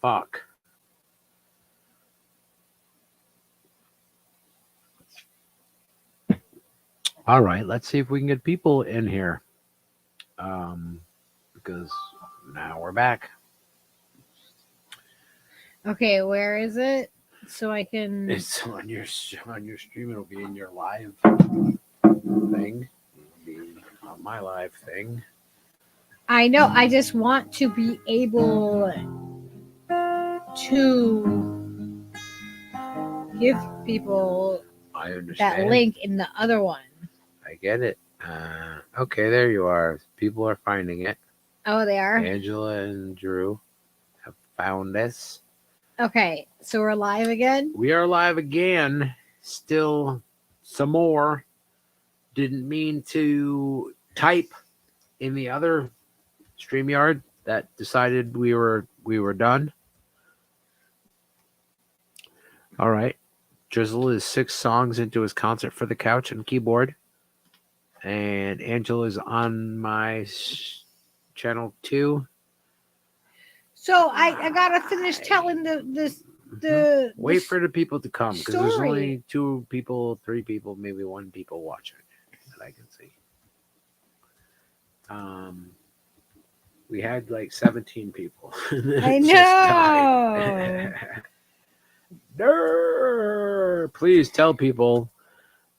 fuck? All right, let's see if we can get people in here. Because now we're back. Okay, where is it? So I can. It's on your stream. It'll be in your live thing. It'll be on my live thing. I know. I just want to be able to give people I understand that link in the other one. I get it. Okay, there you are. People are finding it. Oh, they are? Angela and Drew have found us. Okay, so we're live again? We are live again. Still some more. Didn't mean to type in the other StreamYard that decided we were done. All right. Drizzle is 6 songs into his concert for the couch and keyboard. And Angela is on my channel 2. So I gotta finish telling the wait for the people to come because there's story. only 2 people, 3 people, maybe 1 people watching that I can see. We had like 17 people. I know. Please tell people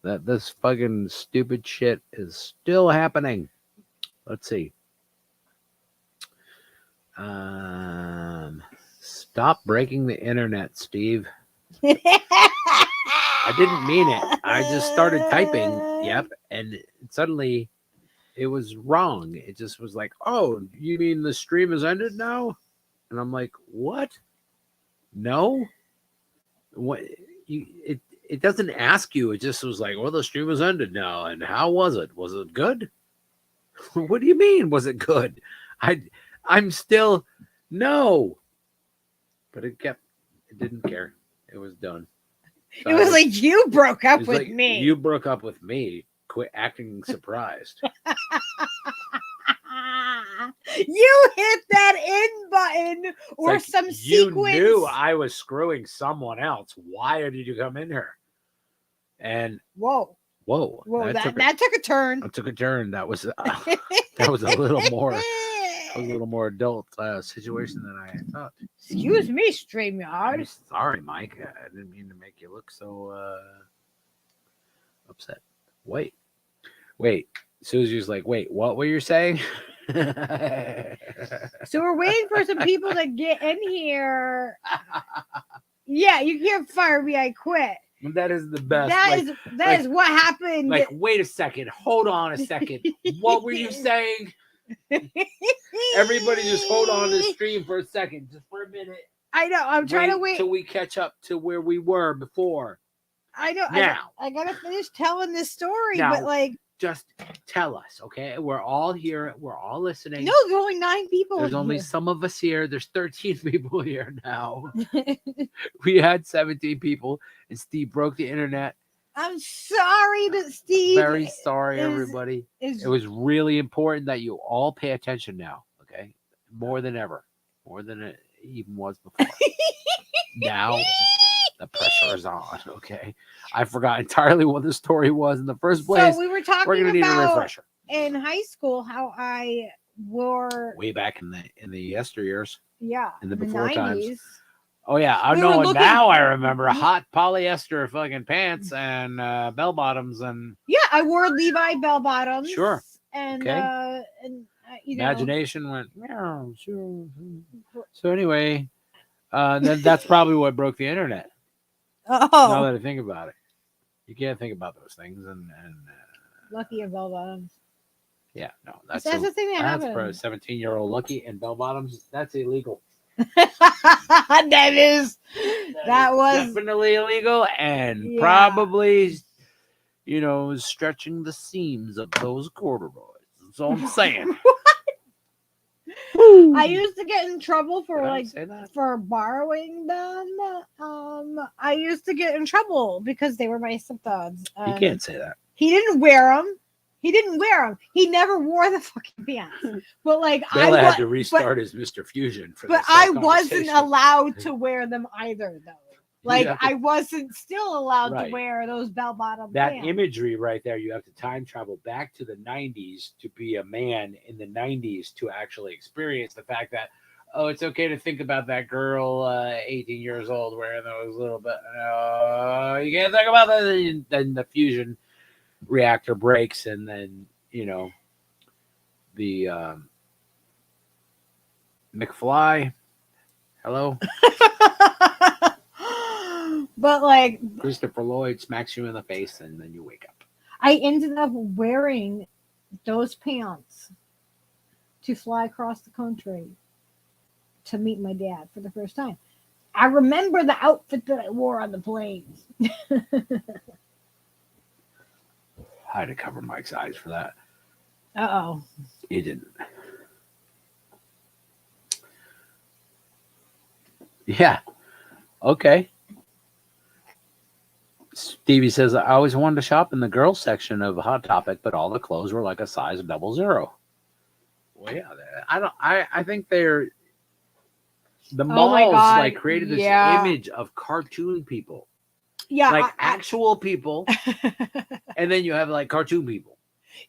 that this fucking stupid shit is still happening. Let's see. Stop breaking the internet, Steve. I didn't mean it. I just started typing. Yep. And suddenly it was wrong. It just was like, oh, you mean the stream has ended now? And I'm like, what? No. What? It doesn't ask you. It just was like, well, the stream has ended now. And how was it? Was it good? What do you mean? Was it good? I'm still no. But it didn't care. It was done. So it was like you broke up with like, me. You broke up with me. Quit acting surprised. You hit that end button or like some you sequence. You knew I was screwing someone else. Why did you come in here? And whoa, that took a turn. That took a turn. That was that was a little more. A little more adult situation than I thought. Excuse me, StreamYard. I'm sorry, Mike. I didn't mean to make you look so upset. Wait. Susie's like, wait, what were you saying? So we're waiting for some people to get in here. Yeah, you can't fire me. I quit. That is the best. That is what happened. Like, wait a second. Hold on a second. What were you saying? Everybody just hold on to the stream for a second, just for a minute. I know. I'm trying to wait till we catch up to where we were before. I know. Now I gotta finish telling this story, now, but like, just tell us, okay? We're all here. We're all listening. No, there's only 9 people. There's only some of us here. There's 13 people here now. We had 17 people, and Steve broke the internet. I'm sorry, but Steve. Very sorry, everybody. It was really important that you all pay attention now, okay? More than ever. More than it even was before. Now, the pressure is on, okay? I forgot entirely what the story was in the first place. So we were talking We're gonna need a refresher. In high school, how I wore... Way back in the yesteryears. Yeah. In the before 90s. Times. Oh, yeah. I know. Now I remember hot polyester fucking pants and bell bottoms and. Yeah, I wore Levi bell bottoms. Sure. And, okay. Imagination went, yeah, sure. So anyway, then that's probably what broke the internet. Oh. Now that I think about it. You can't think about those things. And Lucky and bell bottoms. Yeah, no. That's the thing that happened. For a 17-year-old Lucky and bell bottoms, that's illegal. That was definitely illegal and probably, stretching the seams of those corduroys. That's all I'm saying. I used to get in trouble for for borrowing them. I used to get in trouble because they were my stepdads. You can't say that. He didn't wear them. He didn't wear them. He never wore the fucking pants. But like Bill I had was, to restart his Mr. Fusion for but this whole I wasn't conversation. allowed to wear them either, though. Like have to- I wasn't still allowed Right. to wear those bell-bottom That pants. imagery right there, you have to time travel back to the 90s to be a man in the 90s to actually experience the fact that, oh, it's okay to think about that girl, 18 years old, wearing those little bit. You can't think about that. Then the fusion reactor breaks, and then, the McFly. Hello? But like Christopher Lloyd smacks you in the face, and then you wake up. I ended up wearing those pants to fly across the country to meet my dad for the first time. I remember the outfit that I wore on the planes. I had to cover Mike's eyes for that. Uh-oh. He didn't. Yeah. Okay. Stevie says, I always wanted to shop in the girls section of Hot Topic, but all the clothes were like a size 00. Well, yeah, I think they're the malls God, like created this yeah. image of cartoon people. Yeah. Like actual people, and then you have like cartoon people.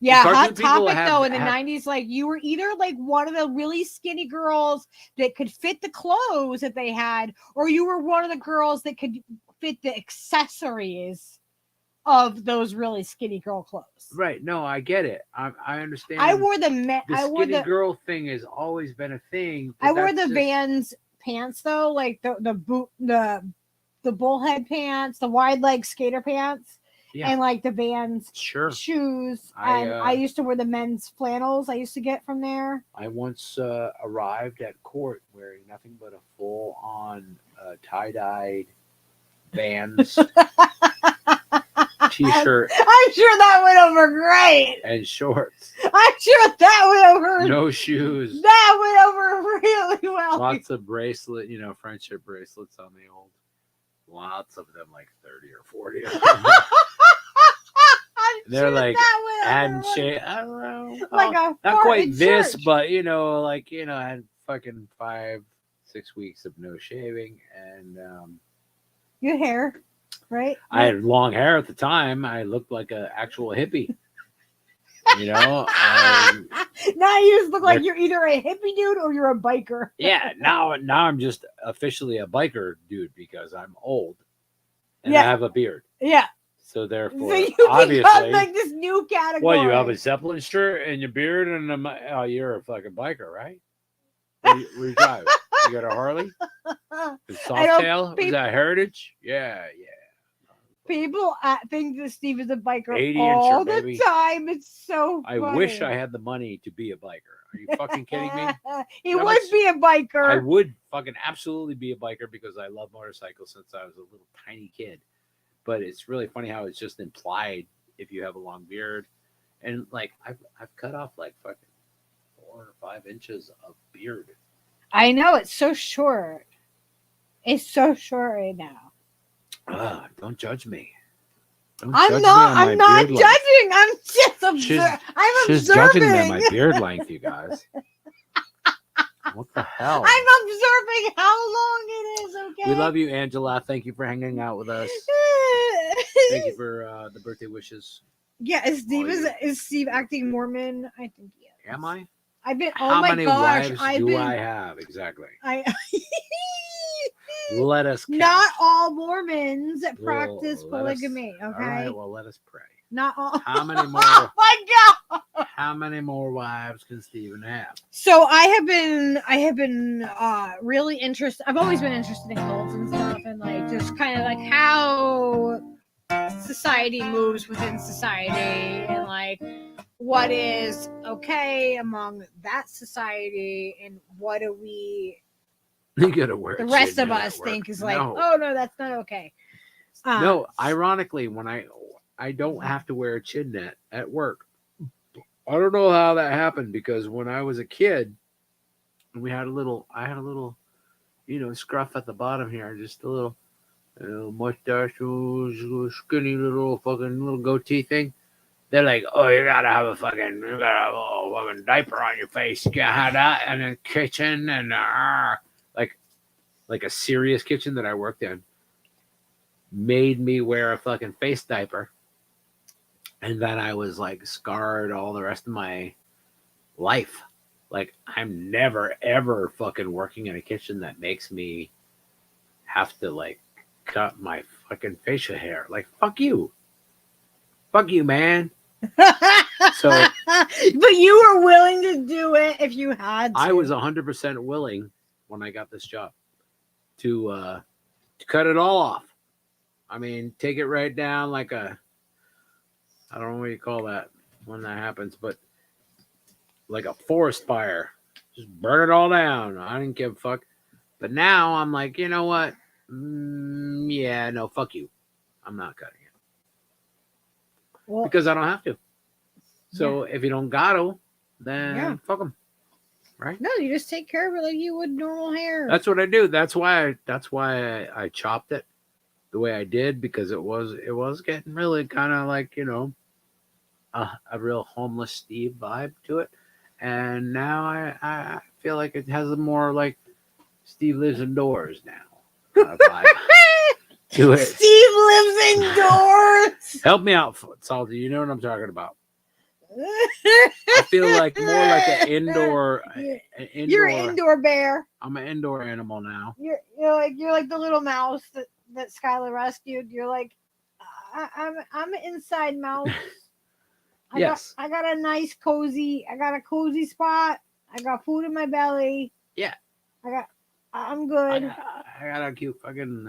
Yeah, cartoon Hot people Topic though in the have- 90s, like you were either like one of the really skinny girls that could fit the clothes that they had, or you were one of the girls that could fit the accessories of those really skinny girl clothes. Right. No, I get it. I understand. I wore the the skinny girl thing has always been a thing. I wore the Vans pants though, like the bullhead pants, the wide leg skater pants, and like the Vans shoes. And I used to wear the men's flannels I used to get from there. I once arrived at court wearing nothing but a full-on tie-dyed Vans t-shirt. I'm sure that went over great. And shorts. I'm sure that went over. No shoes. That went over really well. Lots of bracelet, friendship bracelets on the old. Lots of them, like 30 or 40. They're like handshake. I don't know. Like a not quite this, church. but I had fucking 5-6 weeks of no shaving, and your hair, right? I had long hair at the time. I looked like an actual hippie. Now you just look like you're either a hippie dude or you're a biker. Yeah, now I'm just officially a biker dude because I'm old and I have a beard. Yeah. So therefore, so you obviously, become like this new category. Well, you have a Zeppelin shirt and your beard, and you're a fucking biker, right? What do you drive? You got a Harley? Softail? Is that Heritage? Yeah. People think that Steve is a biker 80 all incher, the baby. time. It's so funny. I wish I had the money to be a biker. Are you fucking kidding me? He would be a biker. I would fucking absolutely be a biker because I love motorcycles since I was a little tiny kid. But it's really funny how it's just implied if you have a long beard. And like I've cut off like fucking 4 or 5 inches of beard. I know, it's so short. It's so short right now. Don't judge me. I'm not judging. I'm just observing. She's judging me on my beard length, you guys. What the hell? I'm observing how long it is, okay? We love you, Angela. Thank you for hanging out with us. Thank you for the birthday wishes. Yeah, is Steve acting Mormon? I think he is. Am I? I've been. How my many gosh! wives I have exactly? Let Let us count. Not all Mormons practice polygamy. Okay. All right. Well, let us pray. Not all. How many more? Oh my God! How many more wives can Stephen have? So I have been really interested. I've always been interested in cults and stuff, and like just kind of like how society moves within society, and like what is okay among that society, and what do we? You gotta wear the rest of us think is like, oh no, that's not okay. No, ironically, when I don't have to wear a chin net at work. I don't know how that happened because when I was a kid, I had a little, scruff at the bottom here, just a little mustache, skinny little fucking little goatee thing. They're like, oh, you gotta have a fucking diaper on your face. You can't have that in the kitchen and like like a serious kitchen that I worked in made me wear a fucking face diaper, and then I was like scarred all the rest of my life. Like I'm never ever fucking working in a kitchen that makes me have to like cut my fucking facial hair. Like fuck you, man. So but you were willing to do it if you had to. I was 100% willing when I got this job to cut it all off. I mean, take it right down like I don't know what you call that when that happens, but like a forest fire. Just burn it all down. I didn't give a fuck. But now I'm like, you know what? Yeah, no, fuck you. I'm not cutting it. Well, because I don't have to. So if you don't got to, then fuck them. Right? No, you just take care of it like you would normal hair. That's what I do. That's why I chopped it the way I did, because it was getting really kind of like, you know, a real homeless Steve vibe to it. And now I feel like it has a more like Steve lives indoors now kind of vibe to it. Steve lives indoors. Help me out, Salty. You know what I'm talking about. I feel like more like an indoor. You're an indoor bear. I'm an indoor animal now. You're like the little mouse that Skylar rescued. You're like, I'm an inside mouse. I got a nice cozy. I got a cozy spot. I got food in my belly. Yeah. I'm good. I got a cute fucking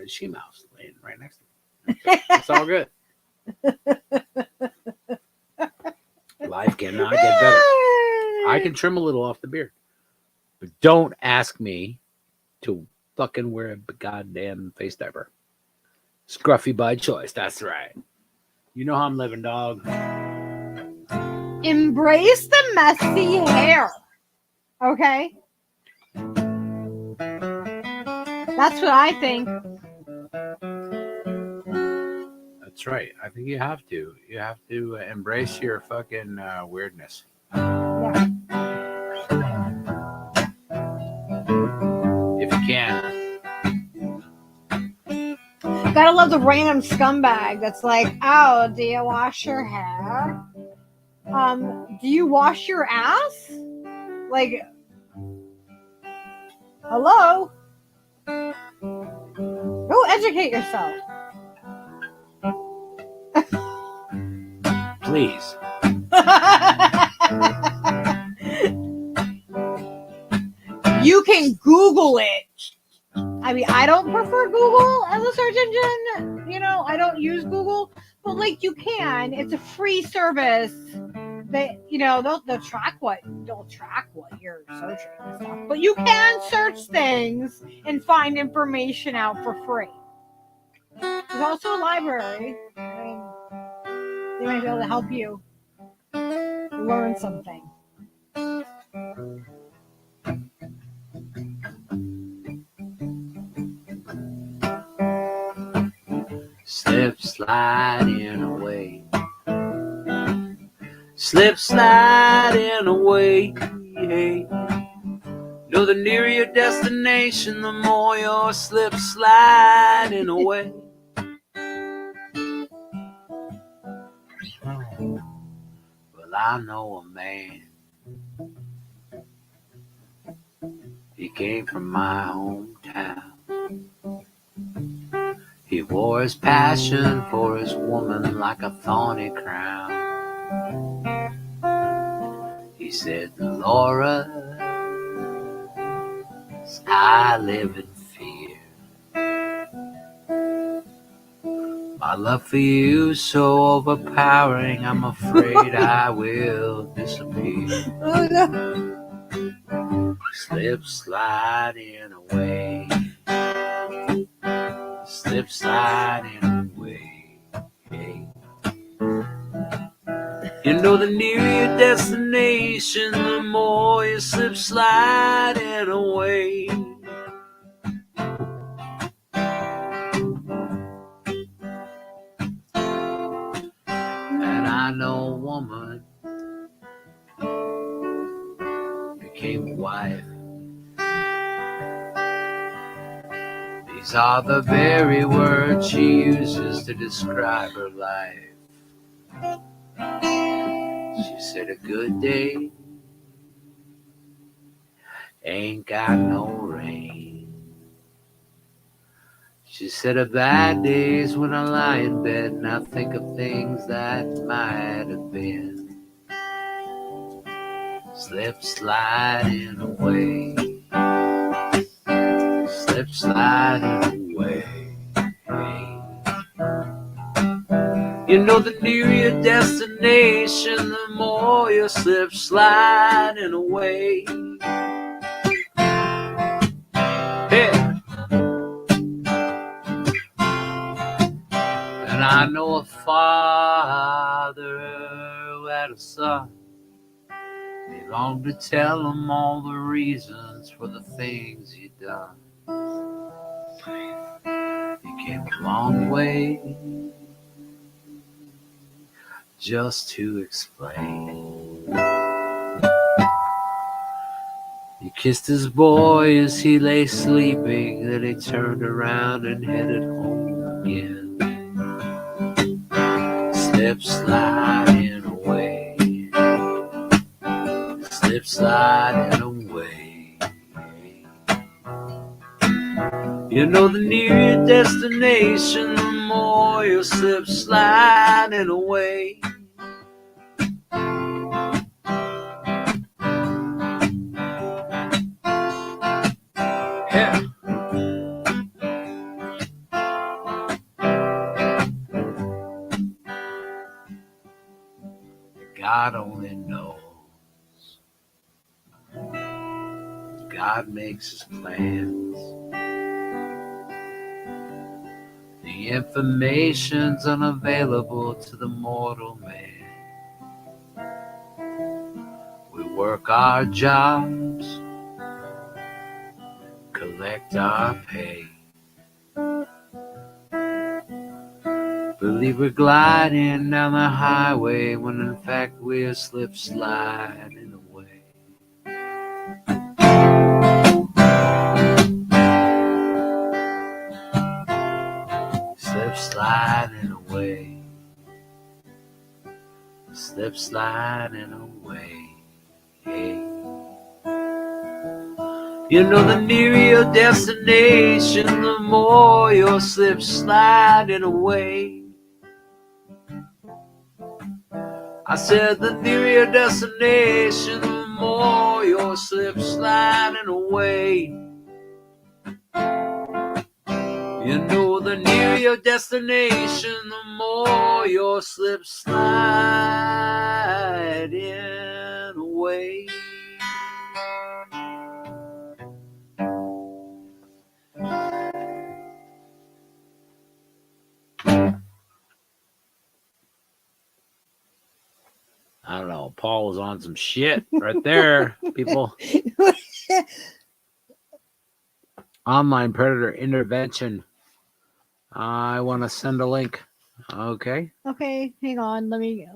she mouse laying right next to me. It's all good. Life cannot get better. I can trim a little off the beard, but don't ask me to fucking wear a goddamn face diaper. Scruffy by choice. That's right. You know how I'm living, dog. Embrace the messy hair. Okay? That's what I think. That's right. I think you have to. You have to embrace your fucking weirdness. Yeah. If you can. Gotta love the random scumbag that's like, oh, do you wash your hair? Do you wash your ass? Like, hello? Go educate yourself. Please. You can Google it. I mean, I don't prefer Google as a search engine. You know, I don't use Google, but like you can. It's a free service. They, you know, they'll track what you're searching and stuff. But you can search things and find information out for free. There's also a library. I mean, they might be able to help you learn something. Slip sliding away. Slip sliding away. Hey. Know the nearer your destination, the more you're slip sliding away. Well, I know a man. He came from my hometown. He wore his passion for his woman like a thorny crown. He said, Laura, I live in fear. My love for you is so overpowering, I'm afraid I will disappear. Oh, no. Slip sliding away. Slip sliding away. Hey. You know the nearer your destination, the more you slip sliding away. And I man or woman became a wife. These are the very words she uses to describe her life. She said a good day ain't got no rain. She said a bad day's when I lie in bed and I think of things that might have been. Slip sliding away. Slip sliding away. You know, the nearer your destination, the more you slip sliding away. Hey. And I know a father who had a son. He longed to tell him all the reasons for the things he'd done. He came a long way just to explain. He kissed his boy as he lay sleeping, then he turned around and headed home again. Slip sliding away. Slip sliding away. You know, the nearer your destination, the more you'll slip sliding away. Yeah. God only knows. God makes his plans. The information's unavailable to the mortal man. We work our jobs, collect our pay. Believe we're gliding down the highway when in fact we're slip sliding away. Slip sliding away. Slip sliding away. Hey. You know, the nearer your destination, the more you'll slip sliding away. I said the nearer your destination, the more you'll slip sliding away. You know, the nearer your destination, the more you'll slip sliding away. I don't know. Paul was on some shit right there, people. Online predator intervention. I want to send a link. Okay. Okay, hang on. Let me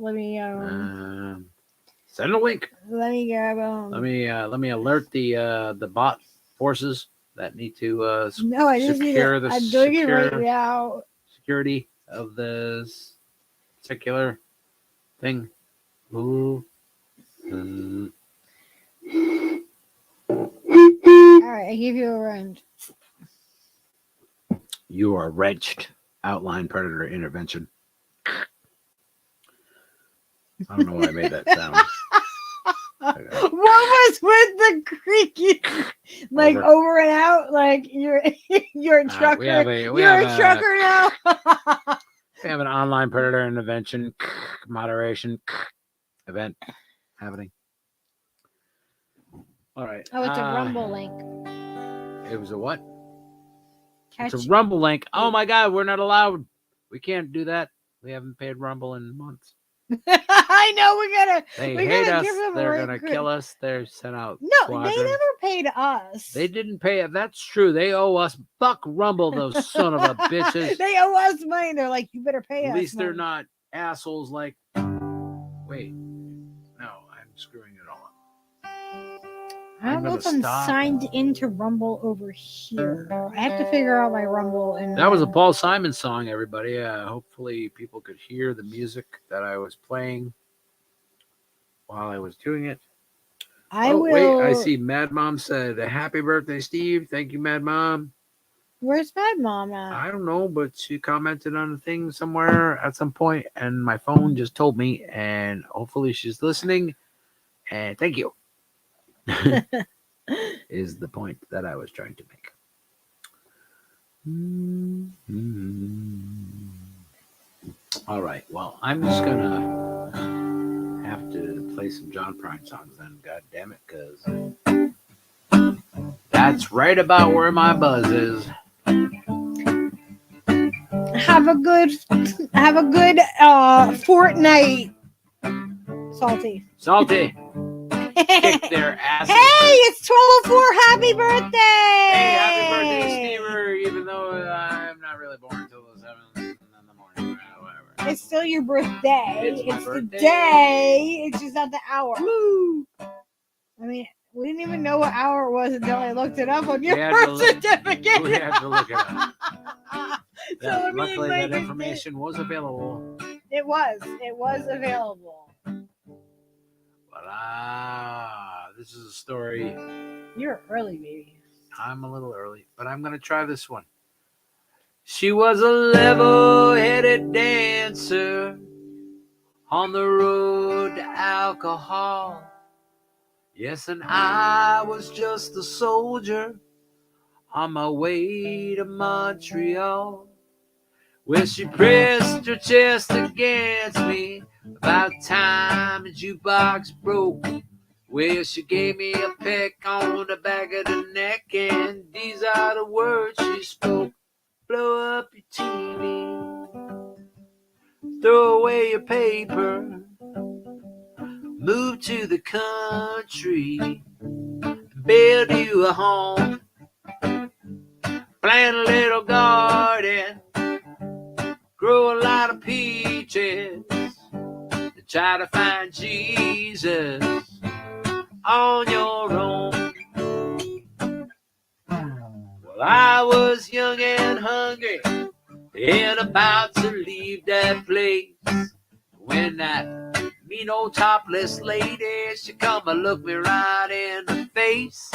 Send a link. let me grab Let me alert the bot forces that need to No, I just need secure it. the I'm doing it right secure now. security of this particular thing. Ooh. All right, I give you a round. You are wrenched. Outline predator intervention. I don't know why I made that sound. What was with the creaky, like over and out? Like you're a trucker. We have a trucker now. We have an online predator intervention moderation event happening. All right. Oh, it's a Rumble link. It was a what? Catch. It's a Rumble link. Oh my God, we're not allowed. We can't do that. We haven't paid Rumble in months. I know we gotta. They we hate gotta us. give them They're a gonna kill us. They're sent out. No, squadrons. they never paid us. They didn't pay it. That's true. They owe us. Fuck Rumble, those son of a bitches. They owe us money. They're like, you better pay us. At least they're money. not assholes like Wait. No, I'm screwing it all up. I don't know if I'm signed into Rumble over here. I have to figure out my Rumble. And that was a Paul Simon song, everybody. Hopefully people could hear the music that I was playing while I was doing it. Wait, I see Mad Mom said, happy birthday, Steve. Thank you, Mad Mom. Where's Mad Mom at? I don't know, but she commented on a thing somewhere at some point, and my phone just told me, and hopefully she's listening. And thank you. Is the point that I was trying to make. All right. Well, I'm just gonna have to play some John Prine songs then. God damn it, because that's right about where my buzz is. Have a good fortnight, Salty. Kick their asses. Hey, it's 12:04. Happy birthday! Hey, happy birthday, Stever, even though I'm not really born until the 7th in the morning. Whatever. It's still your birthday. It's the day. It's just not the hour. Woo! I mean, we didn't even know what hour it was until I looked it up on your birth certificate. We had to look it up. Luckily, that information was available. It was available. But this is a story. You're early, baby. I'm a little early, but I'm going to try this one. She was a level-headed dancer on the road to alcohol. Yes, and I was just a soldier on my way to Montreal. Well, she pressed her chest against me about time the jukebox broke. Well, she gave me a peck on the back of the neck, and these are the words she spoke. Blow up your TV, throw away your paper, move to the country, build you a home, plant a little garden, grow a lot of peaches, try to find Jesus on your own. Well, I was young and hungry and about to leave that place when that mean old topless lady, she come and looked me right in the face.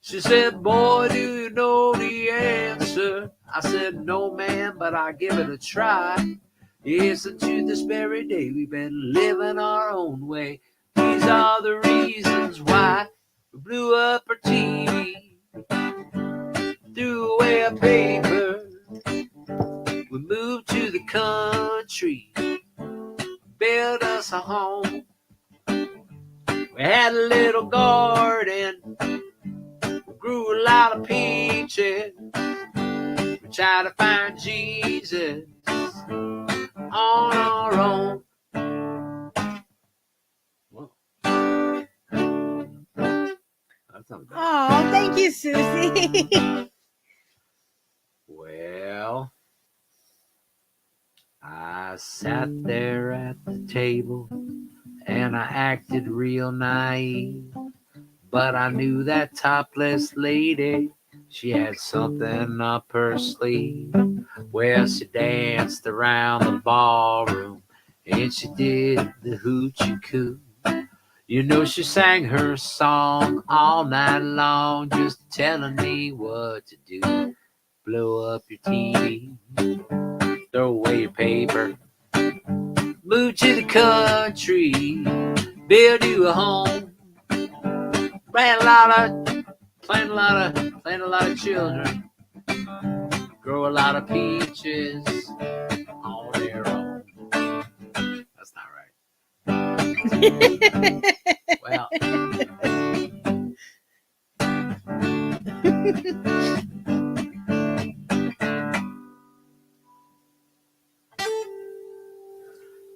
She said, boy, do you know the answer? I said, no, ma'am, but I give it a try. Yes, and to this very day, we've been living our own way. These are the reasons why we blew up our TV, threw away our paper, we moved to the country, built us a home. We had a little garden, grew a lot of peaches. We tried to find Jesus on our own. Whoa. That's not bad. Oh, thank you, Susie. Well, I sat there at the table and I acted real naive, but I knew that topless lady, she had something up her sleeve. Well, she danced around the ballroom and she did the hoochie coo. You know, she sang her song all night long, just telling me what to do. Blow up your TV, throw away your paper, move to the country, build you a home, plant a lot of children, grow a lot of peaches on their own. That's not right. Well,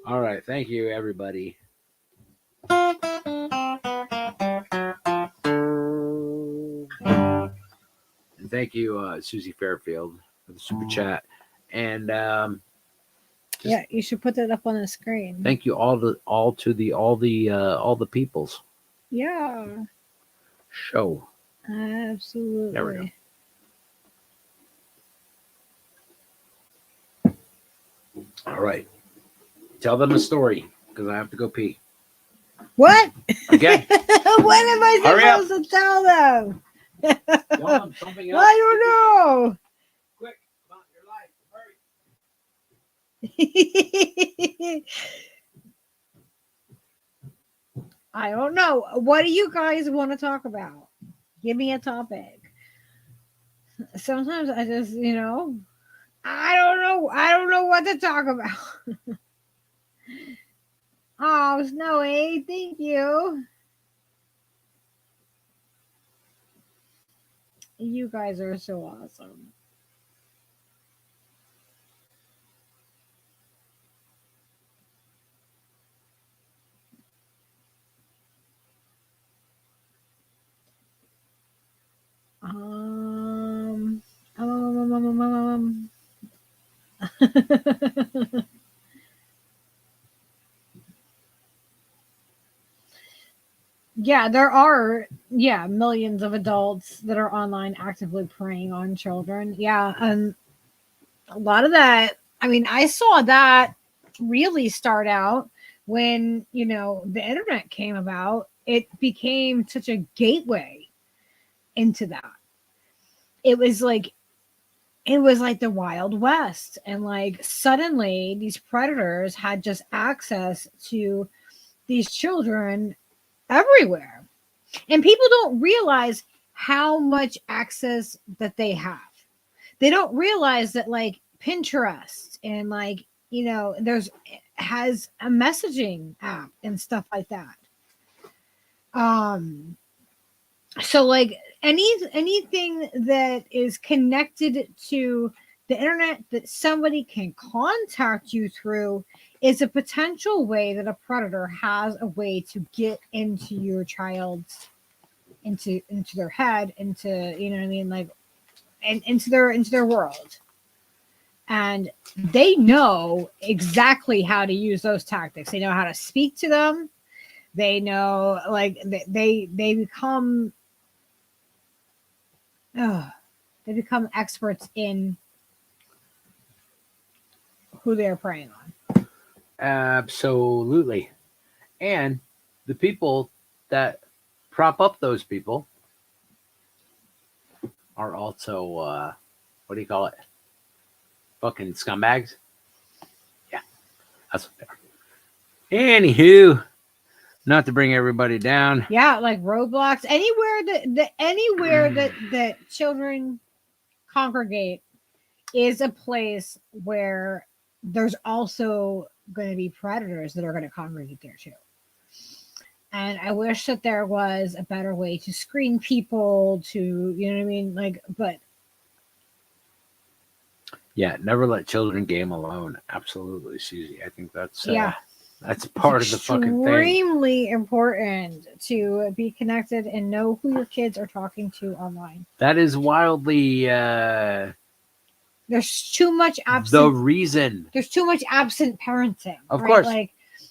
all right. Thank you, everybody. And thank you, Susie Fairfield, for the super chat. And Yeah, you should put that up on the screen. Thank you all the peoples Yeah, show. absolutely. There we go. All right. Tell them a story because I have to go pee. What? Okay. What am I Hurry up. supposed to tell them? Tell them something else. I don't know. Quick, about your life. Hurry. I don't know. What do you guys want to talk about? Give me a topic. Sometimes I just, I don't know. I don't know what to talk about. Oh, Snowy, thank you. You guys are so awesome. Um, um, yeah, there are millions of adults that are online actively preying on children. Yeah, and a lot of that. I mean, I saw that really start out when the internet came about. It became such a gateway into that. It was like the Wild West, and like suddenly these predators had just access to these children everywhere, and people don't realize how much access that they have. They don't realize that like Pinterest and like there's has a messaging app and stuff like that. So like anything that is connected to the internet that somebody can contact you through is a potential way that a predator has a way to get into your child's into their head, into what I mean, like, and into their world. And they know exactly how to use those tactics. They know how to speak to them. They know, like, they become they become experts in who they're preying on. Absolutely. And the people that prop up those people are also what do you call it? Fucking scumbags. Yeah, that's what they are. Anywho, not to bring everybody down. Yeah, like Roblox, anywhere that children congregate is a place where there's also going to be predators that are going to congregate there too. And I wish that there was a better way to screen people, to, you know what I mean? Like, but yeah, never let children game alone. Absolutely, Susie. I think that's that's it's part of the fucking thing. extremely important to be connected and know who your kids are talking to online. That is wildly There's too much absent. the reason. There's too much absent parenting. Of right? course.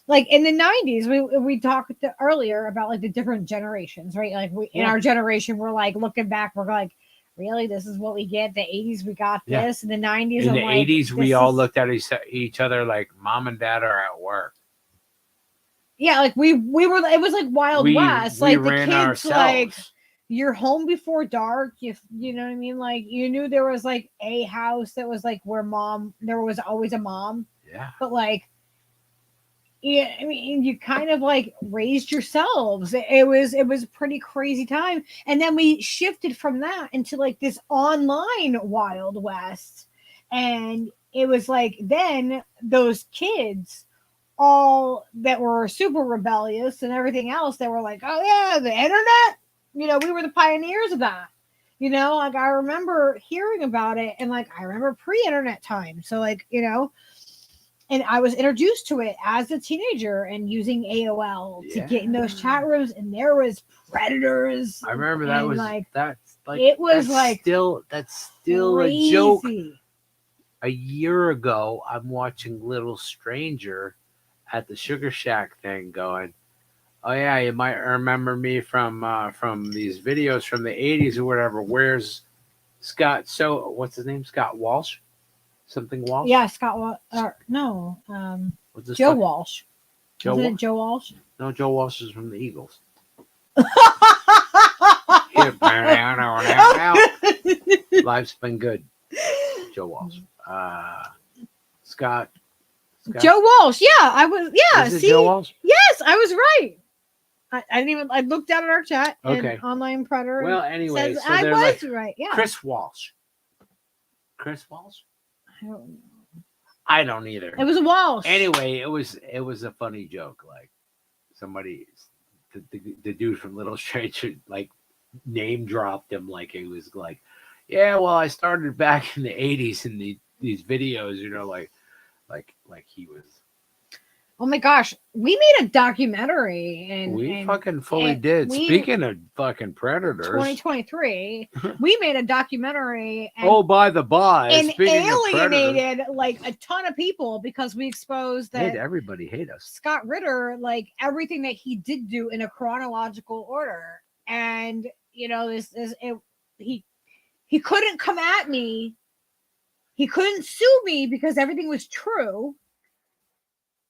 Like in the 90s, we talked earlier about like the different generations, right? Like in our generation, we're like looking back, we're like, really, this is what we get. The 80s, we got this. In the 90s, in the 80s, we all looked at each other like mom and dad are at work. Yeah, like we were. It was like Wild West. Like the kids, ourselves. like, you're home before dark. You know what I mean? Like, you knew there was like a house that was like where there was always a mom. Yeah. But like, yeah, I mean, you kind of like raised yourselves. It was a pretty crazy time. And then we shifted from that into like this online Wild West. And it was like, then those kids all that were super rebellious and everything else, that were like, oh yeah, the internet, we were the pioneers of that. Like I remember hearing about it, and like I remember pre-internet time. So like, and I was introduced to it as a teenager and using AOL to get in those chat rooms, and there was predators. I remember that was like that's like it was that's like still crazy. a joke. a year ago, I'm watching Little Stranger at the Sugar Shack thing, going, "Oh yeah, you might remember me from these videos from the '80s or whatever." Where's Scott? So what's his name? Scott Walsh, something Walsh. Yeah, Scott Walsh. No, What's this Joe fuck- Walsh. Joe Wasn't it Walsh? Joe Walsh? No, Joe Walsh is from the Eagles. Life's been good. Joe Walsh. Scott. Joe Walsh. Yeah, I was. Yeah, Is it see, Joe Walsh? yes, I was right. I didn't even. I looked down at our chat. Okay. And Online Predator. Well, anyway, says so I they're was like, right. Yeah. Chris Walsh. Chris Walsh? I don't know. I don't either. It was a Walsh. Anyway, it was a funny joke. Like somebody, the dude from Little Stranger, like name dropped him like he was like, yeah, well, I started back in the '80s in these videos, you know, like he was. Oh my gosh, we made a documentary We fucking fully did. Speaking of fucking predators, 2023, we made a documentary. And, oh, by the by, and speaking of predators, alienated like a ton of people because we exposed that everybody hate us. Scott Ritter, like everything that he did do in a chronological order, and you know he couldn't come at me. He couldn't sue me because everything was true.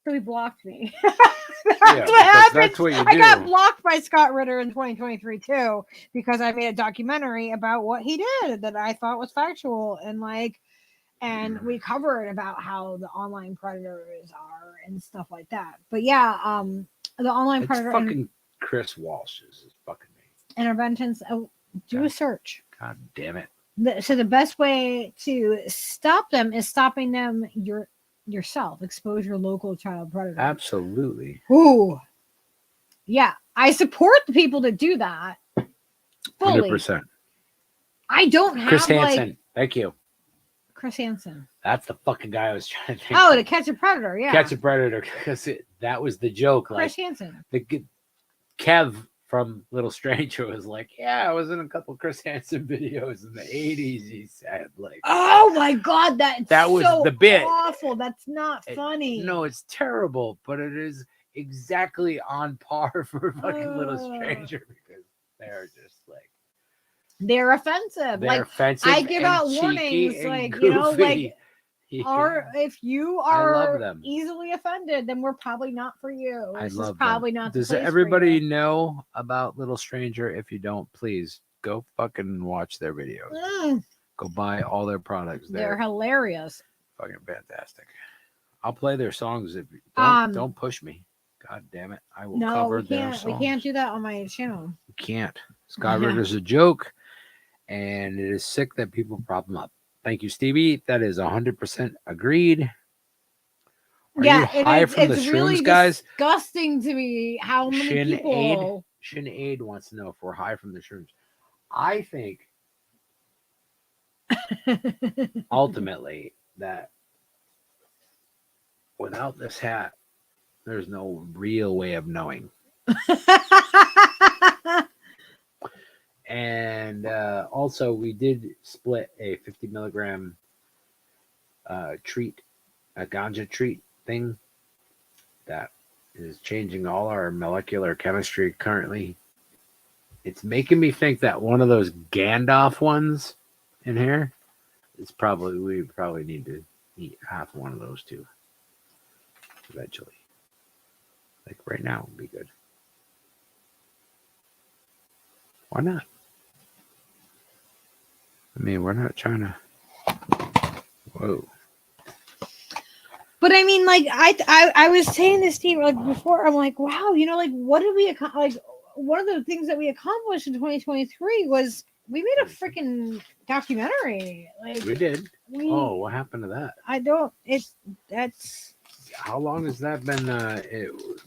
So he blocked me. That's what happened. That's what you do. I got blocked by Scott Ritter in 2023 too because I made a documentary about what he did that I thought was factual and we covered about how the online predators are and stuff like that. But yeah, the online predator fucking Chris Walsh is his fucking name. Interventions. Do a search. God damn it. So the best way to stop them is stopping them yourself. Expose your local child predator. Absolutely. Ooh. Yeah. I support the people that do that. Fully. 100%. I don't have Chris Hansen. Thank you. Chris Hansen. That's the fucking guy I was trying to think Oh, of. to catch a predator, yeah. Catch a predator, because that was the joke. Chris like Hansen. Kev from Little Stranger was like, yeah, I was in a couple Chris Hansen videos in the 80s, he said. Like, oh my god, that was so the bit. Awful. That's not funny. No, it's terrible, but it is exactly on par for fucking Little Stranger because they're just like they're offensive. They're offensive. I give out warnings, like goofy. You know, like if you are easily offended, then we're probably not for you. I love probably them. not. Does everybody know about Little Stranger? If you don't, please go fucking watch their videos. Go buy all their products. They're hilarious. Fucking fantastic. I'll play their songs if you don't push me. God damn it. I will cover their songs. We can't do that on my channel. We can't. Scott Ritter's a joke, and it is sick that people prop him up. Thank you, Stevie. That is 100% agreed. Are you high from the shrooms, really guys? Disgusting to me how many people. Shin Aid wants to know if we're high from the shrooms. I think ultimately that without this hat, there's no real way of knowing. And also, we did split a 50 milligram treat, a ganja treat thing that is changing all our molecular chemistry currently. It's making me think that one of those Gandalf ones in here is we probably need to eat half one of those too eventually. Like right now would be good. Why not? I mean, we're not trying to. Whoa. But I mean, like I was saying this to you like before. I'm like, wow, you know, like what did we like? One of the things that we accomplished in 2023 was we made a freaking documentary. Like we did. What happened to that? I don't. That's. How long has that been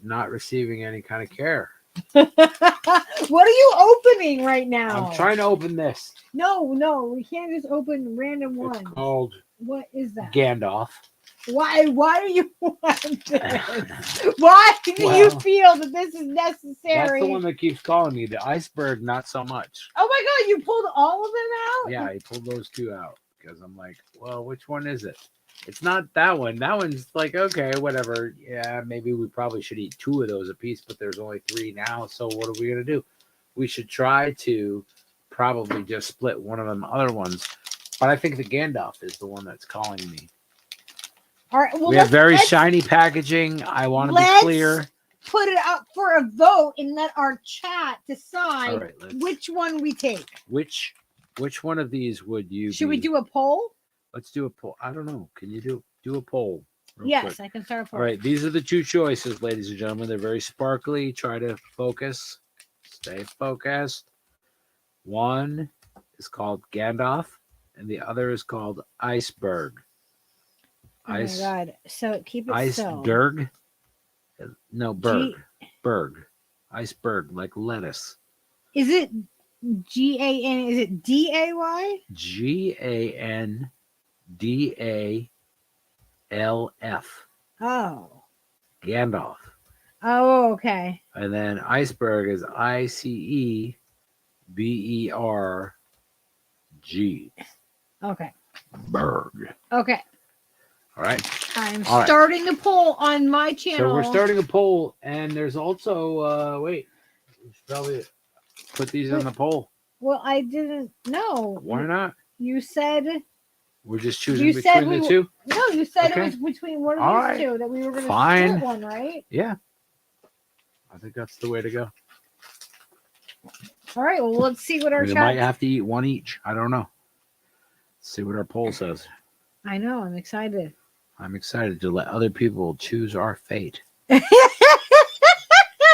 not receiving any kind of care? What are you opening right now? I'm trying to open this. No, we can't just open random ones. It's called. What is that? Gandalf. Why do you want this? Why do you feel that this is necessary? That's the one that keeps calling me. The iceberg, not so much. Oh my god, you pulled all of them out? Yeah, he pulled those two out. because I'm like, well, which one is it? It's not that one. That one's like, okay, whatever. Yeah, maybe we probably should eat 2 of those a piece, but there's only 3 now. So what are we gonna do? We should try to probably just split one of them other ones. But I think the Gandalf is the one that's calling me. All right. Well, We have very let's shiny packaging. I want to be let's clear. put it up for a vote and let our chat decide All right, which one we take. Which one of these would you? Should we do a poll? Let's do a poll. I don't know. Can you do a poll? real Yes, quick? I can start a poll. All right, these are the 2 choices, ladies and gentlemen. They're very sparkly. Try to focus. Stay focused. One is called Gandalf, and the other is called Iceberg. Oh my god! So keep it still. Iceberg? No, Berg. G- Berg. Iceberg, like lettuce. Is it GAN? Is it DAY? Gandalf. Oh. Gandalf. Oh, okay. And then Iceberg is ICEBERG. Okay. Berg. Okay. All right. I'm All right. starting a poll on my channel. So we're starting a poll, and there's also wait, we should probably put these on the poll. Well, I didn't know. Why not? You said We're just choosing between the 2. No, you said Okay. it was between one of All these right. 2 that we were going to Fine. split one, right? Yeah. I think that's the way to go. All right. Well, let's see what our We chat. might have to eat one each. I don't know. Let's see what our poll says. I know. I'm excited. I'm excited to let other people choose our fate.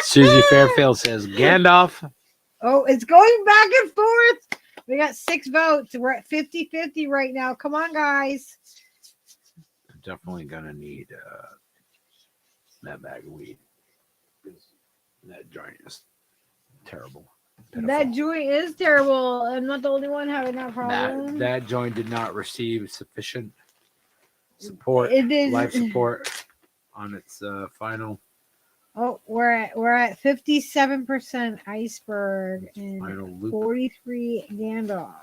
Susie Fairfield says Gandalf. Oh, it's going back and forth. We got 6 votes. We're at 50-50 right now. Come on, guys. I'm definitely going to need that bag of weed. That joint is terrible. Pitiful. That joint is terrible. I'm not the only one having that problem. That joint did not receive sufficient support, It is life support on its final. Oh, we're at 57% Iceberg and Final loop. 43 Gandalf.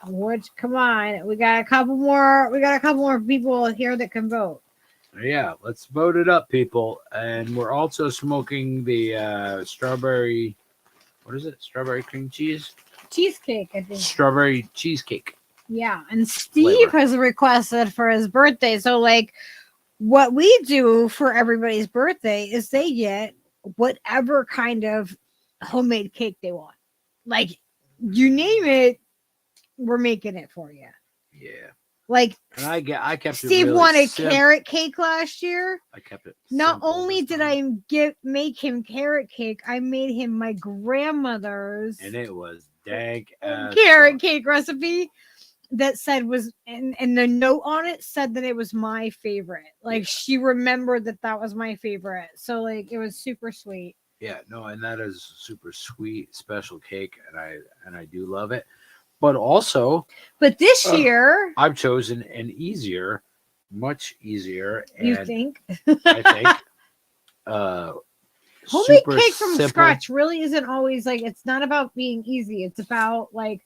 Which, come on, we got a couple more people here that can vote. Yeah, let's vote it up, people. And we're also smoking the strawberry. What is it? Strawberry cream cheese? Cheesecake, I think. Strawberry cheesecake. Yeah, and Steve Flavor. has requested for his birthday. So, like, what we do for everybody's birthday is they get whatever kind of homemade cake they want. Like, you name it, we're making it for you. Yeah. Like, And I kept Steve it really wanted simple. carrot cake last year. I kept it. Not simple only this did time. I make him carrot cake, I made him my grandmother's And it was dank as carrot fuck. cake recipe that said was and the note on it said that it was my favorite. Like, she remembered that was my favorite. So, like, it was super sweet. Yeah, no, and that is super sweet, special cake, and I do love it. But also, But this year, I've chosen an easier, much easier. And you think I think homemade super cake from simple. scratch really isn't always like, it's not about being easy. It's about like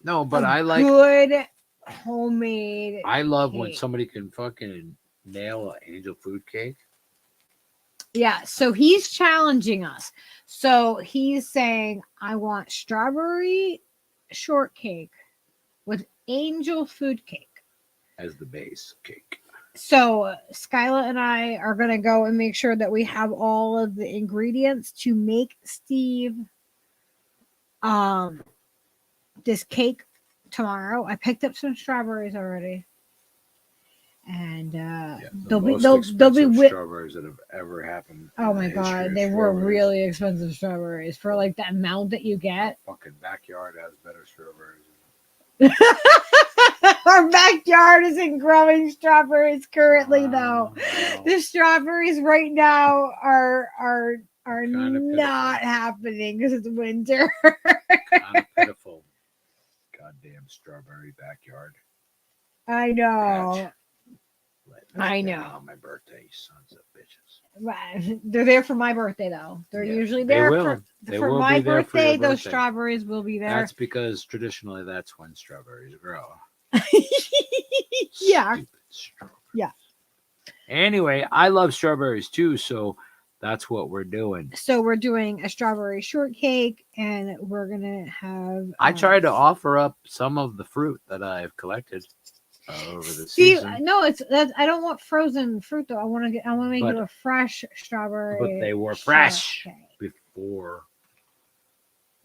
No, but a I like good homemade. I love when cake. somebody can fucking nail an angel food cake. Yeah, so he's challenging us. So he's saying, I want strawberry shortcake with angel food cake As the base cake. So Skyla and I are going to go and make sure that we have all of the ingredients to make Steve this cake tomorrow. I picked up some strawberries already. And they'll be strawberries that have ever happened. Oh my god, they were really expensive strawberries for like the amount that you get. Fucking backyard has better strawberries. Our backyard isn't growing strawberries currently, though. No. The strawberries right now are Kinda not happening because it's winter. Kind of pitiful. Goddamn strawberry backyard. I know. Patch. I know. On my birthday, you sons of bitches. They're there for my birthday though. They're Yeah, usually they there will. for They for will my be there for your birthday. Those birthday. strawberries will be there. That's because traditionally that's when strawberries grow. Yeah. Stupid strawberries. Yeah. Anyway, I love strawberries too, so that's what we're doing. So we're doing a strawberry shortcake, and we're gonna have. I tried to offer up some of the fruit that I've collected over the Steve, season, no, I don't want frozen fruit though. I want to make But- you a fresh strawberry. but they were fresh shortcake. before.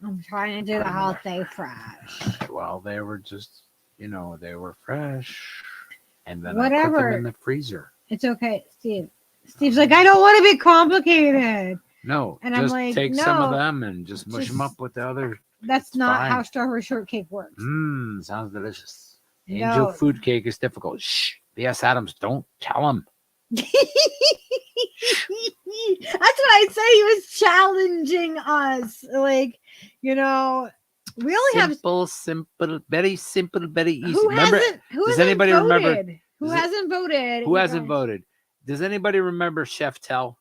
I'm trying to do the whole thing fresh. Well, they were just, they were fresh, and then I put Whatever. them in the freezer. It's okay, Steve. Steve's like, I don't want to be complicated. No, And I'm just like, take some of no, them and just mush them just- up with the other. That's It's not fine. how strawberry shortcake works. Sounds delicious. Angel No. food cake is difficult. Shh. B.S. Adams, don't tell him. That's what I said. He was challenging us. Like, we only have Simple, very simple, very easy. who Remember, hasn't who does hasn't anybody voted? remember- Who does it- hasn't voted? who you hasn't guys? voted? Does anybody remember Chef Tell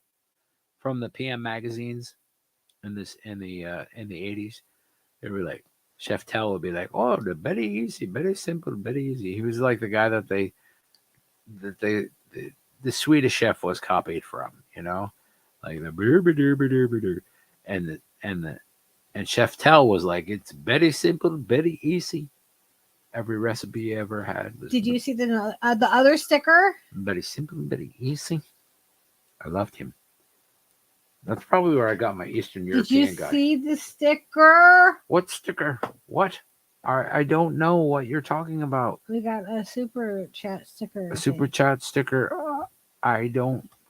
from the PM magazines in the 80s? They were like, Chef Tell would be like, oh, the very easy, very simple, very easy. He was like the guy that the Swedish chef was copied from, like the brr, and Chef Tell was like, it's very simple, very easy. Every recipe you ever had was Did you see the other sticker? very simple, very easy. I loved him. That's probably where I got my Eastern Did you European guy. see the sticker? What sticker? What? I don't know what you're talking about. We got a super chat sticker. A super chat sticker. I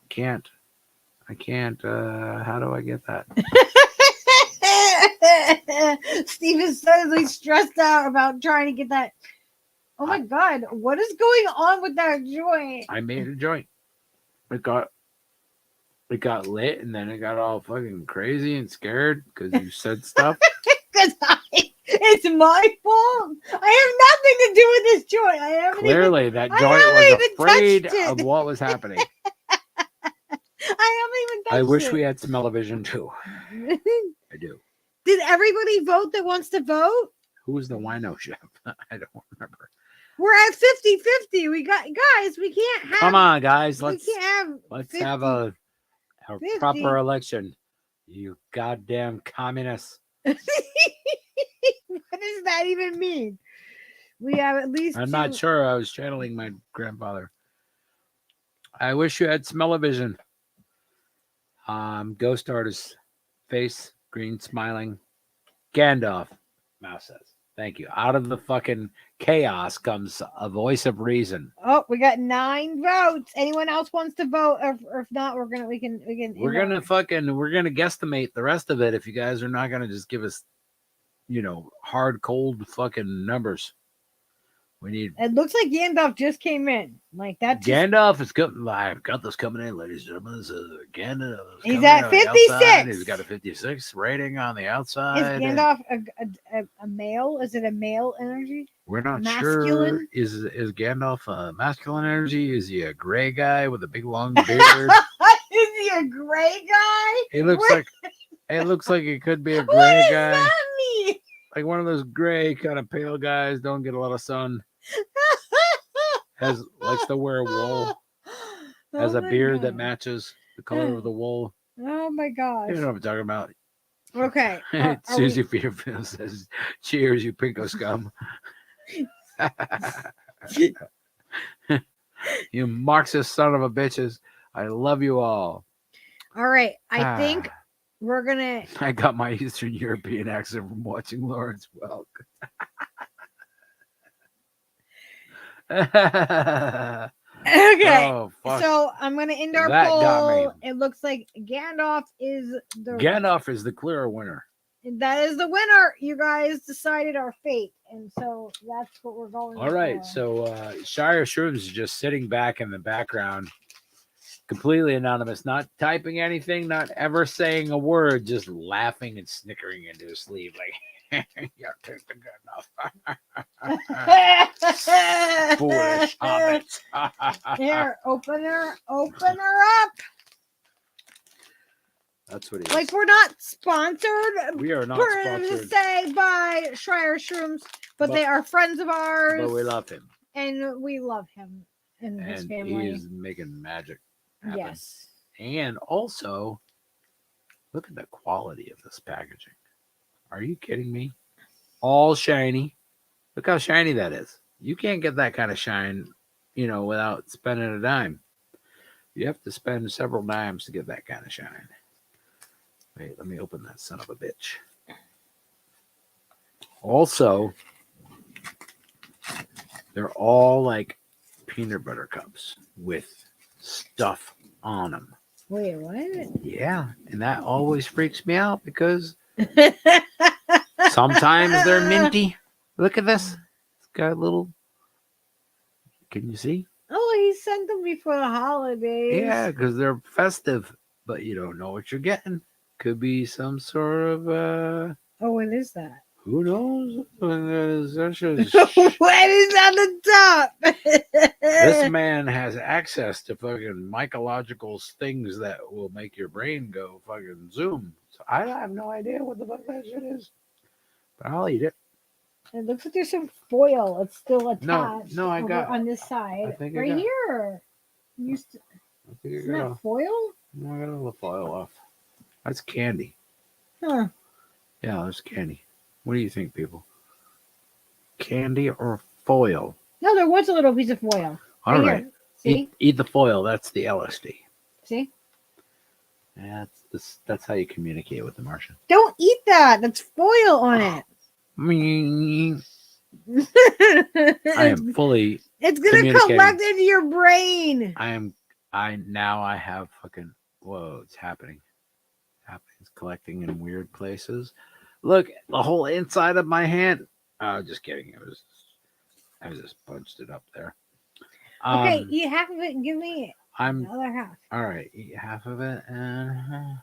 can't. How do I get that? Steve is suddenly stressed out about trying to get that. Oh my god, what is going on with that joint? I made a joint. It got lit, and then it got all fucking crazy and scared because you said stuff. Because it's my fault. I have nothing to do with this joint. I haven't Clearly, that I joint haven't was even afraid touched it. of what was happening. I haven't even touched I wish it. we had smell-o-vision too. I do. Did everybody vote that wants to vote? Who was the wino chef? I don't remember. We're at 50-50. We got guys, we can't have Come on, guys. we Let's can't have have a 50. proper election. You goddamn communists. What does that even mean? We have at least I'm two. not sure. I was channeling my grandfather. I wish you had smell-o-vision. Ghost artist face, green smiling. Gandalf, Mouse says. Thank you. Out of the fucking chaos comes a voice of reason. Oh, we got 9 votes. Anyone else wants to vote? Or if not, we can We're gonna guesstimate the rest of it if you guys are not gonna just give us, hard, cold fucking numbers. We need. It looks like Gandalf just came in. Like that. Gandalf is coming. I've got this coming in, ladies and gentlemen. This is Gandalf. Is He's coming at on the 56. outside. He's got a 56 rating on the outside. Is Gandalf a male? Is it a male energy? We're not masculine? sure. Is Gandalf a masculine energy? Is he a gray guy with a big long beard? Is he a gray guy? It looks What? like it could be a What gray does guy. that mean? Like one of those gray kind of pale guys, don't get a lot of sun. Likes to wear wool. Has Oh a my beard that God. matches the color of the wool. Oh my gosh. You know what I'm talking about. Okay. Susie Peterfield says, "Cheers, you pinko scum." You Marxist son of a bitches. I love you all. All right. I think we're gonna. I got my Eastern European accent from watching Lawrence Welk. Okay. Oh, fuck. So I'm gonna end our That got me. poll. It looks like Gandalf is the Gandalf is the clear winner. that is the winner. You guys decided our fate, and so that's what we're going. All right, for. so Shire Shrooms is just sitting back in the background, completely anonymous, not typing anything, not ever saying a word, just laughing and snickering into his sleeve, like, "You're tasting good enough." Foolish hobbits. Here, open her up. That's what he is. Like, we're not sponsored We are not per sponsored, se by Schreier Shrooms, but they are friends of ours. but we love him. And we love him and his And family. he's making magic happen. Yes. And also, look at the quality of this packaging. Are you kidding me? All shiny. Look how shiny that is. You can't get that kind of shine, without spending a dime. You have to spend several dimes to get that kind of shine. Wait, let me open that son of a bitch. Also, they're all like peanut butter cups with stuff on them. Wait, what? Yeah, and that always freaks me out because sometimes they're minty. Look at this. It's got a little. Can you see? Oh, he sent them before the holidays. Yeah, because they're festive, but you don't know what you're getting. Could be some sort of Oh, what is that? who knows? What is on the top? This man has access to fucking mycological things that will make your brain go fucking zoom. So I have no idea what the fuck that shit is, but I'll eat it. It looks like there's some foil. It's still attached. No, I got on this side. I think right I got, here. I think Isn't that foil? No, I got all the foil off. That's candy. Huh. Yeah, that's candy. What do you think, people? Candy or foil? No, there was a little piece of foil. All right right. here. See? Eat the foil. That's the LSD. See? Yeah, that's how you communicate with the Martian. Don't eat that. That's foil on it. I am fully. It's gonna collect into your brain. I have fucking. Whoa! It's happening. It's collecting in weird places. Look, the whole inside of my hand. Oh, just kidding. I was just punched it up there. Okay, eat half of it and give me the other half. All right, eat half of it and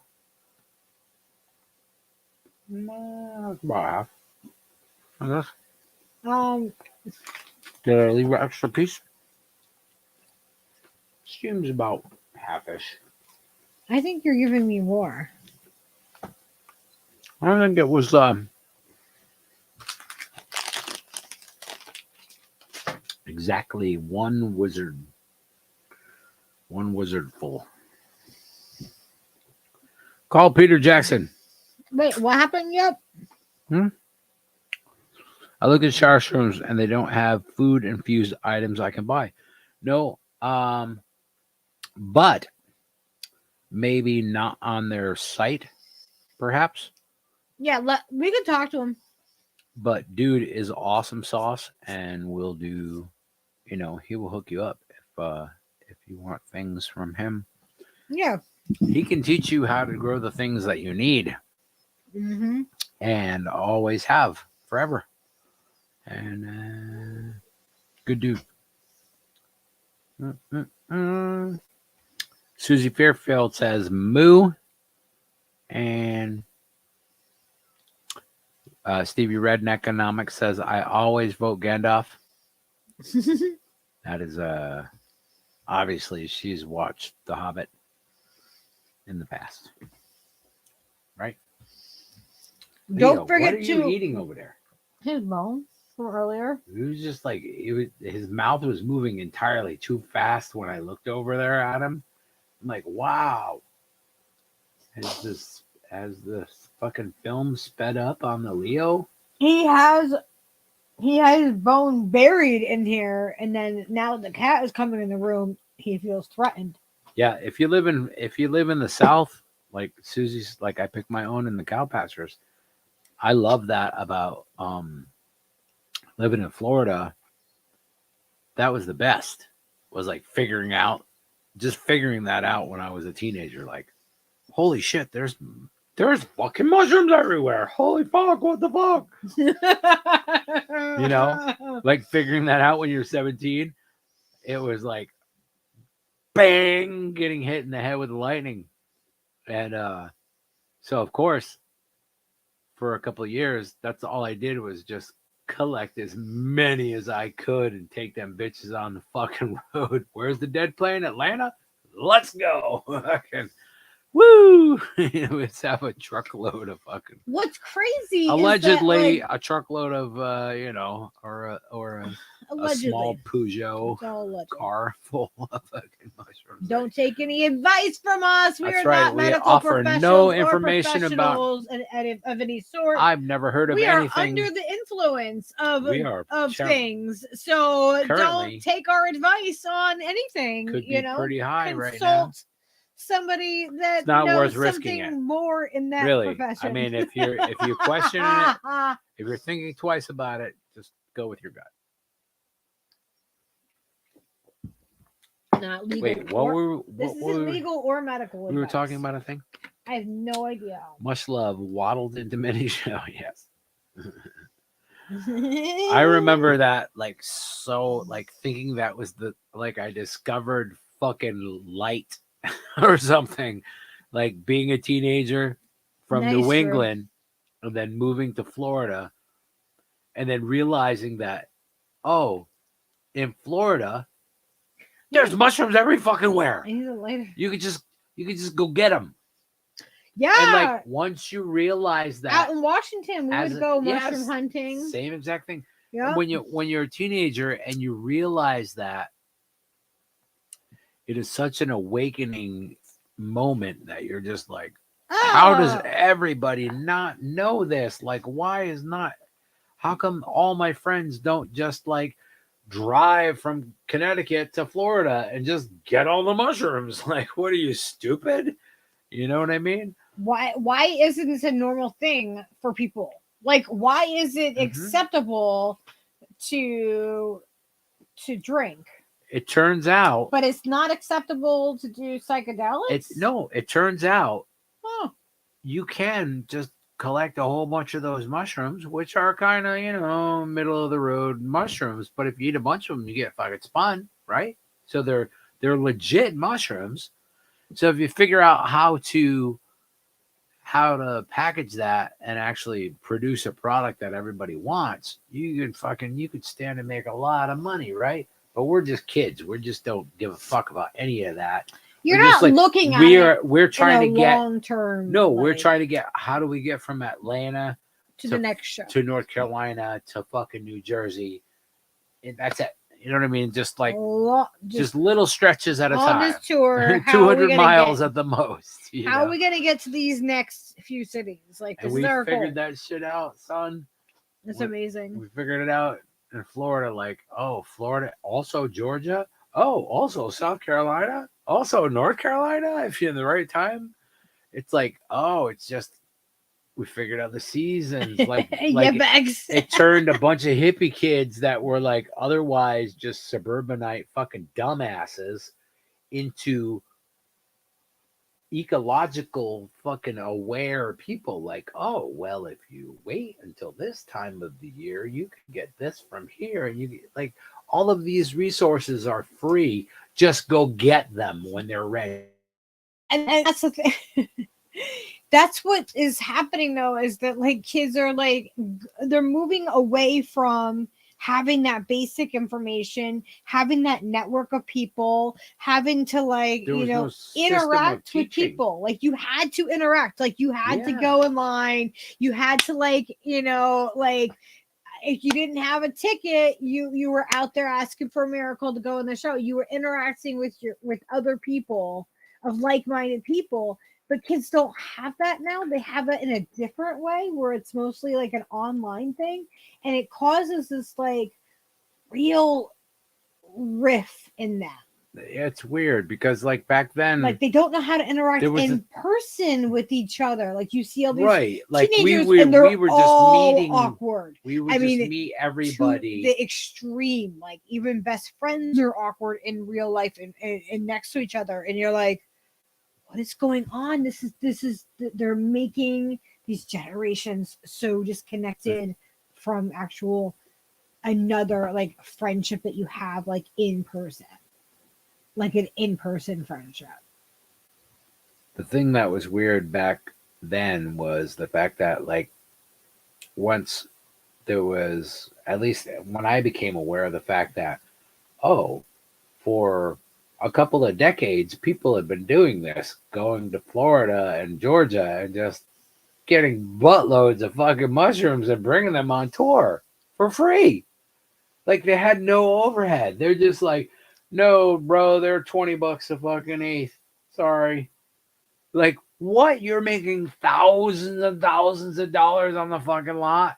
about half. I guess. Did I leave an extra piece? Seems about half-ish. I think you're giving me more. I think it was exactly one wizard full. Call Peter Jackson. Wait, what happened? Yep. I look at shower rooms and they don't have food infused items I can buy. No, but maybe not on their site, perhaps. Yeah, we could talk to him. But dude is awesome sauce and will do, he will hook you up if you want things from him. Yeah. He can teach you how to grow the things that you need. Mm-hmm. And always have forever. And good dude. Susie Fairfield says moo. And Stevie Redneck Economics says I always vote Gandalf. That is obviously she's watched The Hobbit in the past. Right? Don't forget what are you eating over there? His bone from earlier. It was just like his mouth was moving entirely too fast when I looked over there at him. I'm like, wow. Has this fucking film sped up on the Leo? He has his bone buried in here, and then now the cat is coming in the room, he feels threatened. Yeah, if you live in the South, like Susie's, like I pick my own in the cow pastures. I love that about living in Florida. That was the best. Was like figuring that out when I was a teenager. Like, holy shit, there's fucking mushrooms everywhere. Holy fuck, what the fuck? Like figuring that out when you're 17. It was like bang, getting hit in the head with lightning. And so of course, for a couple of years, that's all I did was just collect as many as I could and take them bitches on the fucking road. Where's the dead plane? Atlanta? Let's go. Woo! Let's have a truckload of fucking. What's crazy Allegedly, is that, a truckload of or a small allegedly. Peugeot It's all alleged. car full of fucking mushrooms. Don't take any advice from us. We That's are right. not We medical offer no professionals information or about. professionals of any sort. I've never heard of We are anything. under the influence We are of things, so currently don't take our advice on anything. could be pretty high right now. Consult somebody that It's not knows worth risking something it. more in that Really, profession. I mean, if you're questioning it, if you're thinking twice about it, just go with your gut. Not legal. Wait, This isn't legal or medical. We were advice. talking about a thing. I have no idea. Much love waddled into many show. Yes. I remember that thinking that was I discovered fucking light or something, like being a teenager from Nice, New Drew. England and then moving to Florida and then realizing that, in Florida there's mushrooms every fucking where. I need a lighter. You could just go get them. Yeah. And once you realize that out in Washington, we would go mushroom hunting. Same exact thing. Yeah. When you're a teenager and you realize that, it is such an awakening moment that you're just like, how does everybody not know this? Like, how come all my friends don't just drive from Connecticut to Florida and just get all the mushrooms? Like, what are you, stupid? You know what I mean? Why isn't this a normal thing for people? Like, why is it acceptable to drink? It turns out, but it's not acceptable to do psychedelics. It turns out, you can just collect a whole bunch of those mushrooms, which are kind of middle of the road mushrooms. But if you eat a bunch of them, you get fucking spun, right? So they're legit mushrooms. So if you figure out how to package that and actually produce a product that everybody wants, you could stand and make a lot of money, right? But we're just kids. We just don't give a fuck about any of that. You're not looking at it. We're trying to get long term. No, we're trying to get. How do we get from Atlanta to the next show, to North Carolina to fucking New Jersey? And that's it. You know what I mean? Just just little stretches at a time. On this tour, 200 miles at the most. How are we gonna get to these next few cities? Like, this we is our figured goal. that shit out, son. It's amazing. We figured it out in Florida. Florida, also Georgia, also South Carolina, also North Carolina. If you're in the right time, it's it's just. We figured out the seasons. It turned a bunch of hippie kids that were otherwise just suburbanite fucking dumbasses into ecological fucking aware people. If you wait until this time of the year, you can get this from here, and you get all of these resources are free. Just go get them when they're ready. And that's the thing. That's what is happening, though, is that kids are they're moving away from having that basic information, having that network of people, having to interact with people. You had to interact. You had to go in line. You had to if you didn't have a ticket, you were out there asking for a miracle to go in the show. You were interacting with other people of like-minded people. But kids don't have that now. They have it in a different way where it's mostly an online thing. And it causes this real riff in them. It's weird because back then, they don't know how to interact in person with each other. You see all these teenagers and they're we were all just meeting awkward. We would meet everybody. To the extreme. Even best friends are awkward in real life and next to each other. And you're like, what is going on? This is they're making these generations so disconnected from actual another friendship that you have in person, an in-person friendship. The thing that was weird back then was the fact that once there was, at least when I became aware of the fact that for a couple of decades, people have been doing this, going to Florida and Georgia and just getting buttloads of fucking mushrooms and bringing them on tour for free. Like they had no overhead. They're just like, no, bro, they're $20 a fucking eighth. Sorry. Like, what? You're making thousands of dollars on the fucking lot?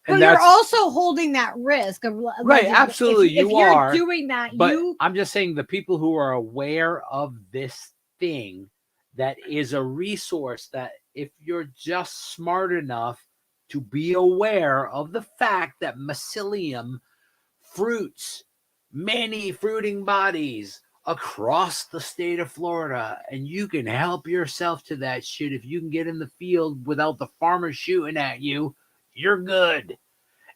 But And you're that's also holding that risk of right. like, Absolutely, if you you're are doing that. But You I'm just saying the people who are aware of this thing that is a resource that if you're just smart enough to be aware of the fact that mycelium fruits many fruiting bodies across the state of Florida, and you can help yourself to that shit if you can get in the field without the farmer shooting at you, you're good.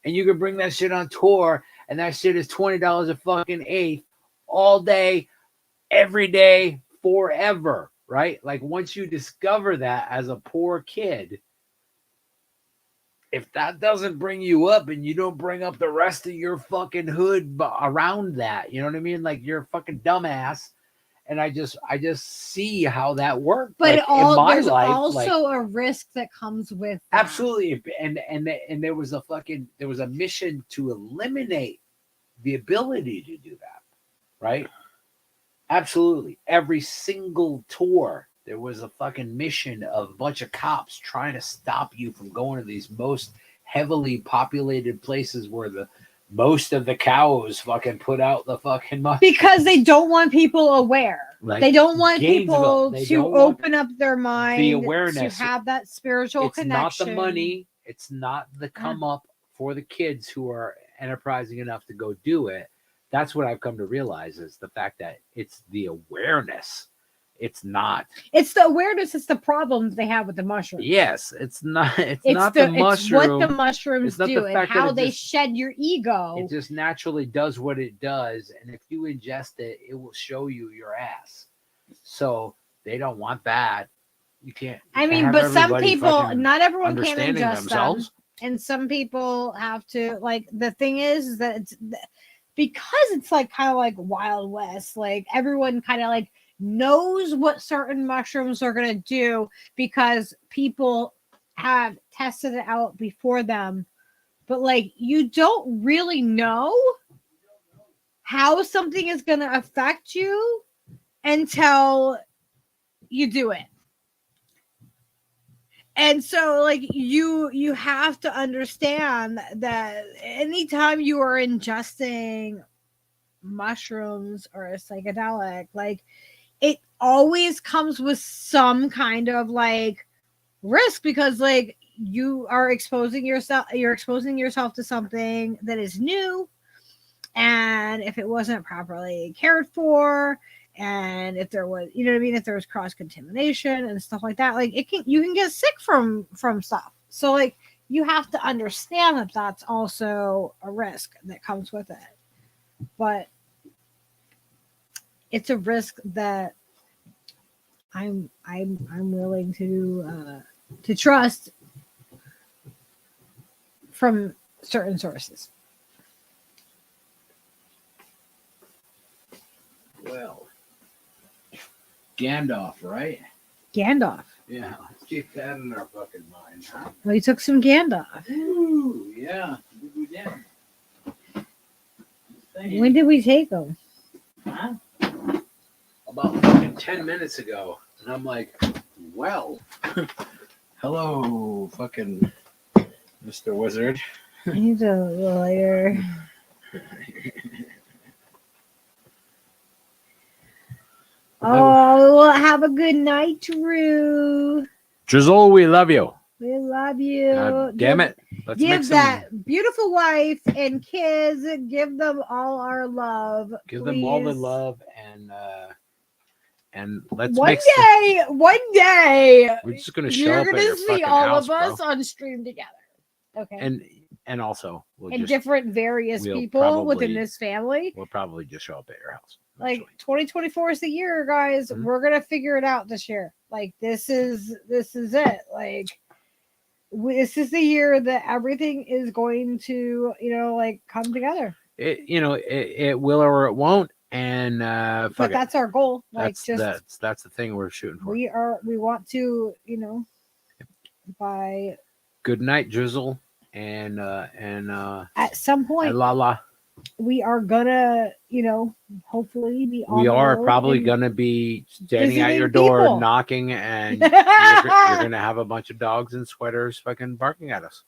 And you can bring that shit on tour, and that shit is $20 a fucking eighth all day, every day, forever, right? Like once you discover that as a poor kid, if that doesn't bring you up and you don't bring up the rest of your fucking hood around that, you know what I mean? Like you're a fucking dumbass. And I just see how that worked. but like, in my there's life, also like, a risk that comes with that. absolutely. And there was a mission to eliminate the ability to do that, right? Absolutely. Every single tour, there was a fucking mission of a bunch of cops trying to stop you from going to these most heavily populated places where the most of the cows fucking put out the fucking mushrooms. Because they don't want people aware. Like they don't want Gainesville, people they to don't want open up their mind, the awareness. to have that spiritual It's connection. not the money. It's not the come up for the kids who are enterprising enough to go do it. That's what I've come to realize is the fact that it's the awareness. It's not. It's the awareness. It's the problems they have with the mushrooms. Yes, it's not. It's not the mushroom. It's what the mushrooms not do the and fact how that they just, shed your ego. It just naturally does what it does, and if you ingest it, it will show you your ass. So they don't want that. You can't. I mean, but some people, not everyone can ingest themselves. them, and some people have to. Like the thing is that it's because it's like kind of like Wild West. Like everyone kind of like knows what certain mushrooms are going to do because people have tested it out before them, but like you don't really know how something is going to affect you until you do it. And so like you have to understand that anytime you are ingesting mushrooms or a psychedelic, like it always comes with some kind of like risk because like you're exposing yourself to something that is new, and if it wasn't properly cared for, and if there was, you know what I mean, if there was cross contamination and stuff like that, like you can get sick from stuff. So like you have to understand that that's also a risk that comes with it, but it's a risk that I'm willing to trust from certain sources. Well, Gandalf, right? Gandalf. Yeah, let's keep that in our fucking mind, huh? Well, you took some Gandalf. Ooh, yeah, we did. When did we take them? Huh? About fucking 10 minutes ago. And I'm like, well, hello, fucking Mr. Wizard. He's a lawyer. Oh, well, have a good night, Drew. Drizzle, we love you. We love you. God damn it. Let's give that beautiful wife and kids, give them all our love. Give them all the love and let's one day we're just gonna show you're up gonna see all of us on stream together. Okay. And also and different various people within this family. We'll probably just show up at your house. Like 2024 is the year, guys. Mm-hmm. We're gonna figure it out this year. Like this is it. Like this is the year that everything is going to, like come together. It will or it won't. And But fuck it. that's our goal. Like, That's the thing we're shooting for. we want to, by Good night, Drizzle, and at some point Lala. we are gonna, hopefully be on We the are road probably and gonna be standing at visiting your door, people. knocking, and you're gonna have a bunch of dogs in sweaters fucking barking at us.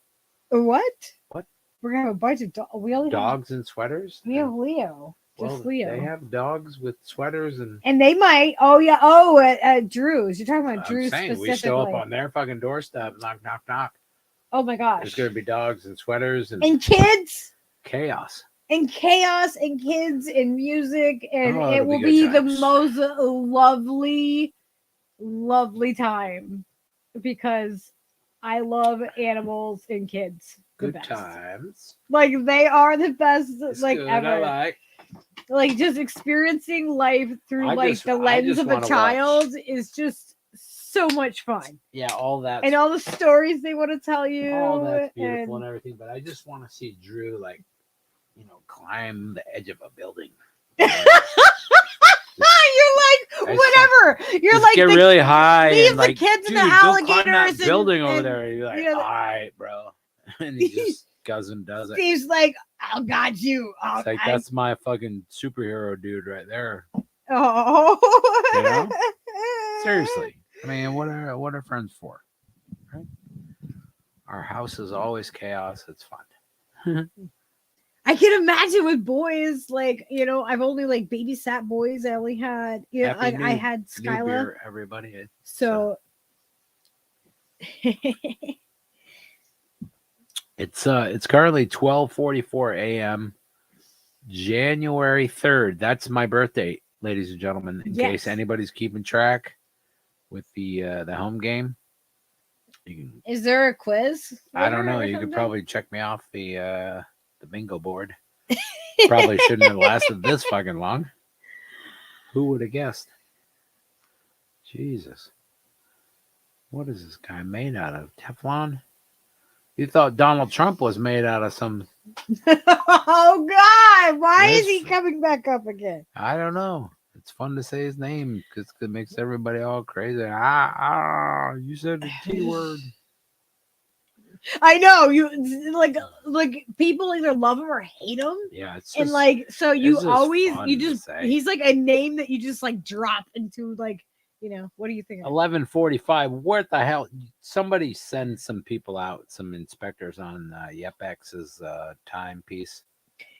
What? What? We're gonna have a bunch of we only Dogs in sweaters? we have Leo. Well, Just Leo. they have dogs with sweaters and they might. At Drew's. You're talking about I'm Drew's saying specifically. we show up on their fucking doorstep, knock, knock, knock. Oh my gosh. There's gonna be dogs and sweaters and kids. chaos. And chaos and kids and music, and Oh, it it'll will be be good the times. most lovely time because I love animals and kids. The Good best. times. Like they are the best, It's like good, ever. I Like just experiencing life through I like just- the I lens just of a wanna child is just so much fun. Yeah, all that. And all the stories they want to tell you. All that's beautiful and and everything, but I just want to see Drew climb the edge of a building. You're like whatever. You're Just like get really high leave and the like, kids and dude, the go climb alligators that and- building over and, there. And you're like, you know, all right, bro. And he just goes and does it. Steve's like, oh God, you. Oh, It's like that's my fucking superhero dude right there. Oh. You know? Seriously. I mean, what are friends for? Right? Our house is always chaos. It's fun. I can imagine with boys, like, I've only like babysat boys. I only had, Happy I had New Skyla. beer, everybody. So It's currently 12:44 a.m. January 3rd. That's my birthday, ladies and gentlemen. In Yes. case anybody's keeping track with the home game, you can. is there a quiz? I don't know. or You could something? probably check me off the bingo board. Probably shouldn't have lasted this fucking long. Who would have guessed? Jesus. What is this guy made out of? Teflon? You thought Donald Trump was made out of some... Oh God! Why is he This- coming back up again? I don't know. It's fun to say his name because it makes everybody all crazy. You said the T word. I know you like people either love him or hate him, Yeah, it's just, and like so you just always fun you to just say. he's like a name that you just like drop into like what do you think? 11:45. What the hell? Somebody send some people out, some inspectors on YepX's timepiece.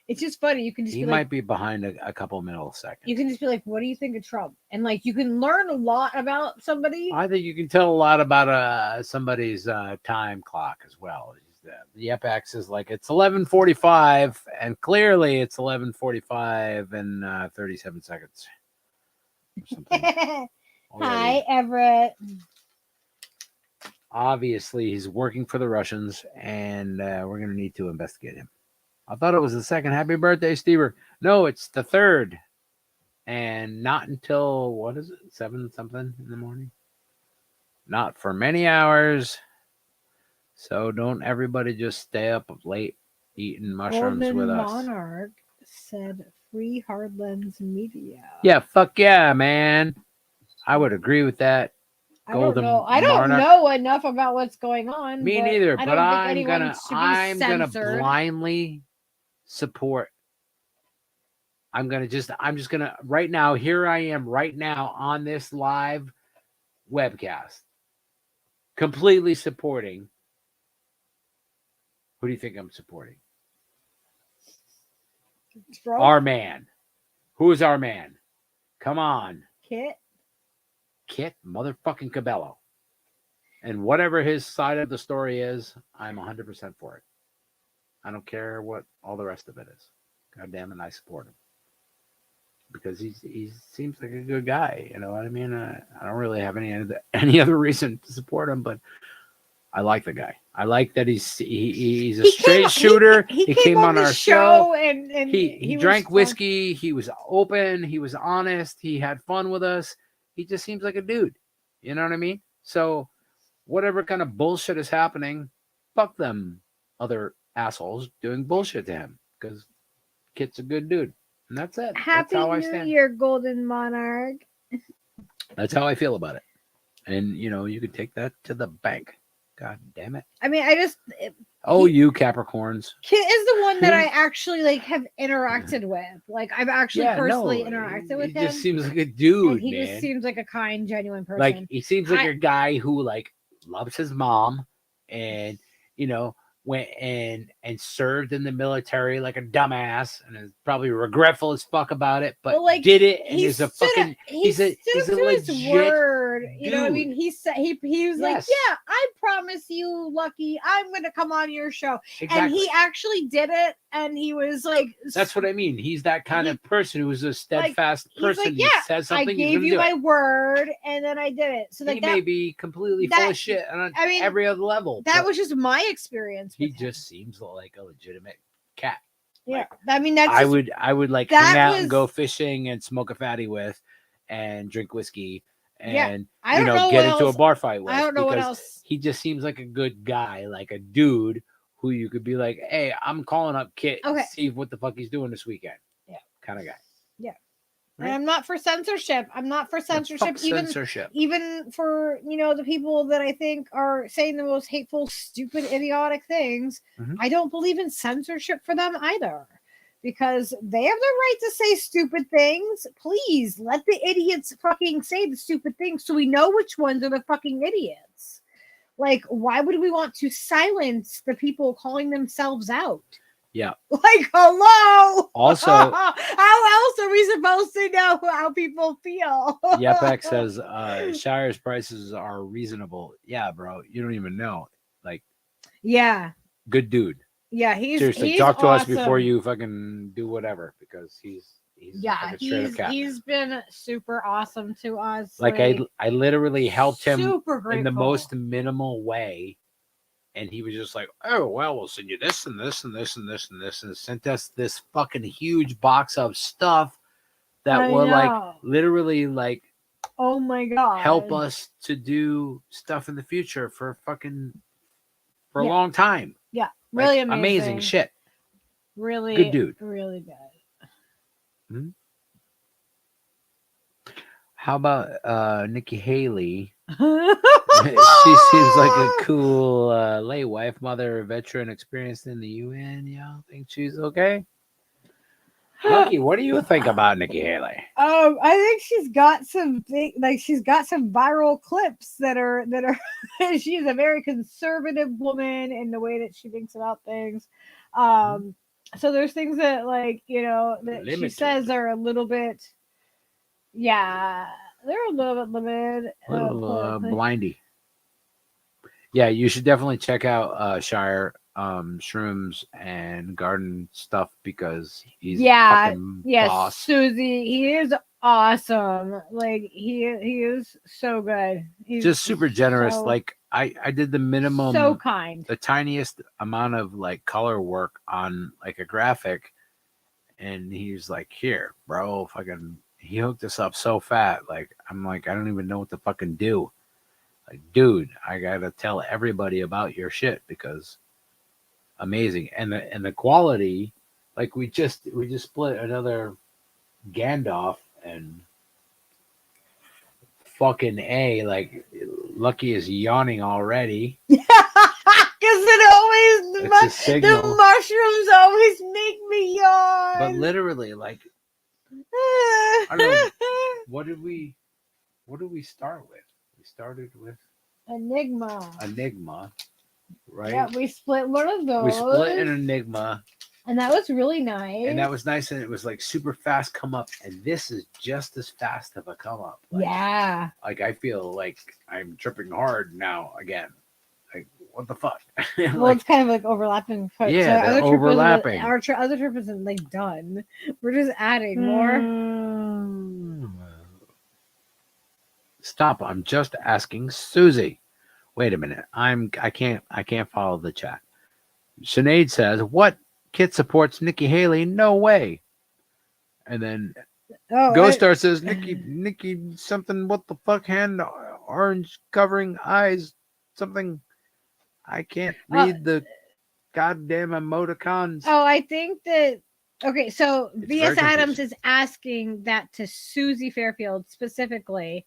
It's just funny. You can just He be might like, be behind a couple milliseconds. you can just be like, what do you think of Trump? And like you can learn a lot about somebody. I think you can tell a lot about somebody's time clock as well. The YepX is like it's 11:45, and clearly it's 11:45 and 37 seconds. Or something. Hi, Everett. Obviously, he's working for the Russians, and we're going to need to investigate him. I thought it was the second. Happy birthday, Stever. No, it's the third. And not until, what is it, 7 something in the morning? Not for many hours. So don't everybody just stay up late eating mushrooms Golden with us. Monarch said free hard lens media. Yeah, fuck yeah, man. I would agree with that. I don't Golden know. I don't Monarch. know enough about what's going on. Me but neither, I but don't think I'm anyone gonna should be censored. blindly support. I'm just gonna right now, here I am right now on this live webcast, completely supporting. Who do you think I'm supporting? Trump, Our man. Who is our man? Come on. Kit motherfucking Cabello. And whatever his side of the story is, I'm 100% for it. I don't care what all the rest of it is. God damn it, I support him. Because he seems like a good guy. You know what I mean? I don't really have any other reason to support him, but I like the guy. I like that he's a straight shooter. He came on the our show. and He drank whiskey. He was open. He was honest. He had fun with us. He just seems like a dude. You know what I mean? So whatever kind of bullshit is happening, fuck them other assholes doing bullshit to him because Kit's a good dude. And that's it. That's Happy how I New stand. Year, Golden Monarch. That's how I feel about it. And you can take that to the bank. God damn it. I mean, I just Oh, you Capricorns. Kit is the one that I actually like have interacted with. Like I've actually personally interacted with he him. just seems like a dude, and he man. just seems like a kind, genuine person. Like he seems like a guy who like loves his mom, and went and served in the military like a dumbass, and is probably regretful as fuck about it, but like, did it, and is a fucking he's a legit word. dude. You know what I mean? He said he was like, Yes. yeah, I promise you, Lucky, I'm gonna come on your show. Exactly. And he actually did it, and he was like, that's what I mean. He's that kind of person who's a steadfast person. Like, He says something, I gave you my word, and then I did it. So like he may be completely full of shit on every other level. That was just my experience. He just seems like a legitimate cat. Yeah, like, I mean that's. I would like hang out and go fishing and smoke a fatty with, and drink whiskey and get into a bar fight with. I don't know what else. He just seems like a good guy, like a dude who you could be like, hey, I'm calling up Kit and see what the fuck he's doing this weekend. Yeah, kind of guy. Yeah. Right? And I'm not for censorship. I'm not for censorship. Even for the people that I think are saying the most hateful, stupid, idiotic things. Mm-hmm. I don't believe in censorship for them either, because they have the right to say stupid things. Please let the idiots fucking say the stupid things so we know which ones are the fucking idiots. Like, why would we want to silence the people calling themselves out? Yeah. Like, hello. Also, how else are we supposed to know how people feel? Yepek says Shire's prices are reasonable. Yeah, bro. You don't even know. Like, yeah. Good dude. Yeah, he's seriously talk to us before you fucking do whatever, because he's been super awesome to us. Like I literally helped him in the most minimal way. And he was just like, oh, well, we'll send you this and this and this and this and this, and sent us this fucking huge box of stuff that will like literally like, oh my god, help us to do stuff in the future for a long time. Yeah, really like, amazing shit. Really good dude. Really good. Hmm? How about Nikki Haley? She seems like a cool lay wife, mother, veteran, experienced in the UN. Y'all think she's okay? Lucky, what do you think about Nikki Haley? I think she's got some viral clips that are she's a very conservative woman in the way that she thinks about things. So there's things that that limited. She says are a little bit, they're a little bit limited. A little blindy. Yeah, you should definitely check out Shire Shrooms and Garden stuff, because he's fucking boss. Susie, he is awesome. Like he is so good. He's just super generous. Like I did the minimum, so kind, the tiniest amount of like color work on like a graphic, and he's like, here, bro, fucking. He hooked us up so fat. Like, I'm like, I don't even know what to fucking do. Like, dude, I gotta tell everybody about your shit, because amazing. And the quality, like we just split another Gandalf, and fucking like Lucky is yawning already. Because the mushrooms always make me yawn. But literally, like, I don't know, what did we start with? We started with Enigma, right? Yeah, we split one of those. We split an Enigma, and that was really nice. And it was like super fast come up, and this is just as fast of a come up. Like, like I feel like I'm tripping hard now again. Like, what the fuck? Well, like, it's kind of like overlapping. Yeah, so overlapping. Our other trip isn't like done. We're just adding more. Stop! I'm just asking Susie. Wait a minute. I can't follow the chat. Sinead says, "What? Kit supports Nikki Haley? No way." And then Ghost Star says, "Nikki something. What the fuck? Hand orange covering eyes something." I can't read the goddamn emoticons. Oh, I think that Okay, so It's B.S. very Adams confusing. is asking that to Susie Fairfield specifically.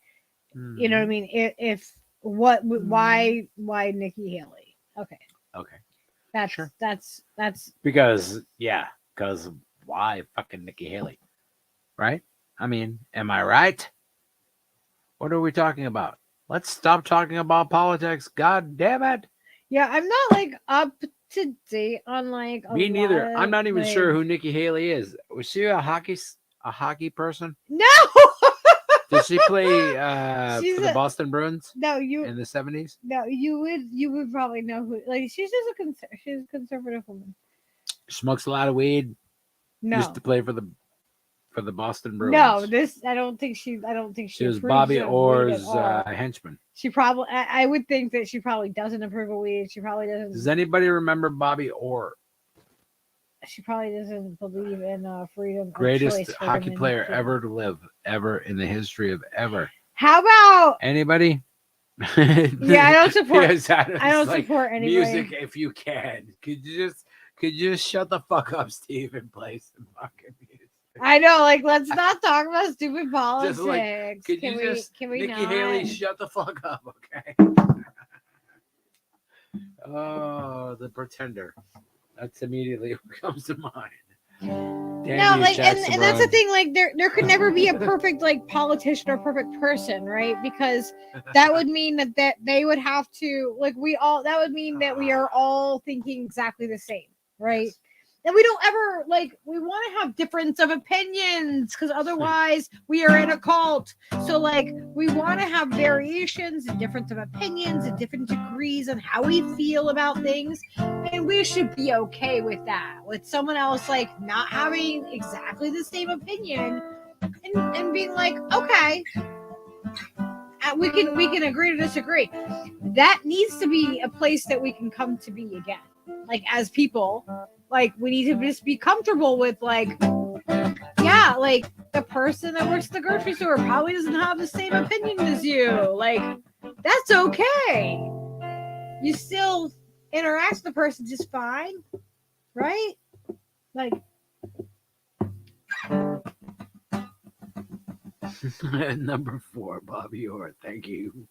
You know what I Mhm. mean? If what, why Nikki Haley? Okay, Okay, that's sure. that's Because why fucking Nikki Haley, right? I mean, am I right? What are we talking about? Let's stop talking about politics. God damn it! yeah. I'm not like up to date on like a Me lot neither. I'm of not even like sure who Nikki Haley is. Was she a hockey person? no. Did she play She's for the a Boston Bruins no. You in the 70s? no. You would probably know who. Like she's just she's a conservative woman. Smokes a lot of weed. Used to No. play for the Boston No, Bruins. this I don't think She she was approves Bobby of weed at Orr's all. henchman. She probably I would think that she probably doesn't approve of weed. Does anybody remember Bobby Orr? She probably doesn't believe in freedom of Greatest choice for hockey women player too. ever to live, ever in the history of ever. How about Anybody? yeah, I don't support Yes, Adam's I don't like, support anybody. music if you can. Could you just shut the fuck up, Steve, and play some fucking music? I know, like let's not talk about stupid Just like, politics. could Can you we just can we Nikki not? Haley shut the fuck up, okay? Oh, the pretender. That's immediately what comes to mind. Damn No, you, like Jackson and that's the Brun. thing, like there could never be a perfect like politician or perfect person, right? Because that would mean that they would have to like we all that would mean that we are all thinking exactly the same, right? Yes. And we don't ever like we want to have difference of opinions because otherwise we are in a cult. So like we want to have variations and difference of opinions and different degrees on how we feel about things, and we should be okay with that, with someone else like not having exactly the same opinion, and being like, okay, we can agree to disagree. That needs to be a place that we can come to be again. Like as people, like we need to just be comfortable with like, yeah, like the person that works at the grocery store probably doesn't have the same opinion as you. Like that's okay. You still interact with the person just fine, right? Like Number 4, Bobby Orr. Thank you.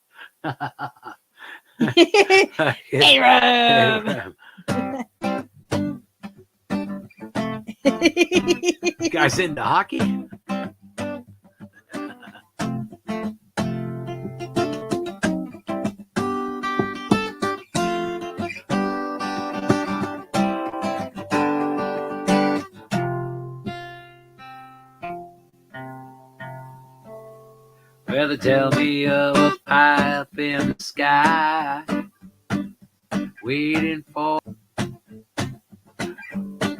hey Rob. Guys into hockey? Well, they tell me of a pie up in the sky, waiting for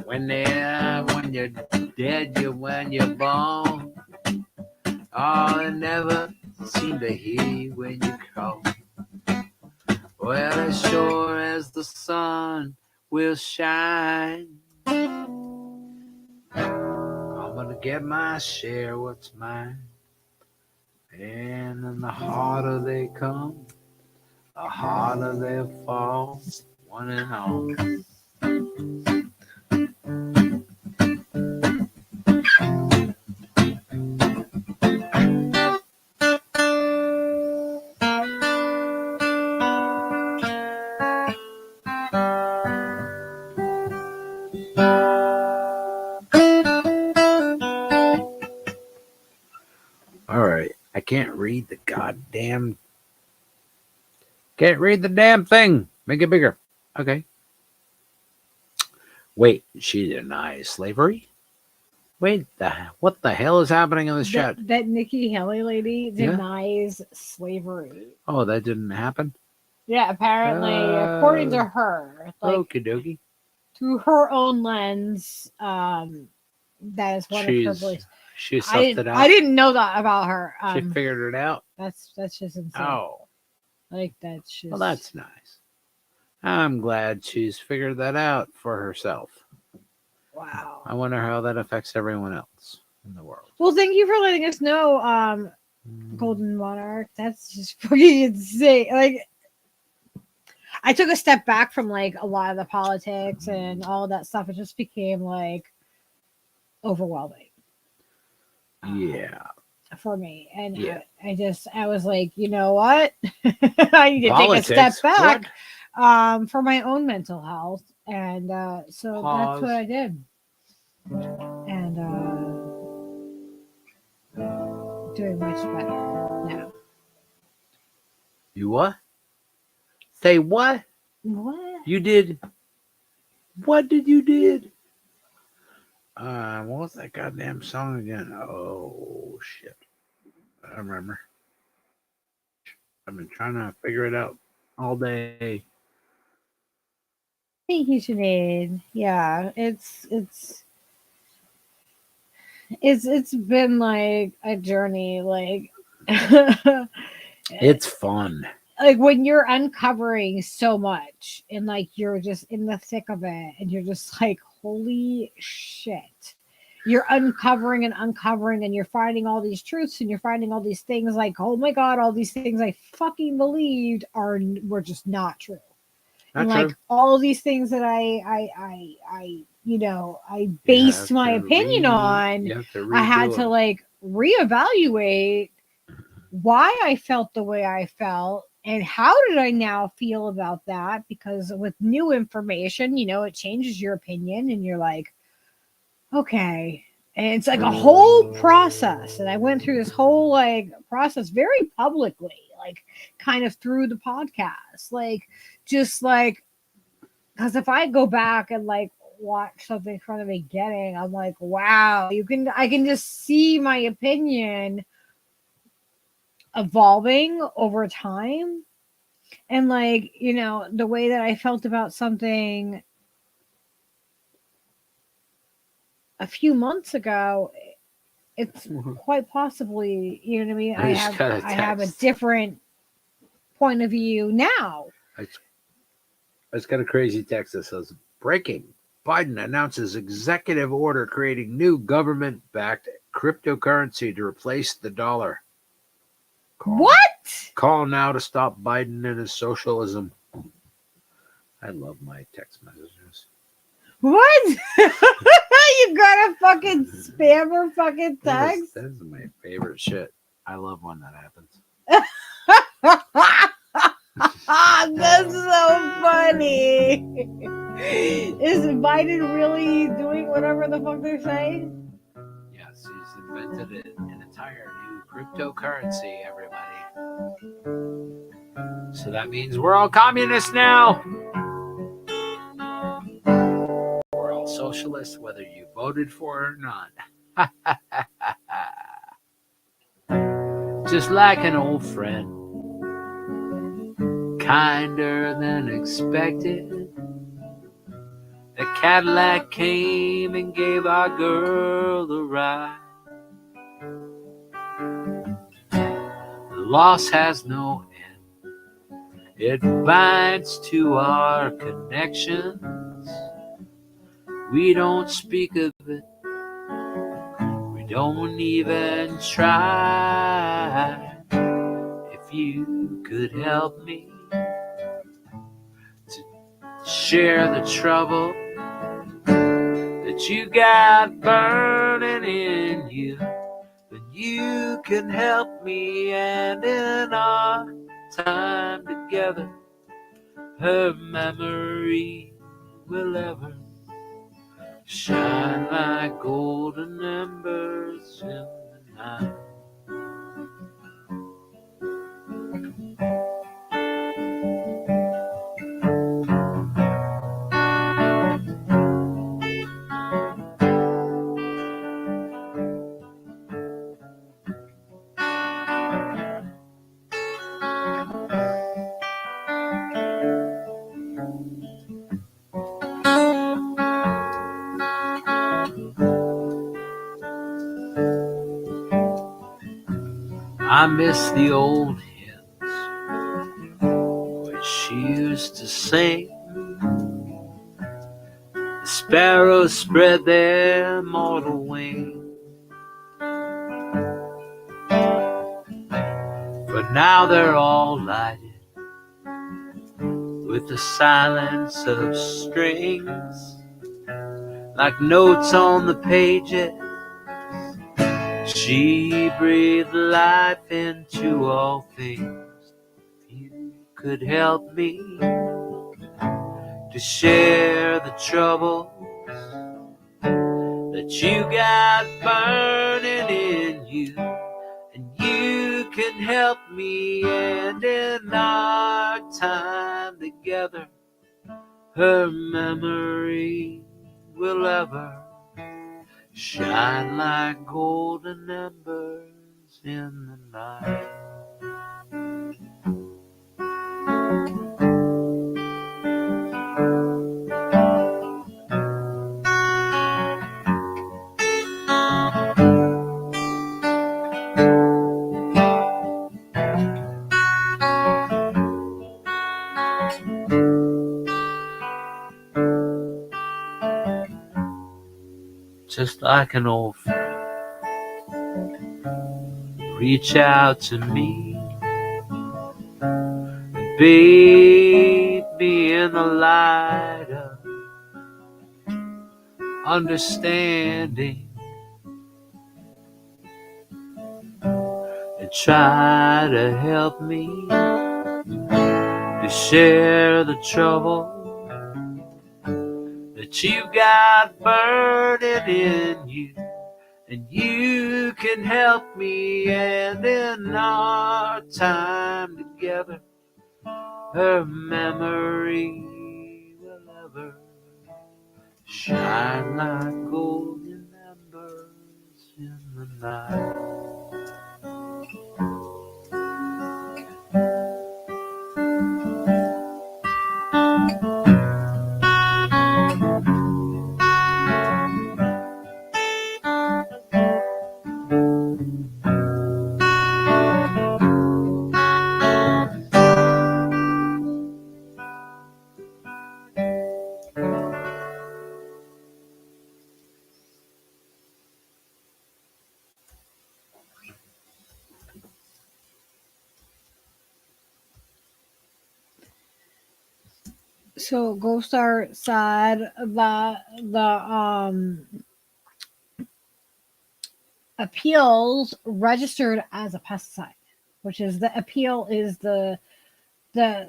when you're dead, when you're born. Oh, I never seem to hear you when you call. Well, as sure as the sun will shine, I'm gonna get my share, what's mine. And then the harder they come, the harder they'll fall, one and all. All right, I can't read the damn thing. Make it bigger. Okay. Wait, she denies slavery? Wait, what the hell is happening in this chat? that Nikki Haley lady Yeah? denies slavery. Oh, that didn't happen? Yeah, apparently, according to her, like Okie dokie. through her own lens, that is one of her beliefs. She sussed it out. I didn't know that about her. She figured it out. That's just insane. Oh, Like that's just. well, that's nice. I'm glad she's figured that out for herself. Wow. I wonder how that affects everyone else in the world. Well, thank you for letting us know, Golden Monarch. That's just fucking insane. Like, I took a step back from like a lot of the politics and all of that stuff. It just became like, overwhelming Yeah. for me. And Yeah. I was like, you know what? I need to take a step Politics. back What? for my own mental health. And so that's what Pause. I did. And doing much better now. You what? Say what? What? You did? What did you did? What was that goddamn song again? Oh shit! I remember. I've been trying to figure it out all day. Thank you, Sinead. Yeah, it's been like a journey, like It's fun. like when you're uncovering so much and like you're just in the thick of it and you're just like, holy shit. You're uncovering and you're finding all these truths and you're finding all these things like, oh my god, all these things I fucking believed were just not true. And Not like true. all these things that I I You based have my to opinion on, You have to I had redo to them. like reevaluate why I felt the way I felt and how did I now feel about that, because with new information, it changes your opinion and you're like, okay. And it's like a whole process. And I went through this whole like process very publicly, like kind of through the podcast. Like just like, because if I go back and like watch something from the beginning, I'm like, wow, I can just see my opinion evolving over time. And like, the way that I felt about something a few months ago, it's quite possibly, you know what I mean? I just got a I have a text. different point of view now. I just got a crazy text that says, "Breaking: Biden announces executive order creating new government-backed cryptocurrency to replace the dollar. What? Call now to stop Biden and his socialism." I love my text messages. What? You got a fucking spammer fucking text? That is my favorite shit. I love when that happens. That's so funny. Is Biden really doing whatever the fuck they're saying? Yes, he's invented an entire new cryptocurrency, everybody. So that means we're all communists now. We're all socialists, whether you voted for it or not. Just like an old friend, kinder than expected. The Cadillac came and gave our girl a ride. The loss has no end. It binds to our connections. We don't speak of it. We don't even try. If you could help me to share the trouble that you got burning in you, then you can help me, and in our time together, her memory will ever shine like golden embers in the night. I miss the old hymns which she used to sing. The sparrows spread their mortal wings, but now they're all lighted with the silence of strings. like notes on the pages. She breathed life into all things. You could help me to share the troubles that you got burning in you, and you can help me, and in our time together, her memory will ever shine like golden embers in the night. Just like an old friend, reach out to me and bathe me in the light of understanding, and try to help me to share the trouble that you got burning in you, and you can help me, and in our time together, her memory will ever shine like golden embers in the night. So Ghost Art said that the appeals registered as a pesticide, which is the appeal is the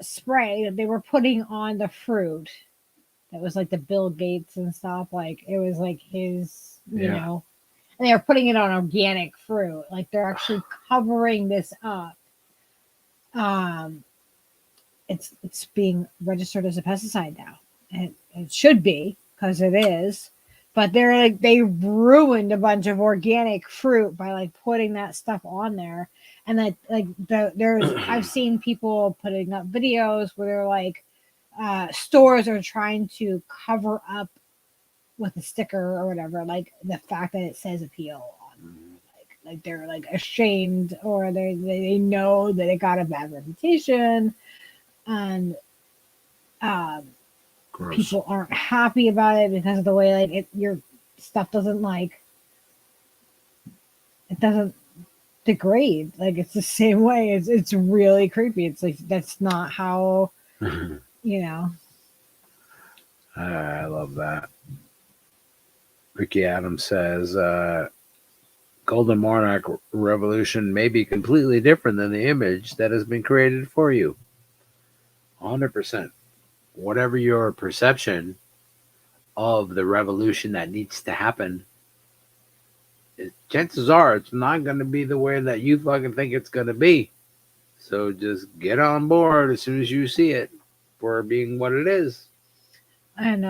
spray that they were putting on the fruit. That was like the Bill Gates and stuff. Like it was like his, you Yeah. know, and they were putting it on organic fruit. Like they're actually covering this up. Um, it's being registered as a pesticide now. And it should be because it is. But they're like they ruined a bunch of organic fruit by like putting that stuff on there. And that like there's I've seen people putting up videos where they're like stores are trying to cover up with a sticker or whatever, like the fact that it says appeal on like they're like ashamed or they know that it got a bad reputation and Gross. people aren't happy about it because of the way like your stuff doesn't like it doesn't degrade, like it's the same way. It's really creepy. It's like that's not how you know. I love that. Ricky Adams says, Golden Monarch Revolution may be completely different than the image that has been created for you. 100%. Whatever your perception of the revolution that needs to happen, chances are it's not going to be the way that you fucking think it's going to be. So just get on board as soon as you see it for being what it is. And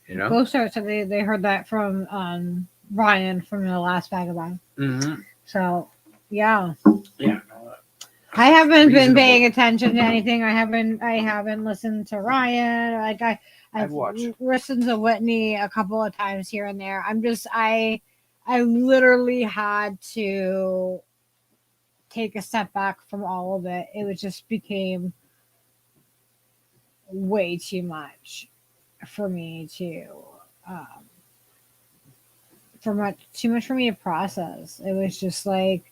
You know? Ghost Art said they heard that from Ryan from The Last Vagabond. Mm-hmm. So yeah. Yeah. I haven't been Reasonable. paying attention to anything. I haven't listened to Ryan. Like I've watched. listened to Whitney a couple of times here and there. I literally had to take a step back from all of it. It was just became way too much for me to too much for me to process. It was just like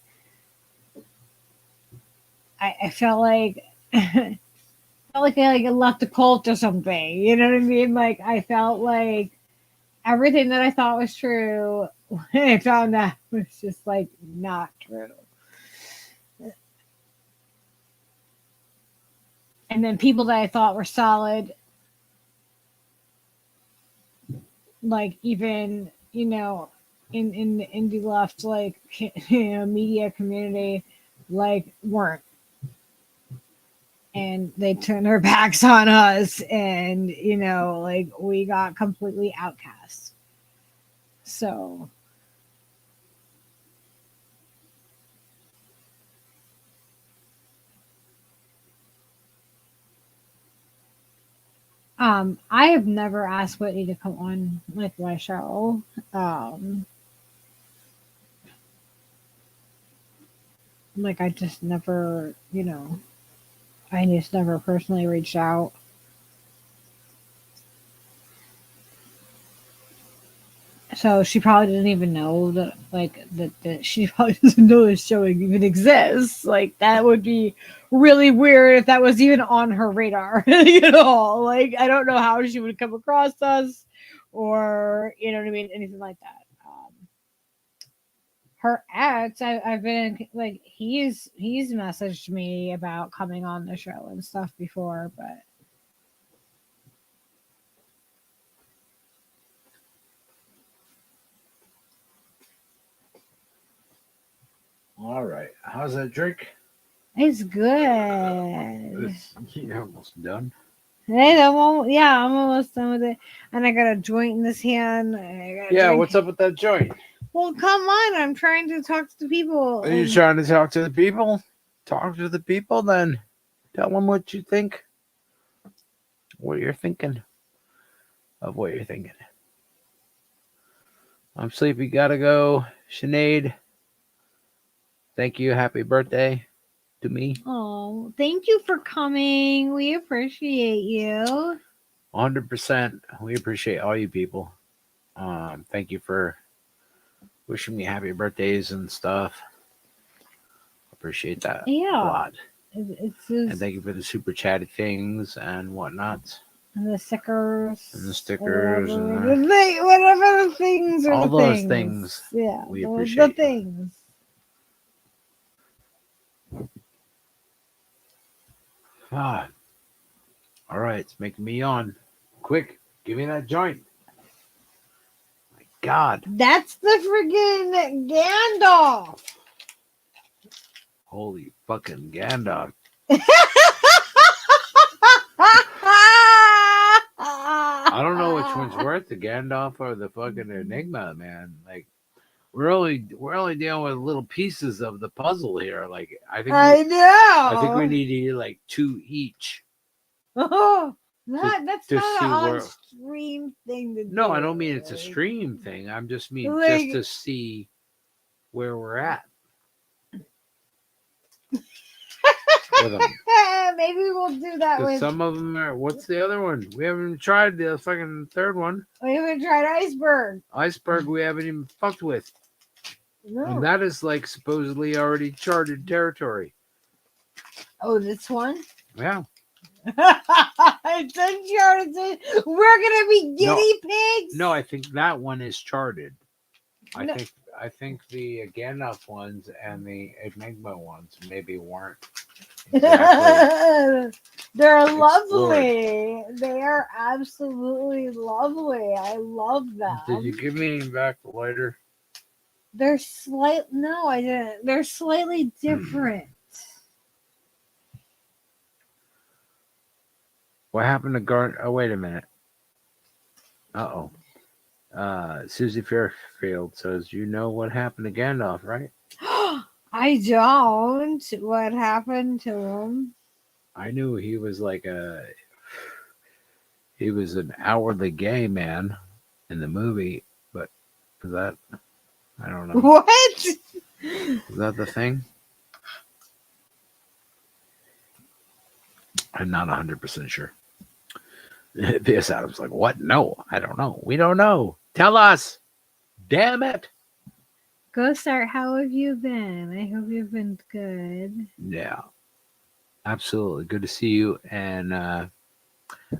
I felt like I felt like I left a cult or something. You know what I mean? Like I felt like everything that I thought was true, when I found out was just like not true. And then people that I thought were solid, like even in the indie left, like media community, like weren't, and they turned their backs on us, and like we got completely outcast. So I have never asked Whitney to come on like my show. Like I just never, I just never personally reached out. So she probably didn't even know that, like that she probably doesn't know this show even exists. Like that would be really weird if that was even on her radar. Like I don't know how she would come across us, or you know what I mean, anything like that. Her ex, I've been like he's messaged me about coming on the show and stuff before, but All right. How's that drink? it's good. It's almost done. Hey, I'm almost done with it, and I got a joint in this hand. Yeah, what's up with that joint? Well, come on, I'm trying to talk to the people. Are you trying to talk to the people? Talk to the people then. Tell them what you think. What you're thinking. Of what you're thinking. I'm sleepy. Gotta go. Sinead. Thank you. Happy birthday to me. Oh, thank you for coming. We appreciate you. 100%. We appreciate all you people. Thank you for wishing me happy birthdays and stuff. Appreciate that a lot. It's and thank you for the super chatty things and whatnot. And the stickers. And the stickers. Whatever, whatever the things are. All the those things. things. Yeah. We appreciate the things. Ah. All right. It's making me yawn. Quick. Give me that joint. My God. That's the friggin' Gandalf. Holy fucking Gandalf. I don't know which one's worth, the Gandalf or the fucking Enigma, man. Like we're only dealing with little pieces of the puzzle here. Like I think we need to eat like 2 each. Oh, that's to not see an where- on-stream thing to do. No, I don't mean it's a stream thing. I'm just mean Like- just to see where we're at. With them. Maybe we'll do that 'Cause with. some of them are. What's the other one? We haven't even tried the fucking third one. We haven't tried iceberg. Iceberg. We haven't even fucked with, No. and that is like supposedly already charted territory. Oh, this one. Yeah. It's uncharted. We're gonna be guinea pigs. No, I think that one is charted. No. I think the Gandalf ones and the Enigma ones maybe weren't exactly. They're explored. lovely. They are absolutely lovely. I love them. Did you give me back the lighter? They're No, I didn't. They're slightly different. What happened to Gart? Oh, wait a minute. Uh-oh. Susie Fairfield says, you know what happened to Gandalf, right? I don't. What happened to him? I knew he was he was an outwardly gay man in the movie, but is that, I don't know. What? Is that the thing? I'm not 100% sure. This Adam's like, what? No, I don't know. We don't know. Tell us. Damn it. Ghost Art, how have you been? I hope you've been good. Yeah. Absolutely. Good to see you. And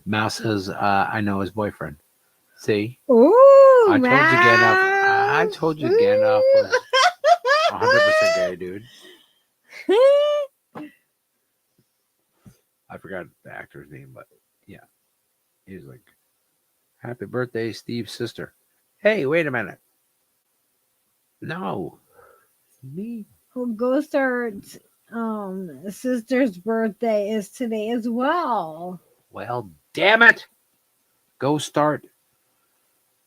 Mouse says, I know his boyfriend. See? Ooh. I told you man. I told you Gandalf was 100% gay, dude. I forgot the actor's name, but yeah. He was like, happy birthday, Steve's sister. Hey, wait a minute. No. It's me. Well, Ghost Art's sister's birthday is today as well. Well, damn it. Go start.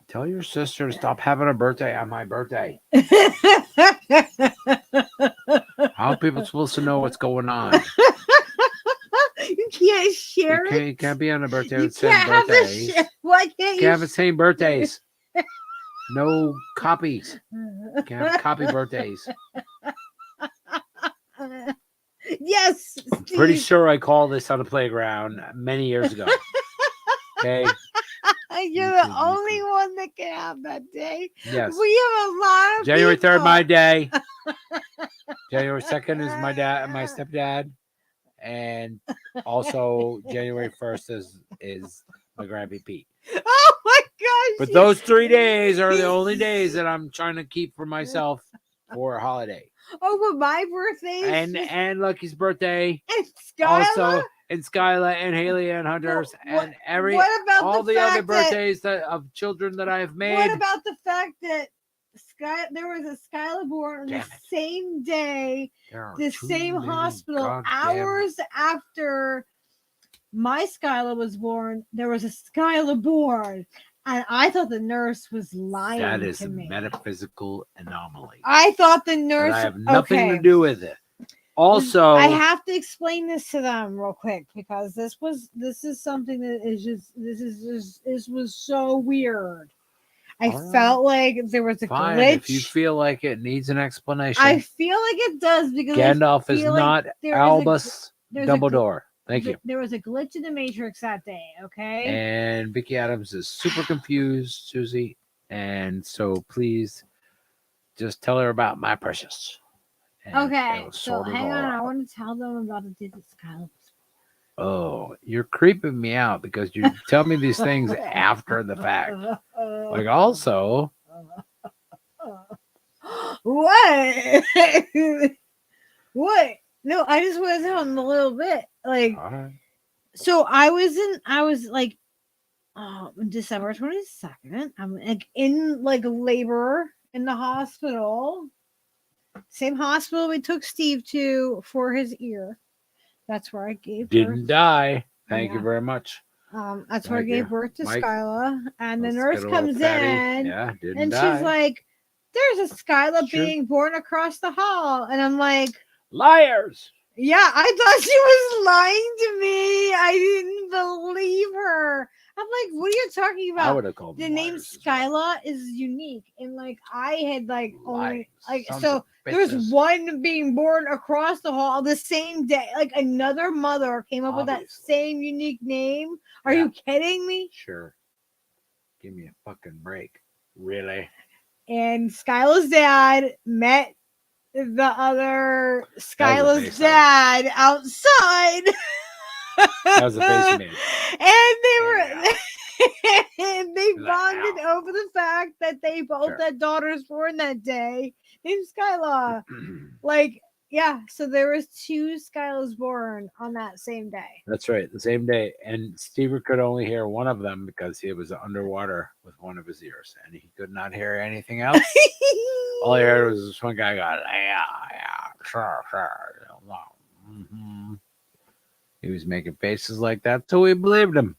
Tell your sister to stop having a birthday on my birthday. How are people supposed to know what's going on? You can't share it. You can't be on a birthday You with the same can't have the birthdays. Why can't You you? can't have the same birthdays. No copies. You can't have copy birthdays. Yes, I'm pretty Steve. sure I called this on the playground many years ago. Okay. You're the only one that can have that day. Yes. We have a lot of January 3rd, people. my day. January 2nd is my stepdad. And also January 1st is my grandpa Pete. Oh my gosh! But those 3 days are the only days that I'm trying to keep for myself for a holiday. Oh, but my birthday And Lucky's birthday. and Skyla. Also, and Skyla and Haley and Hunter's and all the other fact that- birthdays of children that I have made. What about the fact that there was a Skyla born on the same day, the same hospital, hours after my Skyla was born? There was a Skyla born, and I thought the nurse was lying That is to a me. metaphysical anomaly. I thought the nurse. I have nothing to do with it. Also, I have to explain this to them real quick because this is something that this was so weird. I felt like there was a glitch. If you feel like it needs an explanation, I feel like it does because Gandalf is not Albus Dumbledore. Thank you. There was a glitch in the Matrix that day, okay? And Vicky Adams is super confused, Susie. And so please just tell her about my precious. And okay, so hang on. I want to tell them about the day that Skyla was born. Oh, you're creeping me out because you tell me these things after the fact. Like also. What? What? No, I just want to tell them a little bit. Like, so I was like, December 22nd. I'm like in like labor in the hospital. Same hospital we took Steve to for his ear. That's where I gave birth. Didn't die. Thank you very much. That's where I gave birth to Skyla. And the nurse comes in and die. she's like, there's a Skyla being born across the hall. And I'm like, liars. Yeah, I thought she was lying to me. I didn't believe her. I'm like, what are you talking about? I would have called the name Skyla is unique. And like I had like only like so there's one being born across the hall the same day. Like another mother came up with that same unique name. Are you kidding me? Sure. Give me a fucking break. Really? And Skyla's dad met the other Skyla's dad outside. That was a face man. And they were and they bonded over the fact that they both had daughters born that day named Skyla. Like, yeah, so there was 2 Skylas born on that same day. That's right, the same day. And Steve could only hear one of them because he was underwater with one of his ears, and he could not hear anything else. All he heard was this one guy going, sure. Mm-hmm. He was making faces like that, so we believed him.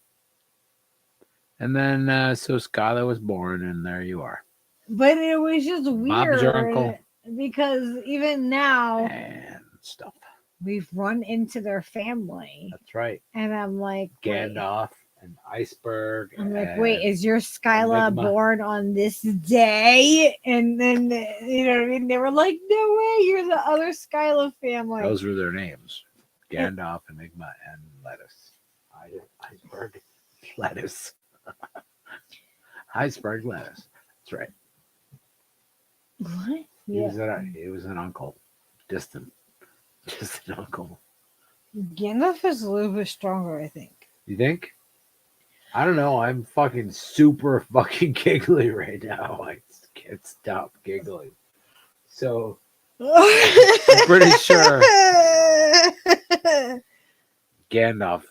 And then, so Skyla was born, and there you are. But it was just weird. Bob's your uncle. Because even now, and stuff, we've run into their family. That's right. And I'm like, Gandalf and Iceberg. I'm like, wait, is your Skyla born on this day? And then, you know what I mean? They were like, no way, you're the other Skyla family. Those were their names. Gandalf, Enigma, and Lettuce. Iceberg, Lettuce. Iceberg, Lettuce. That's right. What? He was an uncle. Distant uncle. Gandalf is a little bit stronger, I think. You think? I don't know. I'm fucking super fucking giggly right now. I can't stop giggling. So I'm pretty sure Gandalf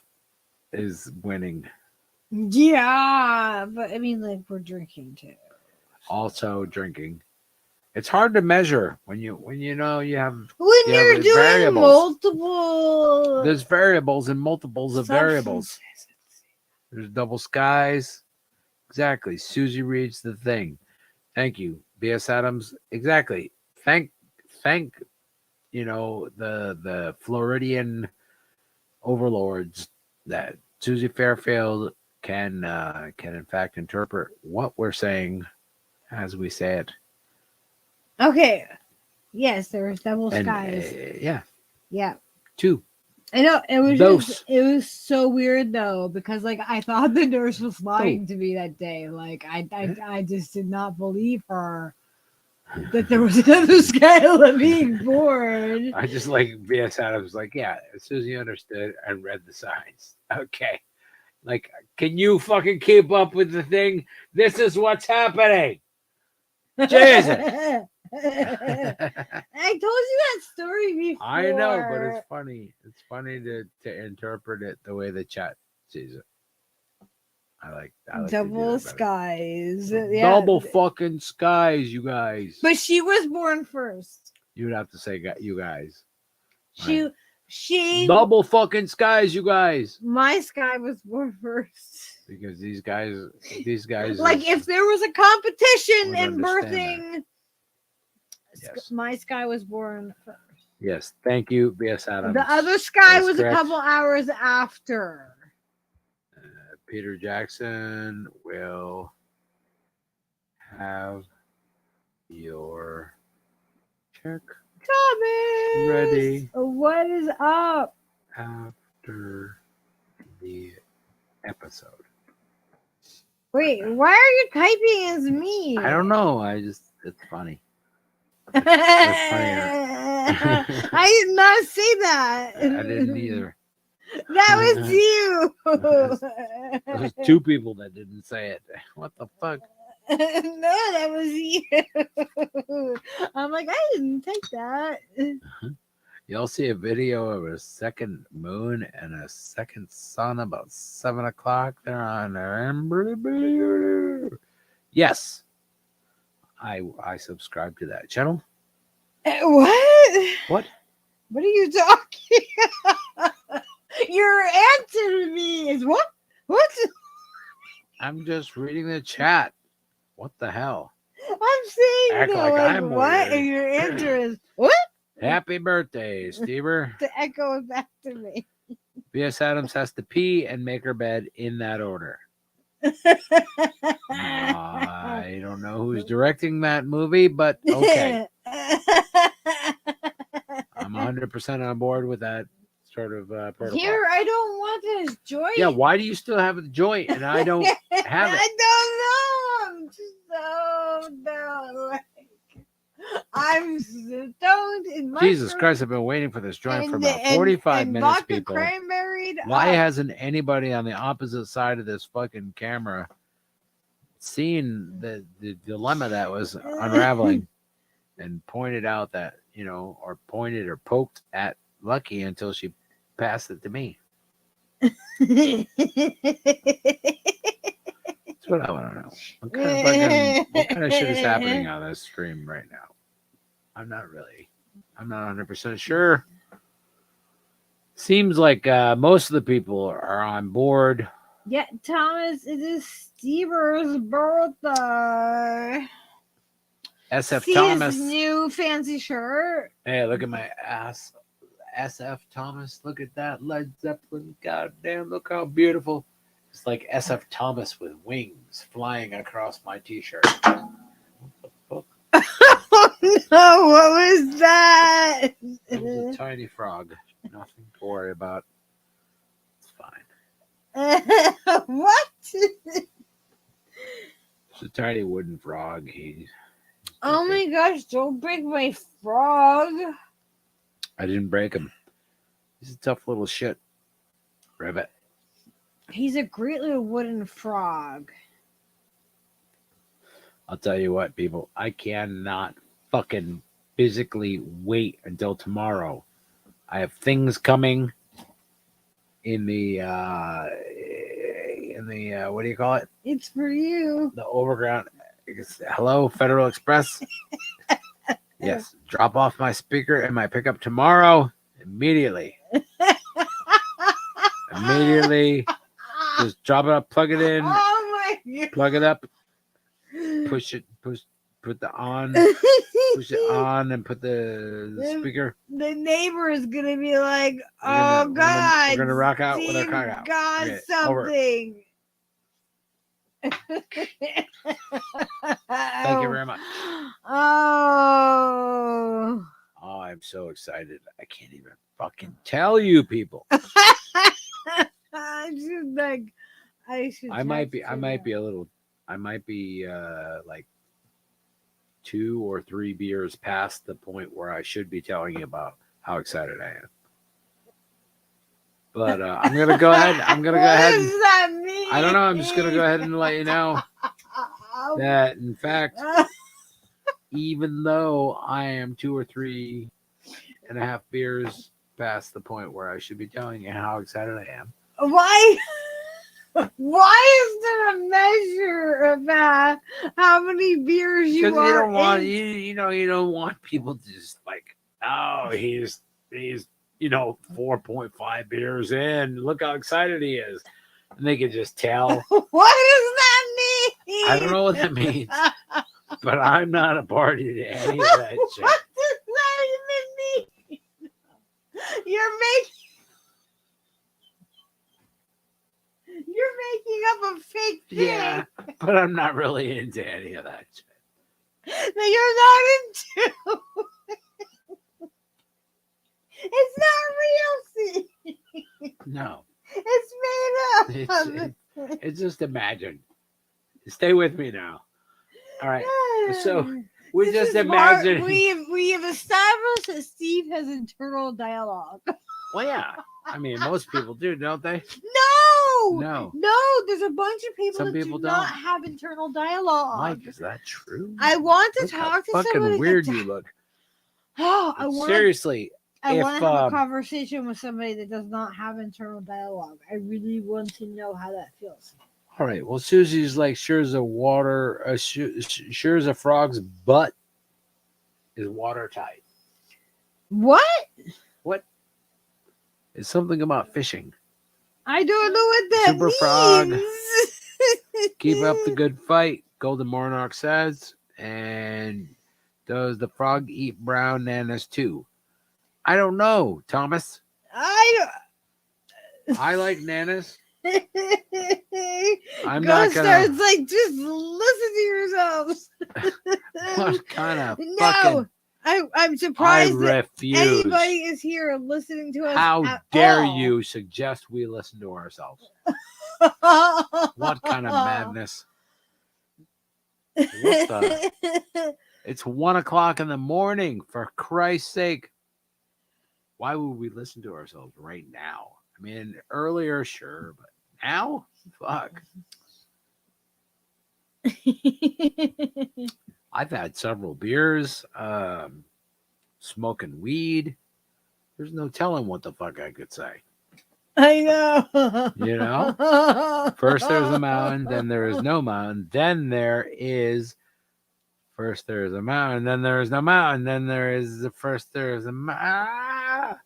is winning. Yeah, but I mean, like, we're drinking too. Also drinking. It's hard to measure when you know you have When you you're have doing variables. multiple There's variables and multiples of variables. substances. There's double skies. Exactly. Susie reads the thing. Thank you, B.S. Adams. Exactly. Thank the Floridian overlords that Susie Fairfield can in fact interpret what we're saying as we say it. Okay. Yes, there was double And skies. yeah, Yeah. 2. I know it was Dose. it was so weird though because like I thought the nurse was lying to me that day. Like I just did not believe her that there was another Skyla being born. I just like B.S. Adams. Like, yeah, Susie understood and read the signs. Okay, like, can you fucking keep up with the thing? This is what's happening. Jesus. I told you that story before. I know, but it's funny. It's funny to interpret it the way the chat sees it. I like to do double that better. skies. Double fucking skies, you guys. But she was born first. You would have to say you guys. She Double fucking skies, you guys. my sky was born first. Because these guys Like if there was a competition would in understand birthing, Yes. my sky was born first. Yes, thank you, B.S. Adams. The other sky That's was correct. a couple hours after. Peter Jackson will have your check Thomas, ready what is up? after the episode. Wait, why are you typing as me? I don't know. It's funny. I did not say that. I didn't either. That was you. There's 2 people that didn't say it. What the fuck? No, that was you. I'm like, I didn't take that. You'll see a video of a second moon and a second sun about 7 o'clock. They're on there. Yes. I subscribe to that channel. What? What? What are you talking about? Your answer to me is what? What? I'm just reading the chat. What the hell? I'm saying Act no, like I'm what? weird. And your answer is what? Happy birthday, Stever. To echo it back to me. B.S. Adams has to pee and make her bed in that order. I don't know who's directing that movie, but okay. I'm 100% on board with that sort of protocol. Here, I don't want this joint. Yeah, why do you still have the joint and I don't have it? I don't know. I'm so dumb. I'm stoned in my Jesus Christ, I've been waiting for this joint for about 45 minutes, vodka people. Cranberried Why up. hasn't anybody on the opposite side of this fucking camera seen the dilemma that was unraveling and pointed out that, or pointed or poked at Lucky until she passed it to me? That's what I want to know. What kind of shit is happening on this stream right now? I'm not 100% sure. Seems like most of the people are on board. Yeah, Thomas, it is Stever's birthday. SF See Thomas. his new fancy shirt. Hey, look at my ass. SF Thomas. Look at that. Led Zeppelin. Goddamn, look how beautiful. It's like SF Thomas with wings flying across my t-shirt. What the fuck? Oh no, what was that? It was a tiny frog. Nothing to worry about. It's fine. What? It's a tiny wooden frog. Oh my gosh, don't break my frog. I didn't break him. He's a tough little shit. Ribbit. He's a great little wooden frog. I'll tell you what, people. I cannot fucking physically wait until tomorrow. I have things coming in the what do you call it? It's for you. The overground. Hello, Federal Express. Yes, drop off my speaker and my pickup tomorrow immediately. Immediately, just drop it up, plug it in, Oh my god. plug it up, put the on, push it on, and put the speaker. The neighbor is gonna be like, We're "Oh God, we're gonna rock out with our Steve cock out." got Okay, over. something." Thank you very much. Oh. Oh, I'm so excited. I can't even fucking tell you, people. I should like. I should. I might be like 2 or 3 beers past the point where I should be telling you about how excited I am. But I'm gonna go ahead. What does that mean? I don't know. I'm just gonna go ahead and let you know that, in fact, even though I am 2 or 3 and a half beers past the point where I should be telling you how excited I am. Why? Why is there a measure about how many beers you Because are? you don't want in? you don't want people to just like, oh, he's 4.5 beers in. Look how excited he is, and they can just tell. What does that mean? I don't know what that means, but I'm not a party to any of that shit. What does that even mean? You're making up a fake thing. Yeah, but I'm not really into any of that shit. That you're not into. It's not real, see. No, It's made up. it's just imagine. Stay with me now. All right. So we This just is imagine. we have established that Steve has internal dialogue. Well, yeah. I mean, most people do, don't they? No, No. there's a bunch of people Some that people do not don't. have internal dialogue. Mike, is that true? I want to Look how talk to fucking somebody. weird you look. Oh, I want. Seriously, I if, want to have a conversation with somebody that does not have internal dialogue. I really want to know how that feels. all right. Well, Susie's like, sure as a frog's butt is watertight. What? What? It's something about fishing. I don't know what that Super means. frog. Keep up the good fight, Golden Monarch says. And does the frog eat brown nanas too? I don't know, Thomas. I like nanas. don't. I'm Ghost not gonna. Star's like, just listen to yourselves. What kind of No, fucking? I'm I surprised that refuse. anybody is here listening to us. How at dare all. you suggest we listen to ourselves? What kind of madness? What the? It's 1:00 in the morning. For Christ's sake, why would we listen to ourselves right now? I mean, earlier, sure, but now, fuck. I've had several beers, smoking weed. There's no telling what the fuck I could say. I know. You know? First there's a mountain, then there is no mountain, then there is first there is a mountain, then there is no mountain, then there is the first there is a mountain.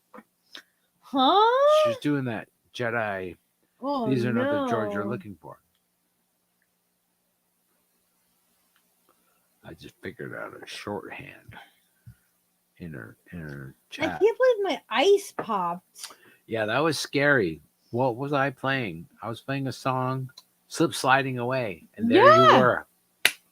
Huh? She's doing that Jedi. Oh, These are not the George you're no. looking for. I just figured out a shorthand in her I chat. can't believe my ice popped. Yeah, that was scary. What was I playing? I was playing a song, Slip Sliding Away, and there you Yeah. were.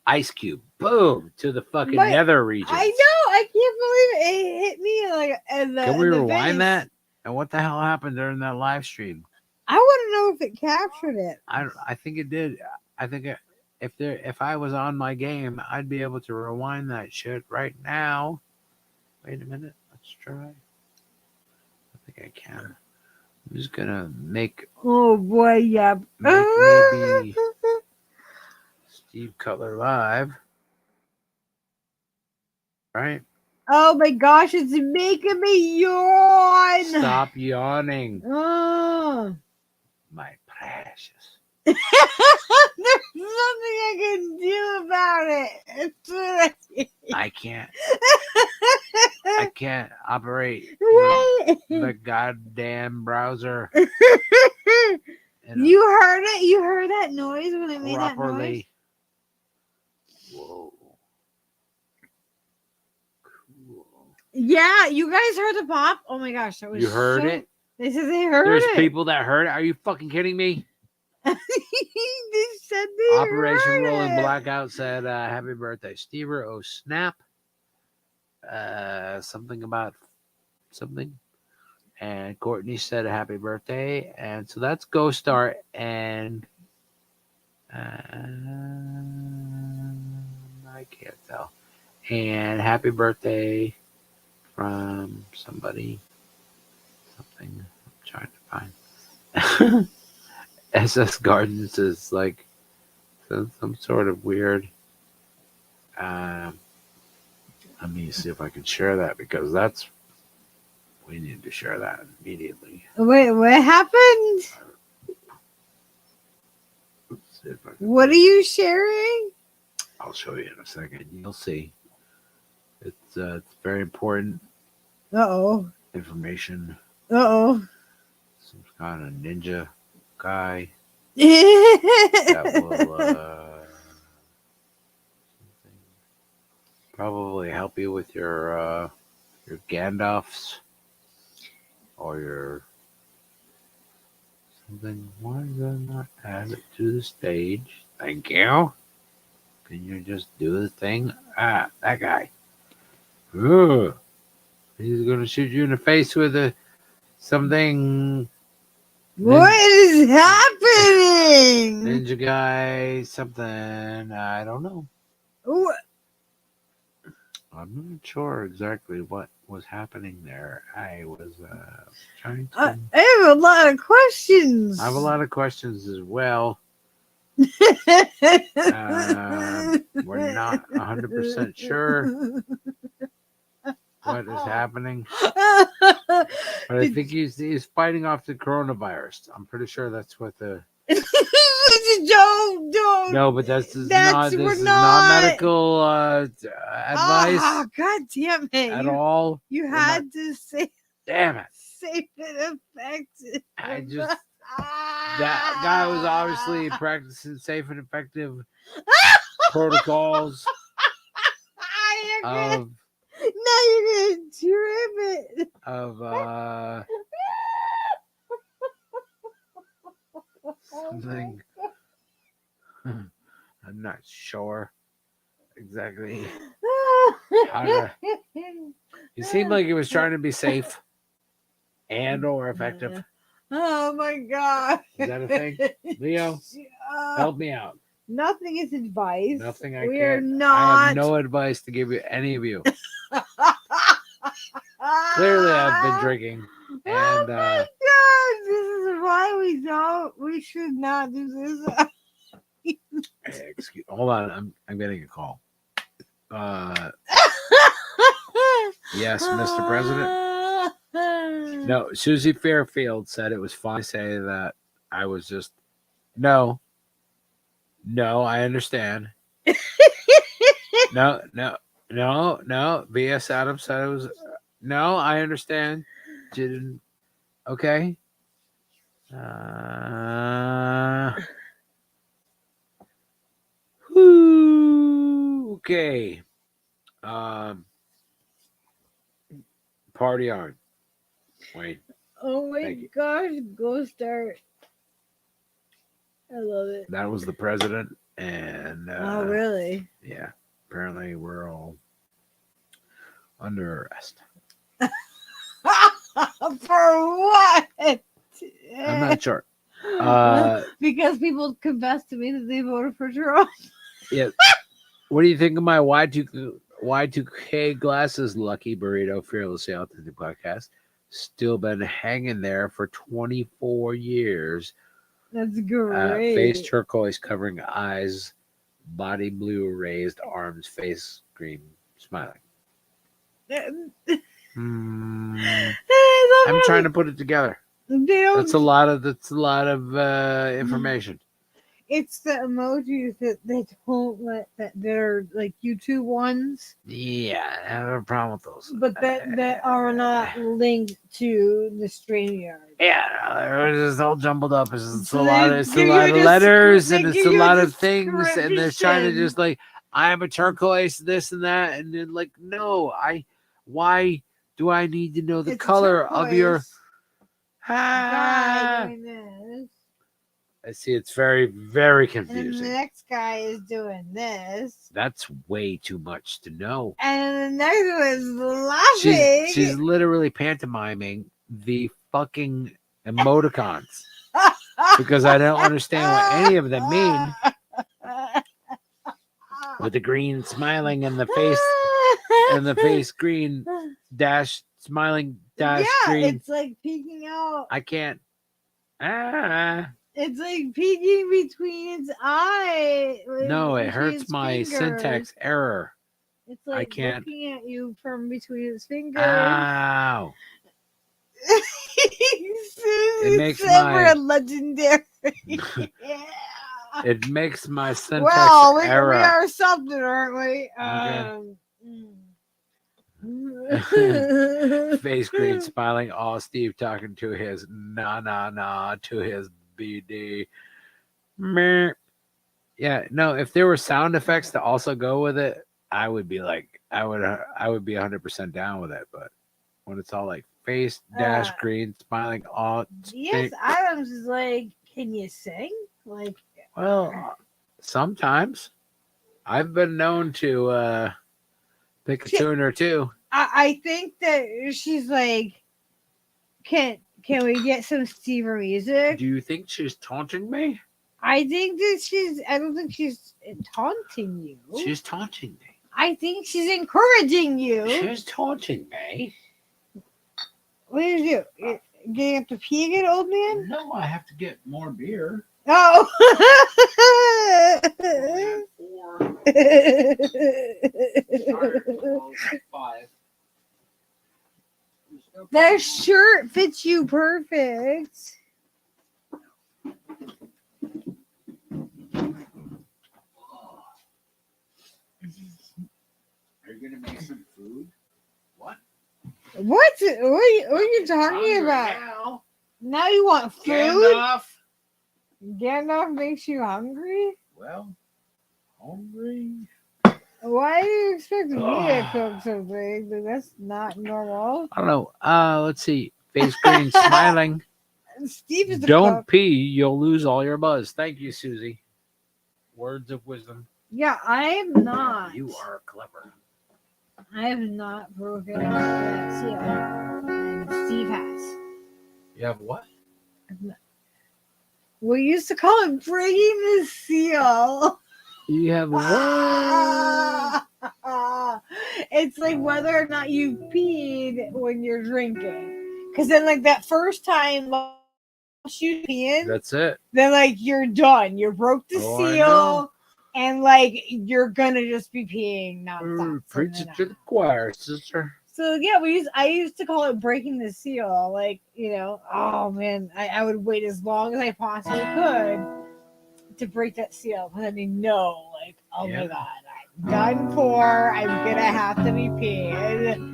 Ice Cube, boom, to the fucking My- nether region. I know. I can't believe it hit me like. Can we rewind that? And what the hell happened during that live stream? I want to know if it captured it. I think it did. I think if I was on my game, I'd be able to rewind that shit right now. Wait a minute. Let's try. I think I can. I'm just gonna make Oh boy, yep. me be Steve Cutler live. Right? Oh my gosh, it's making me yawn. Stop yawning, Oh. my precious. There's nothing I can do about it. I can't operate Wait. the goddamn browser You heard it? You heard that noise when I made that noise? properly. Whoa. Cool. Yeah, you guys heard the pop? Oh my gosh, that was You heard so... it? They said they heard There's it. people that heard it. Are you fucking kidding me? They said they Operation heard Rolling it. Blackout said, happy birthday, Stever. Oh, snap. Something about something. And Courtney said, happy birthday. And so that's Ghost Art. And I can't tell. And happy birthday from somebody. Something I'm trying to find. SS Gardens is like some sort of weird. Let me see if I can share that because we need to share that immediately. Wait, what happened? Let's see if I can What are you sharing? I'll show you in a second. You'll see. It's very important Uh-oh. information. Uh-oh. Some kind of ninja guy that will probably help you with your Gandalfs or your something. Why is that not added to the stage? Thank you. Can you just do the thing? Ah, that guy. Ooh. He's gonna shoot you in the face with something. What is happening? Ninja guy, something. I don't know. What? I'm not sure exactly what was happening there. I was trying to. I have a lot of questions. I have a lot of questions as well. We're not 100% sure what is happening. But I think he's fighting off the coronavirus. I'm pretty sure that's what the. Don't. No, but this is not medical advice. Oh, God damn it. At all. You had to say Damn it. safe and effective. That guy was obviously practicing safe and effective protocols of now you're gonna trip it. Something. I'm not sure exactly how to. It seemed like he was trying to be safe and or effective. Oh my God. Is that a thing? Leo, help me out. Nothing is advice. Nothing We're I not. have no advice to give you, any of you. Clearly, I've been drinking. And, oh my God. This is why we should not do this. Hold on. I'm getting a call. Yes, Mr. President. No, Susie Fairfield said it was fine to say that I was just no, I understand. No. V.S. Adams said it was no, I understand. Didn't okay. Okay. Party on. Wait. Oh my gosh, Ghost Art. I love it. That was the president, and oh really? Yeah. Apparently, we're all under arrest. For what? I'm not sure. Because people confessed to me that they voted for Trump. Yeah. What do you think of my Y2K glasses, Lucky Burrito Fearlessly Authentic Podcast? still been hanging there for 24 years. That's great. Face turquoise covering eyes, body blue raised arms, face green smiling. I'm trying to put it together. That's a lot of information. It's the emojis that they don't let that they're like YouTube ones. Yeah, I have a problem with those. But that are not linked to the StreamYard. Yeah, it's just all jumbled up. It's a So lot they of give you a letters they and it's give a you a lot of things, and they're trying to description. just like, I am a turquoise, this and that, and then like, no, why do I need to know the It's a color of your guy doing this. I see, it's very, very And then the confusing. next guy is doing this. That's way too much to know. And the next one is laughing. She's literally pantomiming the fucking emoticons because I don't understand what any of them mean. With the green smiling and the face green dash smiling dash green. It's like peeking out. I can't. It's like peeking between its eye. No, it between hurts its my fingers. syntax error. It's like I can't. looking at you from between its fingers. Ow. It makes my my legendary. it makes my syntax Well, we error. are something, aren't we? Okay. Face green smiling. Oh, Steve talking to his to his BD. Meh. Yeah, no. If there were sound effects to also go with it, I would be like, I would be 100% down with it. But when it's all like face dash green smiling, Yes, Adams is like, can you sing? Like, well, sometimes I've been known to pick a tune or two. I think that she's like, can we get some Stever music? Do you think she's taunting me? I don't think she's taunting you. She's taunting me. I think she's encouraging you. She's taunting me. What did you do? Getting up to pee again, old man? No, I have to get more beer. Oh. That shirt fits you perfect. Are you gonna make some food? What? What are you talking about? Now you want food? Gandalf. Gandalf makes you hungry? Well, hungry. Why do you expect me to cook something? That's not normal. I don't know. Let's see. Face green smiling. Steve is the Don't cook. pee, you'll lose all your buzz. Thank you, Susie. Words of wisdom. Yeah, I am not. You are clever. I have not broken that seal. And Steve has. You have what? We used to call it breaking the seal. You have what? It's like whether or not you peed when you're drinking. Because then, like, that first time you peeing, That's it. then, like, you're done. You broke the seal, and, like, you're gonna just be peeing nonstop. Preach it to the choir, sister. So, yeah, I used to call it breaking the seal. Like, you know, oh, man, I would wait as long as I possibly could to break that seal. Because I didn't know, like, oh, my God, I'm done for. I'm gonna have to be peed.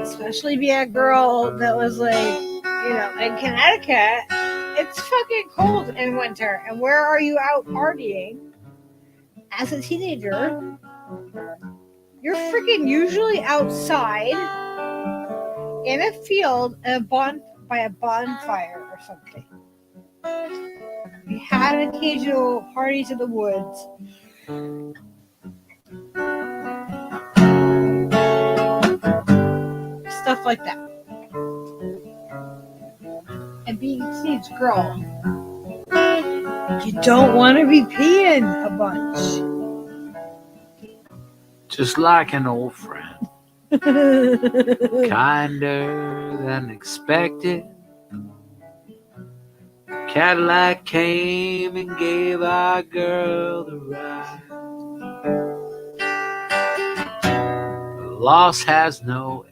Especially be a girl that was like, you know, in Connecticut, it's fucking cold in winter. And where are you out partying as a teenager? You're freaking usually outside in a field by a bonfire or something. We had occasional parties in the woods. stuff like that. And being a teenage girl, you don't want to be peeing a bunch. Just like an old friend, kinder than expected. Cadillac came and gave our girl the ride. The loss has no end.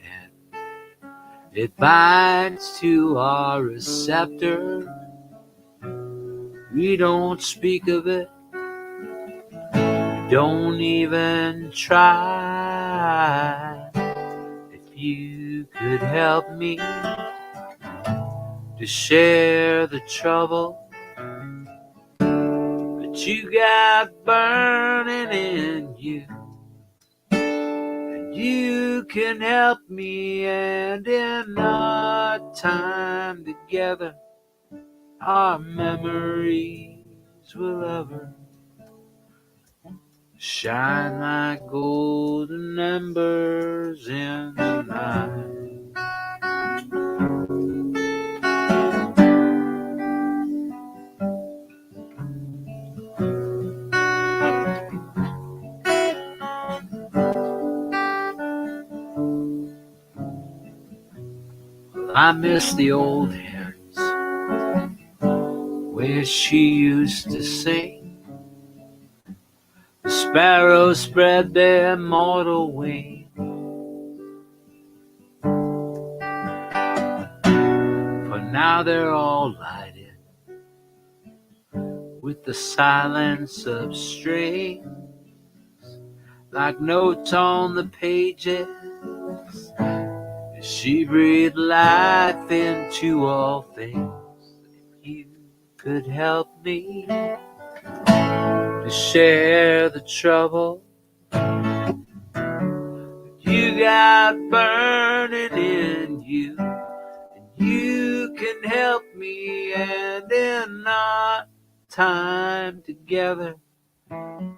It binds to our receptor. We don't speak of it. Don't even try. If you could help me to share the trouble that you got burning in you, and you can help me, and in our time together, our memories will ever shine like golden embers in the night. I miss the old hymns where she used to sing. The sparrows spread their mortal wings. For now they're all lighted with the silence of strings, like notes on the pages. She breathed life into all things. If you could help me to share the trouble you got burning in you, and you can help me, and in our time together,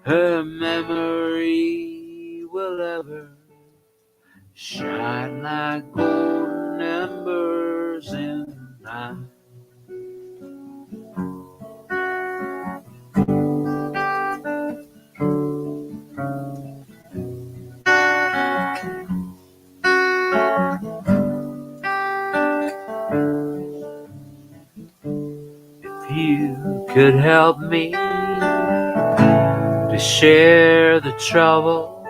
her memory will ever shine like golden embers in the night. If you could help me to share the trouble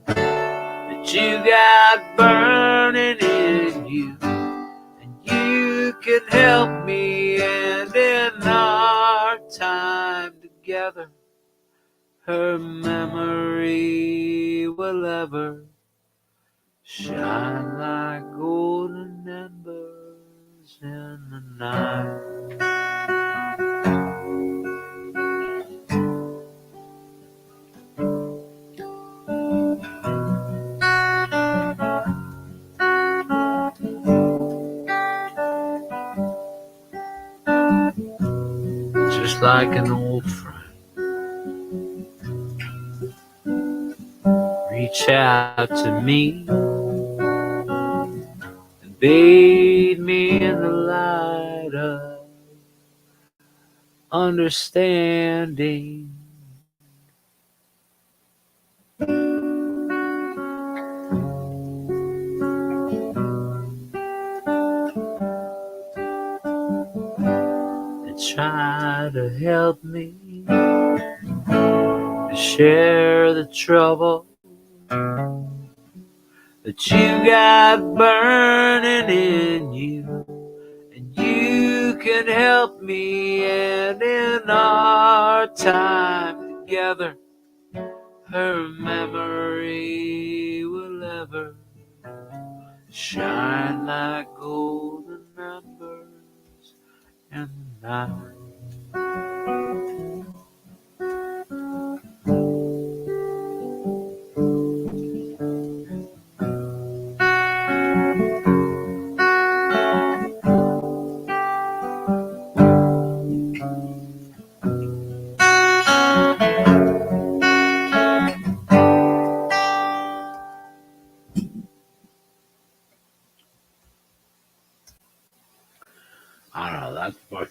that you got burning in you, and you can help me, and in our time together, her memory will ever shine like golden embers in the night. Just like an old friend, reach out to me and bathe me in the light of understanding. And try to help me to share the trouble that you got burning in you, and you can help me, and in our time together, her memory will ever shine like golden embers in the night.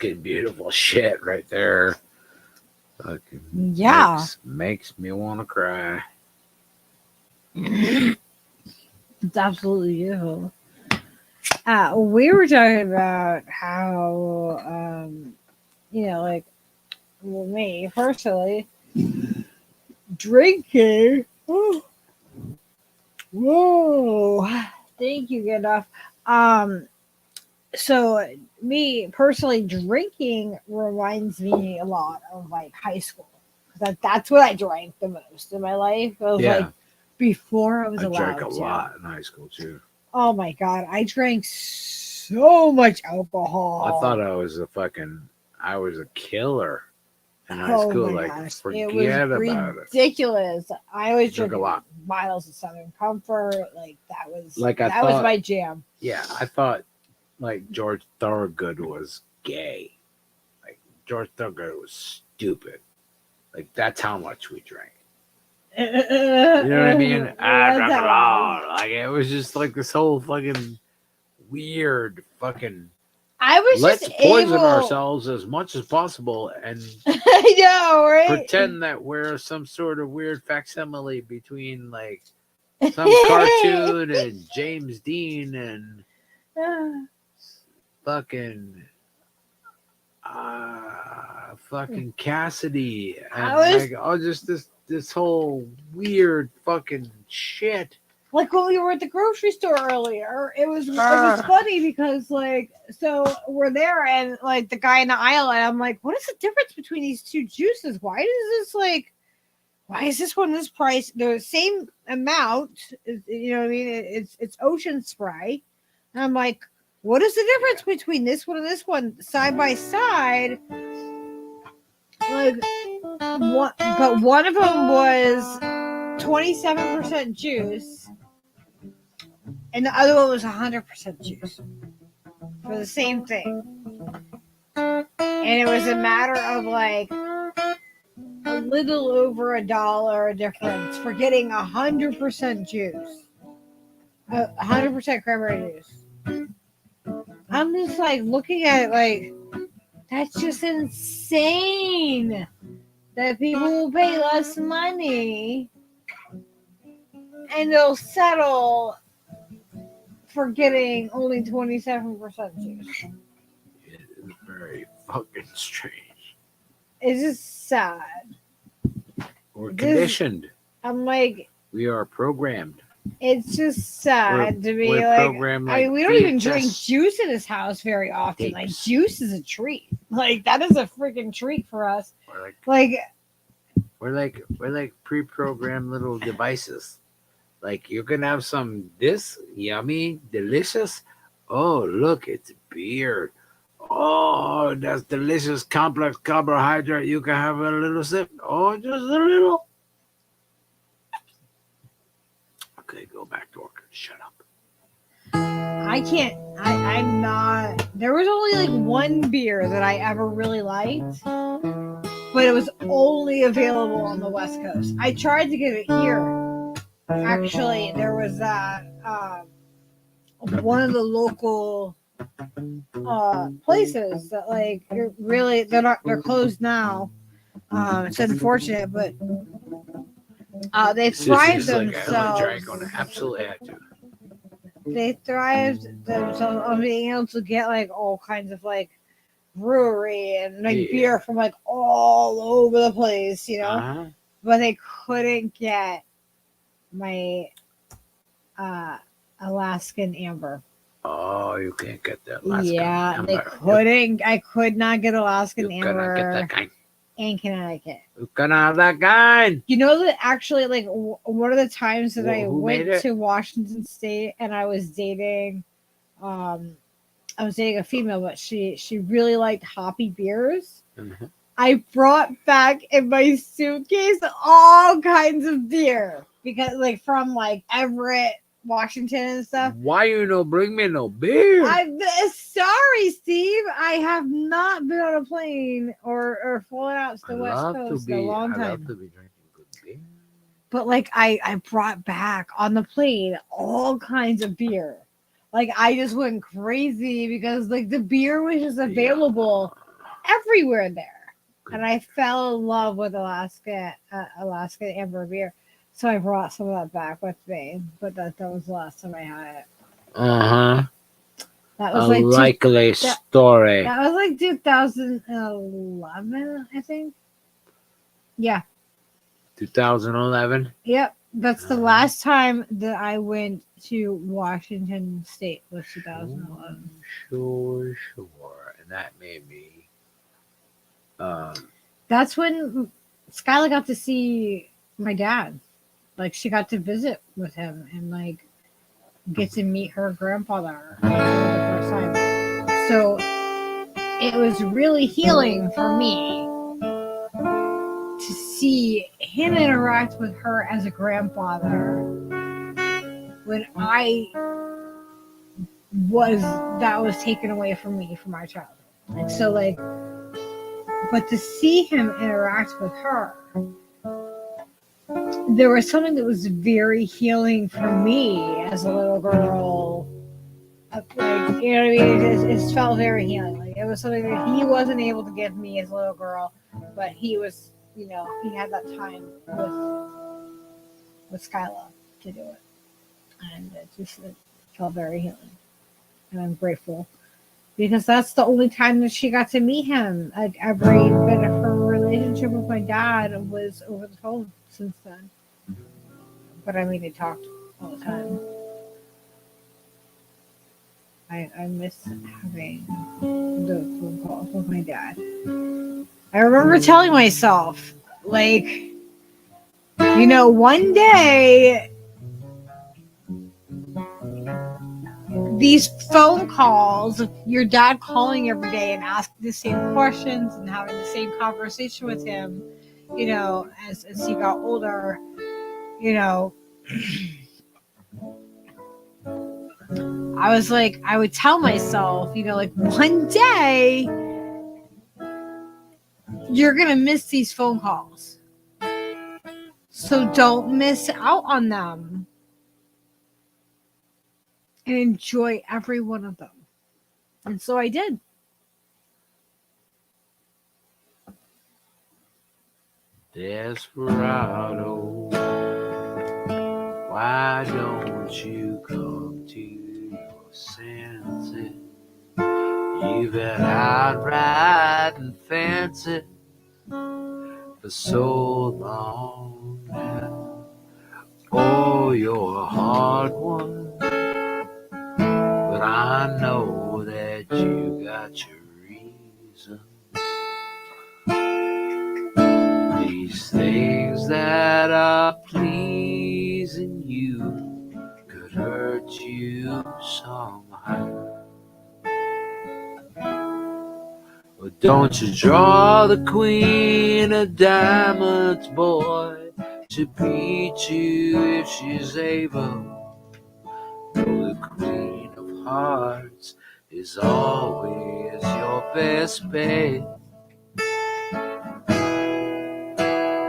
fucking beautiful shit right there. Fucking Yeah. makes me want to cry. It's absolutely beautiful. We were talking about how, like, well, me personally, drinking. Whoa. Thank you, Gandalf. So me personally, drinking reminds me a lot of like high school. That's what I drank the most in my life. It was like before I was I allowed drank a to. lot in high school too. Oh my god, I drank so much alcohol. I thought I was a killer in high school. Like, forget it was about it. ridiculous. I was Drink a drinking lot. bottles of Southern Comfort. Like that was That was my jam. Yeah, I thought like George Thorogood was gay. Like George Thorogood was stupid. Like that's how much we drank. You know what I mean? I drank a lot. Like it was just like this whole fucking weird fucking. Let's poison ourselves as much as possible and I know, right? pretend that we're some sort of weird facsimile between like some cartoon and James Dean and fucking Cassidy and just this whole weird fucking shit. Like when we were at the grocery store earlier, it was funny because like so we're there and like the guy in the aisle and I'm like, what is the difference between these two juices? Why is this one this price? The same amount, you know what I mean? It's Ocean Spray. And I'm like, what is the difference between this one and this one side by side? Like, but one of them was 27% juice, and the other one was 100% juice for the same thing. And it was a matter of like a little over $1 difference for getting 100% juice, 100% cranberry juice. I'm just like looking at it like that's just insane that people will pay less money and they'll settle for getting only 27% juice. It is very fucking strange. It's just sad. We're conditioned. I'm like, we are programmed. It's just sad to be like, I mean, we don't even drink juice in this house very often. Like, juice is a treat. Like, that is a freaking treat for us. We're like pre-programmed little devices. Like, you can have this yummy, delicious. Oh, look, it's beer. Oh, that's delicious, complex carbohydrate. You can have a little sip. Oh, just a little. Okay, go back to work. Shut up. I can't. I'm not. There was only like one beer that I ever really liked, but it was only available on the West Coast. I tried to get it here. Actually, there was that one of the local places that like they're closed now. It's unfortunate, but they thrived themselves. I only drank on it. Absolutely had to. They thrived themselves on being able to get like all kinds of like brewery and like beer from like all over the place, you know. But they couldn't get my Alaskan Amber. Oh, you can't get that Alaskan Amber. They couldn't. I could not get Alaskan Amber. You cannot get that kind. In Connecticut. You cannot have that kind. You know that actually, like, one of the times that I went to Washington State and I was dating, a female, but she really liked hoppy beers. Mm-hmm. I brought back in my suitcase all kinds of beer because, like, from like Everett, Washington and stuff. Why you no bring me no beer? I'm sorry, Steve. I have not been on a plane or flown out to the West Coast in a long time. I love to be drinking good beer. But like I brought back on the plane all kinds of beer. Like I just went crazy because like the beer was just available everywhere there. And I fell in love with Alaska amber beer. So I brought some of that back with me. But that was the last time I had it. Uh-huh. That A was like likely story. that was like 2011, I think. Yeah. 2011. Yep. That's the last time that I went to Washington State was 2011. Sure. And that made me That's when Skylar got to see my dad. Like she got to visit with him and like get to meet her grandfather for the first time. So it was really healing for me to see him interact with her as a grandfather when that was taken away from me from my childhood. And so like, but to see him interact with her, there was something that was very healing for me as a little girl. Like, you know what I mean? It felt very healing. Like it was something that he wasn't able to give me as a little girl, but he was, he had that time with Skyla to do it, and it felt very healing, and I'm grateful because that's the only time that she got to meet him. Like every bit of her relationship with my dad was over the phone since then. But I mean, they talked all the time. I miss having the phone calls with my dad. I remember telling myself, like, one day these phone calls of your dad calling every day and asking the same questions and having the same conversation with him, as he got older, I was like, I would tell myself, like one day you're going to miss these phone calls. So don't miss out on them and enjoy every one of them. And so I did. Desperado, why don't you come to your senses? You've been out riding fences for so long now. Oh, you're a hard one, but I know that you got your reasons. These things that are pleasing you could hurt you somehow. But don't you draw the queen of diamonds, boy, to beat you if she's able. No, the queen of hearts is always your best bet.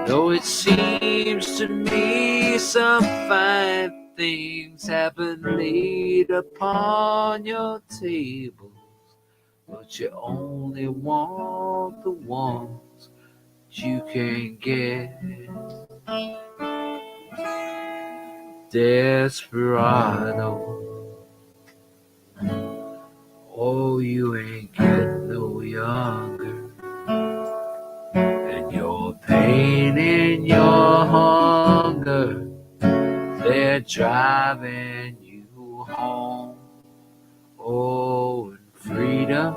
Though it seems to me some fine things have been laid upon your tables, but you only want the ones you can get. Desperado, oh, you ain't getting no younger, and your pain and your hunger, they're driving you home. Oh, and freedom,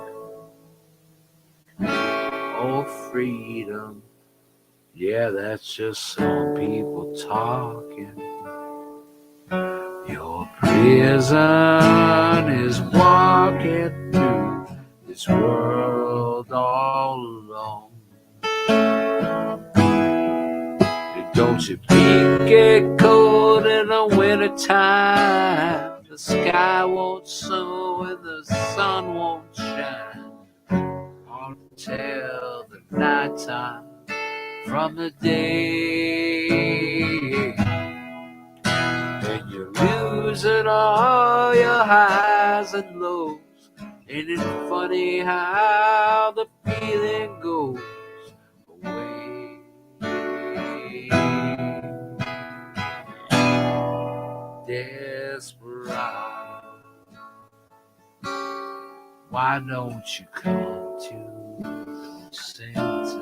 oh, freedom, yeah, that's just some people talking. Your prison is walking through this world all alone. And don't you get cold in the winter time. The sky won't snow and the sun won't shine. Hard to tell the nighttime from the day. And you're losing all your highs and lows. Ain't it funny how the then goes away. Desperado, why don't you come to your senses?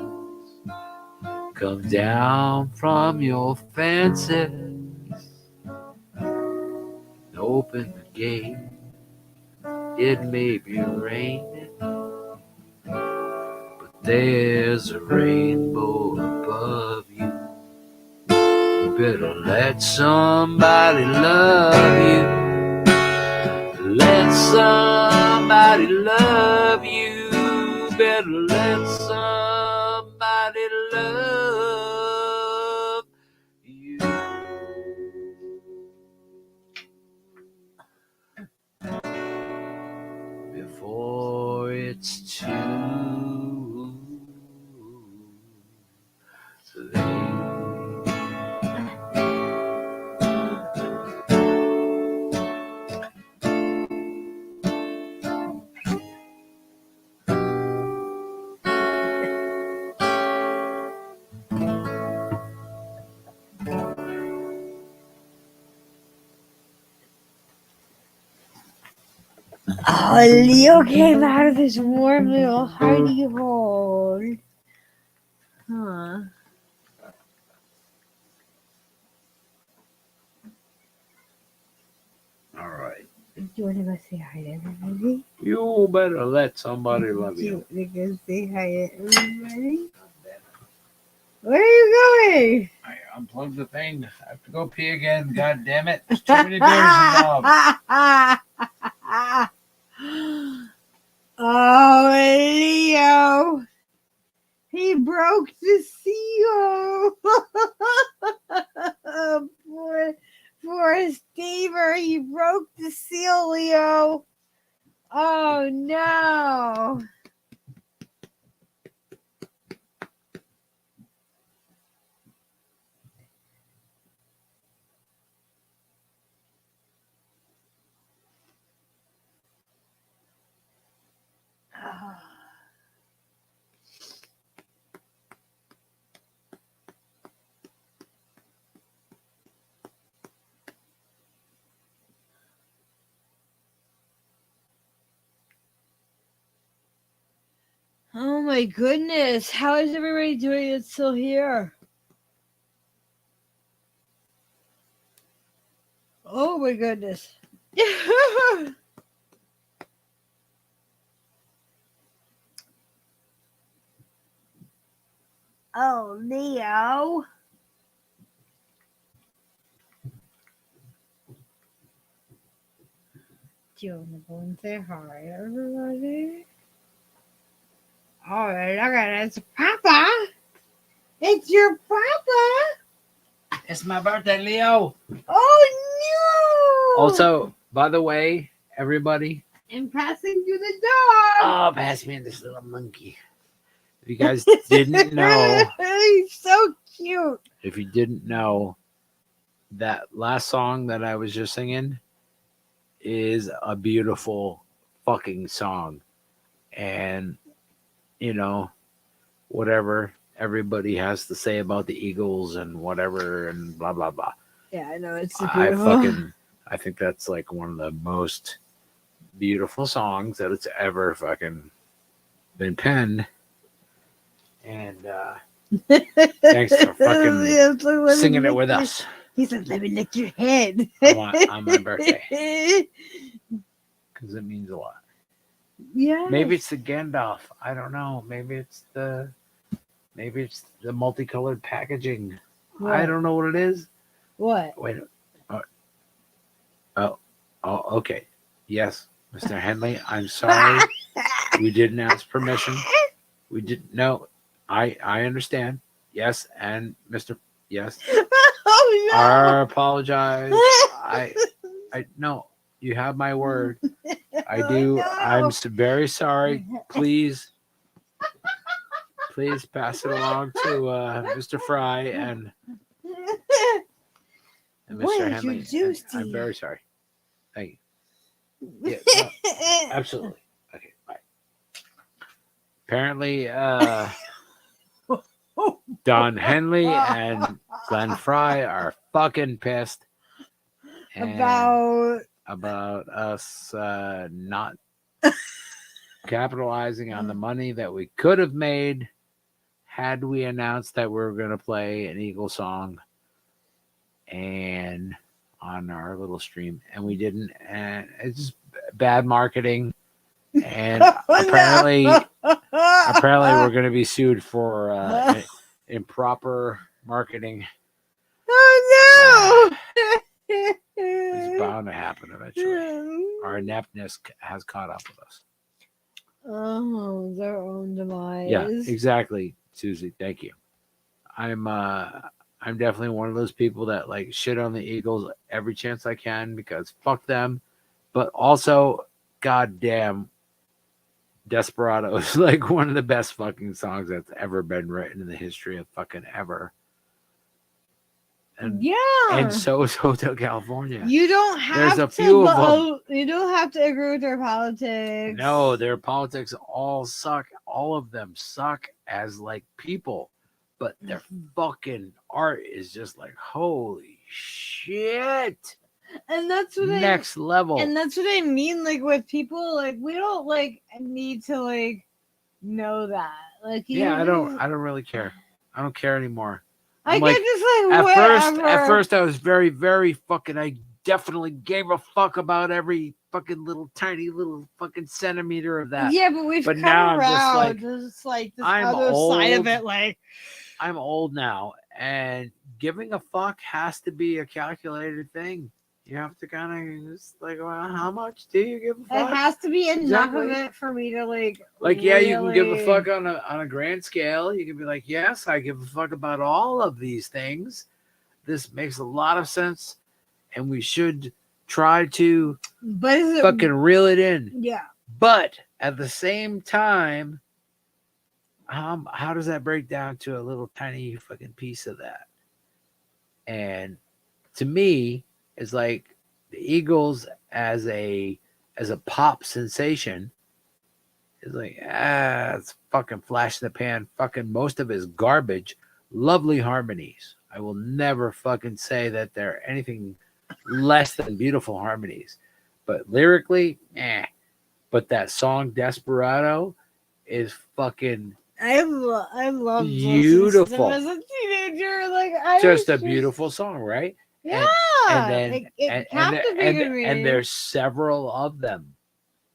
Come down from your fences and open the gate. It may be raining, but there's a rainbow above you. You better let somebody love you. Let somebody love you. Better let somebody love you. Before it's too late. Oh, Leo came out of his warm little hidey hole. Huh. All right. Do you want to go say hi to everybody? You better let somebody love you. Do you want to go say hi to everybody? Where are you going? I unplugged the thing. I have to go pee again. God damn it. There's too many beers involved. Oh, Leo. He broke the seal. Poor Stever. He broke the seal, Leo. Oh, no. Oh my goodness. How is everybody doing it still here? Oh my goodness. Oh, Leo. Do you want to go and say hi, everybody? Oh, look at it. It's Papa. It's your Papa. It's my birthday, Leo. Oh, no. Also, by the way, everybody. I'm passing you the dog. Oh, pass me this little monkey. If you guys didn't know, He's so cute. if you didn't know, that last song that I was just singing is a beautiful fucking song. And, you know, whatever everybody has to say about the Eagles and whatever and blah, blah, blah. Yeah, I know. It's I beautiful. think that's like one of the most beautiful songs that it's ever fucking been penned. And thanks for fucking singing it with us. He said, let me lick your head. on my birthday. Because it means a lot. Yeah. Maybe it's the Gandalf. I don't know. Maybe it's the multicolored packaging. What? I don't know what it is. What? Wait. Oh, okay. Yes, Mr. Henley, I'm sorry. We didn't ask permission. We didn't know. I understand. Yes, and Mr. Yes. Oh no. I apologize. I no. You have my word. I do. No. I'm very sorry. Please pass it along to Mr. Fry and Mr. What did Henley. you do, I'm Steve? very sorry. Thank you. Yeah, no, absolutely. Okay, bye. apparently, Don Henley and Glenn Fry are fucking pissed About about us not capitalizing on the money that we could have made had we announced that we were going to play an Eagle song and on our little stream, and we didn't, and it's just bad marketing. And apparently we're going to be sued for improper marketing. Oh It's no! bound to happen eventually. Our ineptness has caught up with us. Oh, their own demise. Yeah, exactly, Susie. Thank you. I'm definitely one of those people that like shit on the Eagles every chance I can because fuck them. But also, goddamn, Desperado is like one of the best fucking songs that's ever been written in the history of fucking ever. And, yeah. And so is Hotel California. You don't have There's a to few of them. You don't have to agree with their politics. No, their politics all suck. All of them suck as like people. But their fucking art is just like, holy shit. And that's what next level. And that's what I mean. Like with people, like we don't like need to like know that. Like I don't really care. I don't care anymore. I like, get just like whatever. At first I was very, very fucking. I definitely gave a fuck about every fucking little tiny little fucking centimeter of that. Yeah, but we've come now around. I'm just like this I'm other old. side of it. Like I'm old now, and giving a fuck has to be a calculated thing. You have to kind of just like, well, how much do you give a fuck? It has to be enough of it for me to like. Yeah, you can give a fuck on a grand scale. You can be like, yes, I give a fuck about all of these things. This makes a lot of sense, and we should try to fucking reel it in. Yeah. But at the same time, how does that break down to a little tiny fucking piece of that? And to me, it's like the Eagles as a pop sensation is like, it's fucking flash in the pan. Fucking most of it is garbage. Lovely harmonies. I will never fucking say that they're anything less than beautiful harmonies. But lyrically, But that song Desperado is fucking I love beautiful as a teenager. Like just a beautiful song, right? Yeah, and there's several of them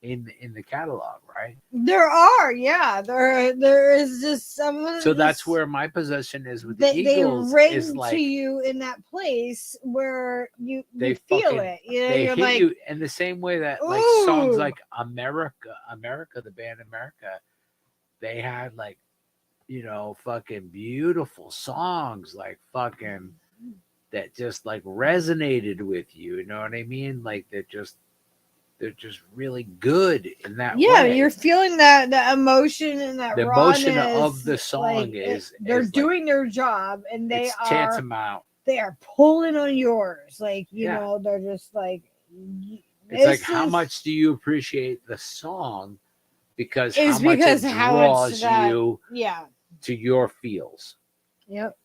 in the catalog, right? There are, there is just some. So that's where my position is with the Eagles. They ring is like, to you in that place where you they feel it. You know, they you're hit like, you in the same way that like songs like America, the band America, they had like, fucking beautiful songs like fucking that just like resonated with you. You know what I mean? Like they're just really good in that way. Yeah, you're feeling that emotion and that the rawness, emotion of the song they're doing their job and they are tantamount. They are pulling on yours. Like, you know, they're just like it's like how much do you appreciate the song because how much it draws you to your feels. Yep.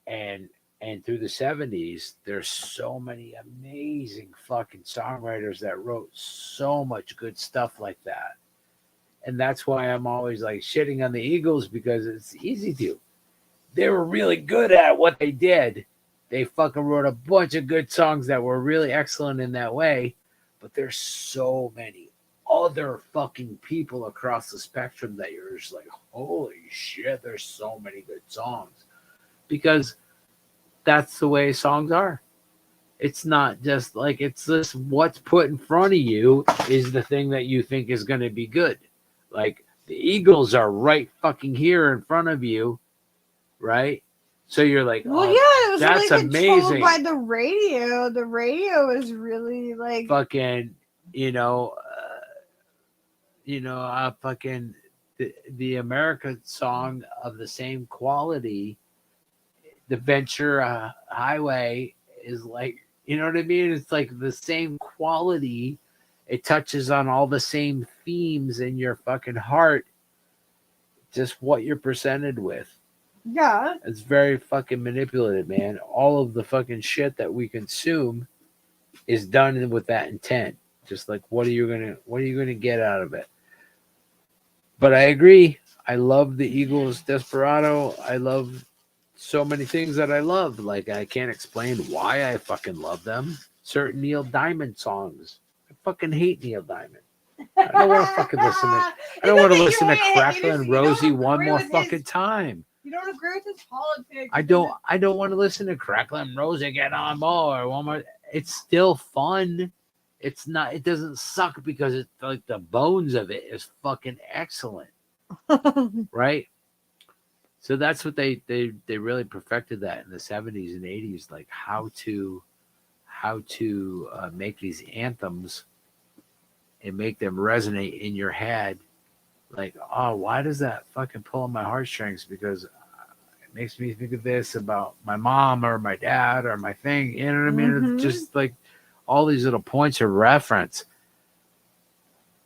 And through the 70s, there's so many amazing fucking songwriters that wrote so much good stuff like that. And that's why I'm always like shitting on the Eagles because it's easy to. They were really good at what they did. They fucking wrote a bunch of good songs that were really excellent in that way. But there's so many other fucking people across the spectrum that you're just like, holy shit, there's so many good songs. Because that's the way songs are. It's not just like it's just what's put in front of you is the thing that you think is going to be good. Like the Eagles are right fucking here in front of you, right? So you're like, well, yeah, it was that's really controlled amazing. By the radio. The radio is really like fucking, fucking the America song of the same quality. The Ventura Highway is like, you know what I mean? It's like the same quality. It touches on all the same themes in your fucking heart. just what you're presented with. Yeah. It's very fucking manipulative, man. All of the fucking shit that we consume is done with that intent. Just like what are you gonna get out of it? But I agree. I love the Eagles Desperado. I love so many things that I love. Like I can't explain why I fucking love them. Certain Neil Diamond songs. I fucking hate Neil Diamond. I don't want to fucking listen to. I don't want to listen to Cracklin' Rosie one more fucking time. You don't agree with his politics. I don't want to listen to Cracklin' Rosie get on more one more. It's still fun. It's not. It doesn't suck because it's like the bones of it is fucking excellent, right? So that's what they really perfected that in the 70s and 80s, like how to make these anthems and make them resonate in your head. Like, oh, why does that fucking pull on my heartstrings? Because it makes me think of this about my mom or my dad or my thing. You know what I mean? Mhm. It's just like all these little points of reference.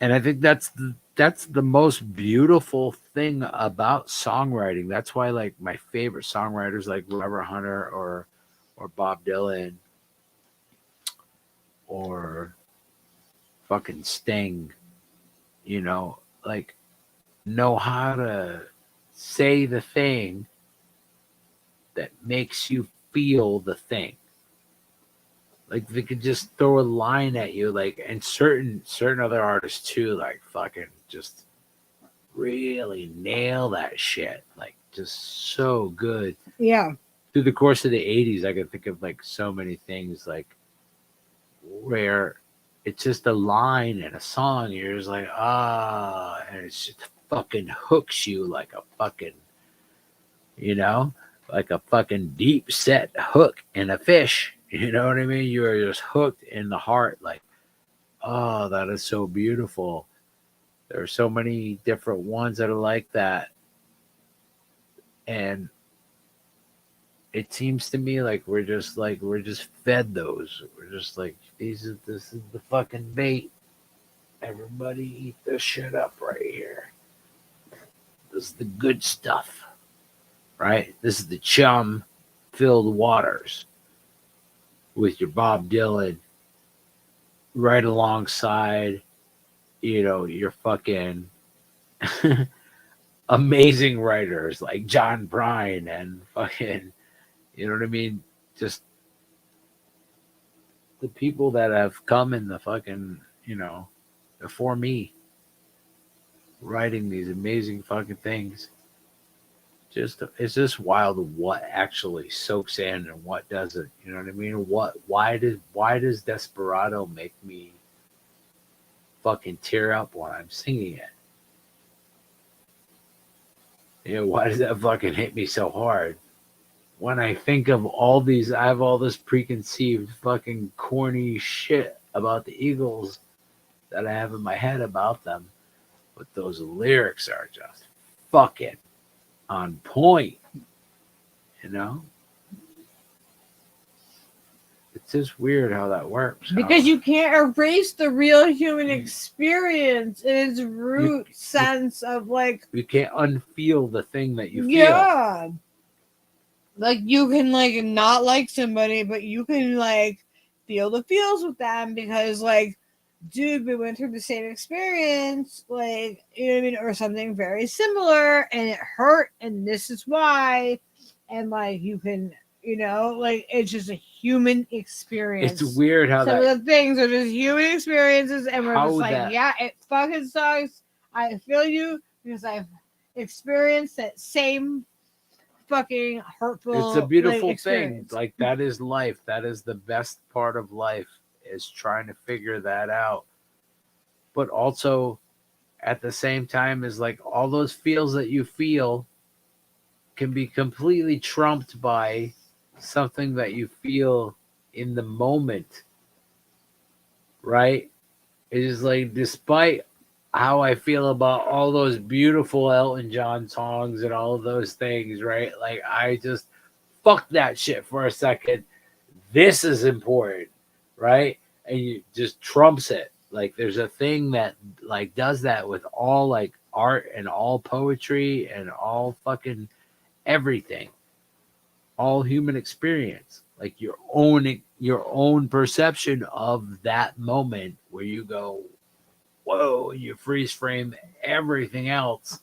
And I think that's the most beautiful thing about songwriting. That's why like my favorite songwriters like Robert Hunter or Bob Dylan or fucking Sting, you like know how to say the thing that makes you feel the thing. Like they could just throw a line at you, like, and certain other artists too, like fucking just really nail that shit, like just so good. Yeah. Through the course of the 80s, I could think of like so many things like where it's just a line in a song, you're just like, and it just fucking hooks you like a fucking, like a fucking deep set hook in a fish. You know what I mean? You are just hooked in the heart, like, oh, that is so beautiful. There are so many different ones that are like that. And it seems to me like we're just fed those. We're just like, this is the fucking bait. Everybody eat this shit up right here. This is the good stuff. Right? This is the chum filled waters with your Bob Dylan right alongside, your fucking amazing writers like John Prine and fucking, you know what I mean? Just the people that have come in the fucking, before me, writing these amazing fucking things. It's just wild what actually soaks in and what doesn't. You know what I mean? Why does Desperado make me fucking tear up when I'm singing it? Why does that fucking hit me so hard? When I think of all these, I have all this preconceived fucking corny shit about the Eagles that I have in my head about them. But those lyrics are just fucking on point, It's just weird how that works. Because you can't erase the real human experience in its root sense of like. You can't unfeel the thing that you feel. Yeah. Like you can like not like somebody, but you can like feel the feels with them because like, dude, we went through the same experience, like, you know what I mean, or something very similar, and it hurt, and this is why, and like you can, like it's just a human experience. It's weird how some of the things are just human experiences, and we're just like, yeah, it fucking sucks. I feel you because I've experienced that same fucking hurtful. It's a beautiful thing. Like that is life. That is the best part of life, is trying to figure that out. But also at the same time is like all those feels that you feel can be completely trumped by something that you feel in the moment. Right? It is like, despite how I feel about all those beautiful Elton John songs and all of those things, right? Like I just fuck that shit for a second. This is important, right? And you just trumps it. Like there's a thing that like does that with all like art and all poetry and all fucking everything, all human experience, like your own perception of that moment where you go, whoa, you freeze frame everything else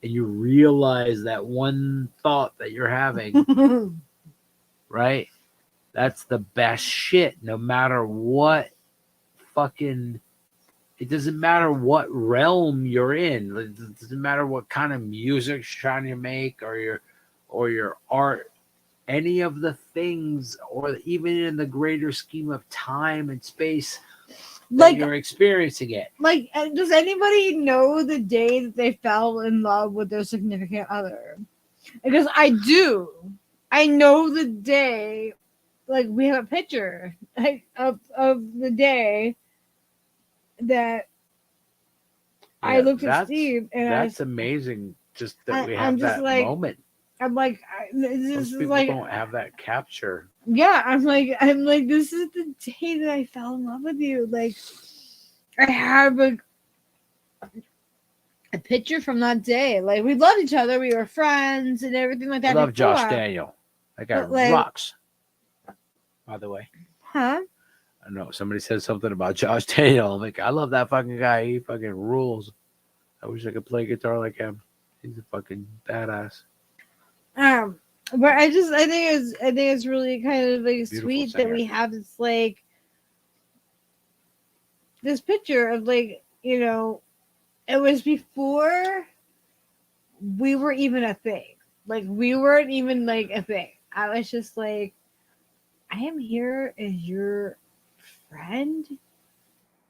and you realize that one thought that you're having, right? That's the best shit, no matter what fucking, it doesn't matter what realm you're in. It doesn't matter what kind of music you're trying to make or your art, any of the things, or even in the greater scheme of time and space that Like, you're experiencing it. like, does anybody know the day that they fell in love with their significant other? Because I do. I know the day. Like, we have a picture of the day that I looked at Steve and that's amazing. Just that we have I'm just that like, moment. I'm like, this Most is people like, don't have that capture. yeah. I'm like, this is the day that I fell in love with you. Like, I have a picture from that day. Like, we loved each other. We were friends and everything like that. I love before. Josh Daniel. That guy But, like, rocks. By the way, huh? I know somebody said something about Josh Daniel. I'm like, I love that fucking guy. He fucking rules. I wish I could play guitar like him. He's a fucking badass. But I think it's really kind of like Beautiful sweet singer. that we have this like this picture of like, you know, it was before we were even a thing. Like, we weren't even like a thing. I was just like, I am here as your friend,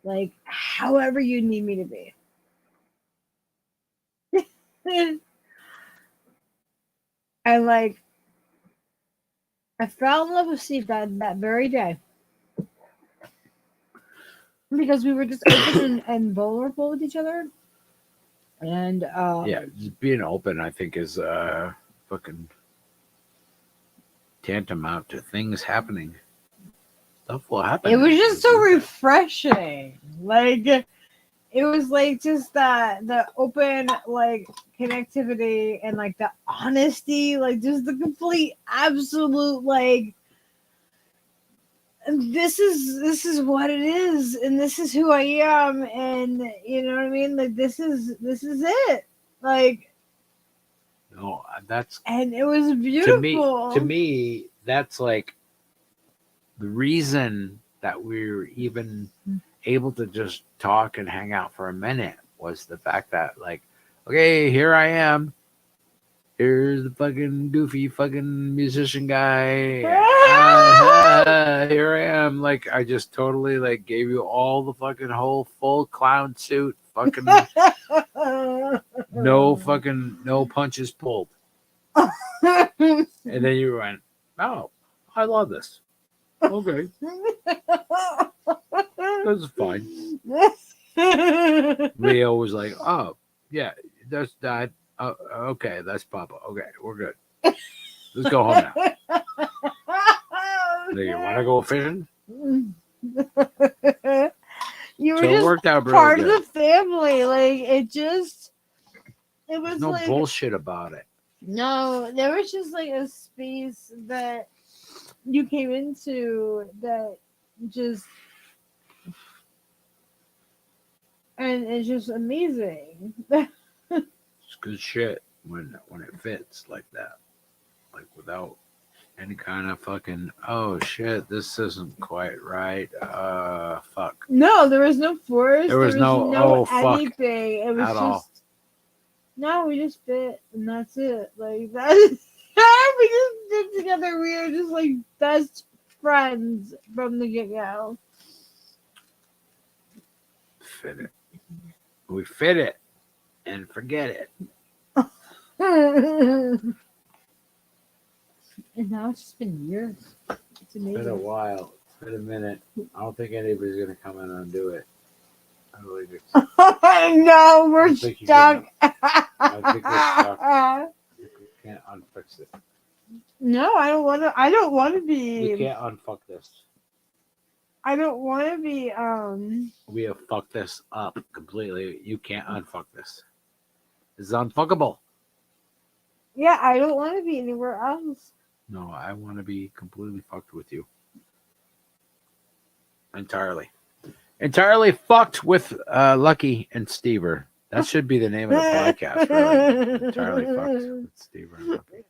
like however you need me to be. And like, I fell in love with Steve that very day because we were just open and vulnerable with each other. And Yeah, just being open, I think, is fucking tantamount to things happening. Stuff will happen. it was just so refreshing. Like, it was like just that the open like connectivity and like the honesty, like just the complete absolute like this is what it is and this is who I am, and you know what I mean, like this is it, like, no, that's, and it was beautiful. to me that's like the reason that we're even able to just talk and hang out for a minute was the fact that, like, okay, here I am. Here's the fucking goofy fucking musician guy. Here I am. Like, I just totally like gave you all the fucking whole full clown suit. Fucking no punches pulled. And then you went, oh, I love this. Okay, this is fine. Leo was like, oh yeah, that's that. Okay, that's Papa. Okay, we're good. Let's go home now. Do you want to go fishing? You were So it just worked out really part good. of the family. Like, it was There's no like bullshit about it. no, there was just like a space that you came into that just, and it's just amazing. It's good shit when it fits like that, like without any kind of fucking, oh shit, this isn't quite right. Fuck. No, there was no force. There was no, oh, fuck anything. It was at just all. no, we just fit, and that's it. Like that is we just did together. We were just like best friends from the get go. Fit it. We fit it and forget it. And now it's just been years. It's It's been a amazing. while. It's been a minute. I don't think anybody's gonna come in and undo it. I believe it's. No, we're I think you're stuck. I think we're stuck. You can't unfix it. No, I don't want to. I don't want to You be. can't unfuck this. I don't want to be. We have fucked this up completely. You can't unfuck this. is unfuckable. Yeah, I don't want to be anywhere else. No, I want to be completely fucked with you. Entirely. Entirely fucked with Lucky and Stever. That should be the name of the podcast, really. Entirely fucked with Stever and Lucky.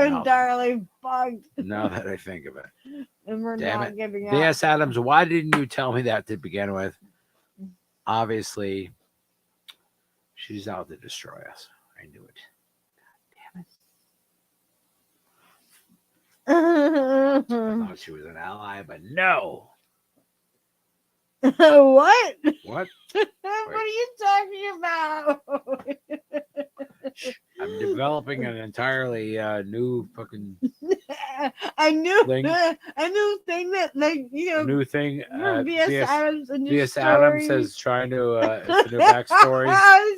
Entirely fucked. Now that I think of it. And we're Damn not it. giving up. B.S. Adams, why didn't you tell me that to begin with? Obviously, she's out to destroy us. I knew it. I thought she was an ally, but no. What? What? What are you talking about? I'm developing an entirely new fucking a new thing. that, like, you know, new thing. B.S. Adams, a new B.S. Adams story. is trying to. It's a new backstory.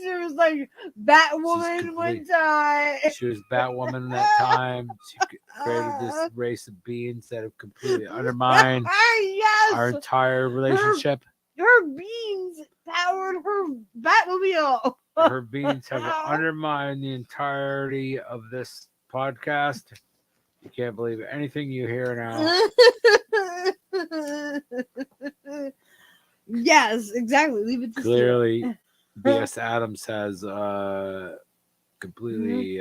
She was like Batwoman one time. She was Batwoman that time. She created this race of beings that have completely undermined Yes, our entire relationship. her beings powered her Batmobile. Her beings have undermined the entirety of this podcast. You can't believe anything you hear now. Yes, exactly. Leave it to Clearly, B.S. Adams has completely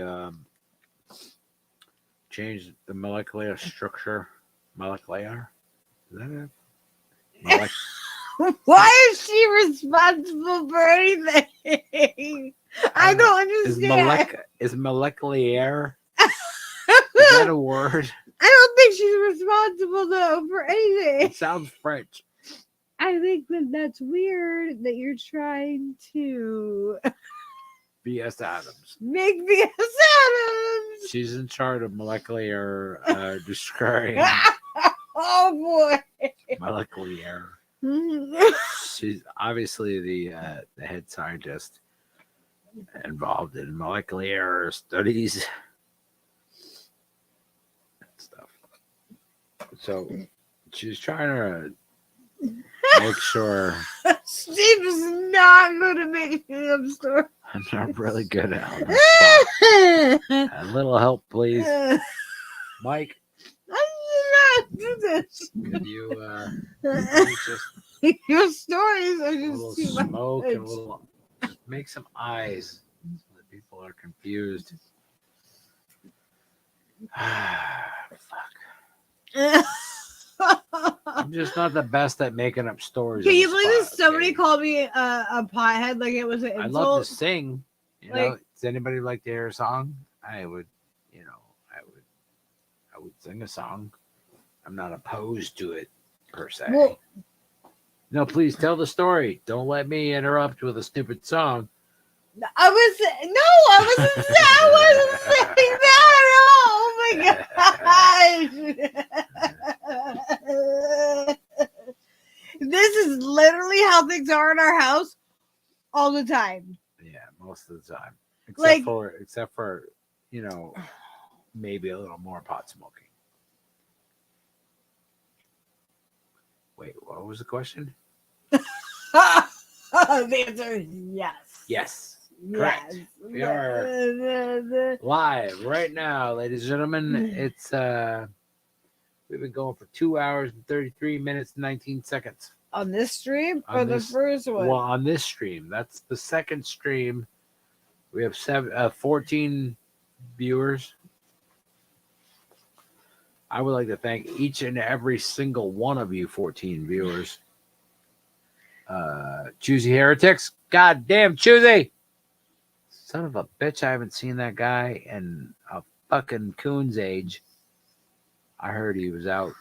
changed the molecular structure. Molecular? Is that it? Why is she responsible for anything? I don't understand. Is molecular? Is that a word? I don't think she's responsible though for anything. It sounds French. I think that's weird that you're trying to B.S. Adams. make B.S. Adams. She's in charge of molecular describing Oh boy. molecular. She's obviously the head scientist involved in molecular studies and stuff. So she's trying to make sure. Steve is not going to make me up story. I'm not really good at on the spot. A little help, please, Mike. I did not do this. Could you just Your stories are a just little too smoke much. and a little just make some eyes so that people are confused. Fuck. I'm just not the best at making up stories. Can on you the believe spot, somebody okay? called me a pothead like it was an I insult? love to sing. You know, Like- does anybody like to hear a song? I would sing a song. I'm not opposed to it per se. Well- No, please tell the story. Don't let me interrupt with a stupid song. I wasn't saying that at all. Oh my gosh. This is literally how things are in our house all the time. Yeah, most of the time. Like- Except for, you know, maybe a little more pot smoking. Wait, what was the question? The answer is yes. Yes. Correct. Yes. We are live right now, ladies and gentlemen. It's we've been going for 2 hours and 33 minutes and 19 seconds. On this stream or On the this- first one? Well, on this stream. That's the second stream. We have 14 viewers. I would like to thank each and every single one of you 14 viewers. Choosy Heretics. God damn Choosy. Son of a bitch. I haven't seen that guy in a fucking coon's age. I heard he was out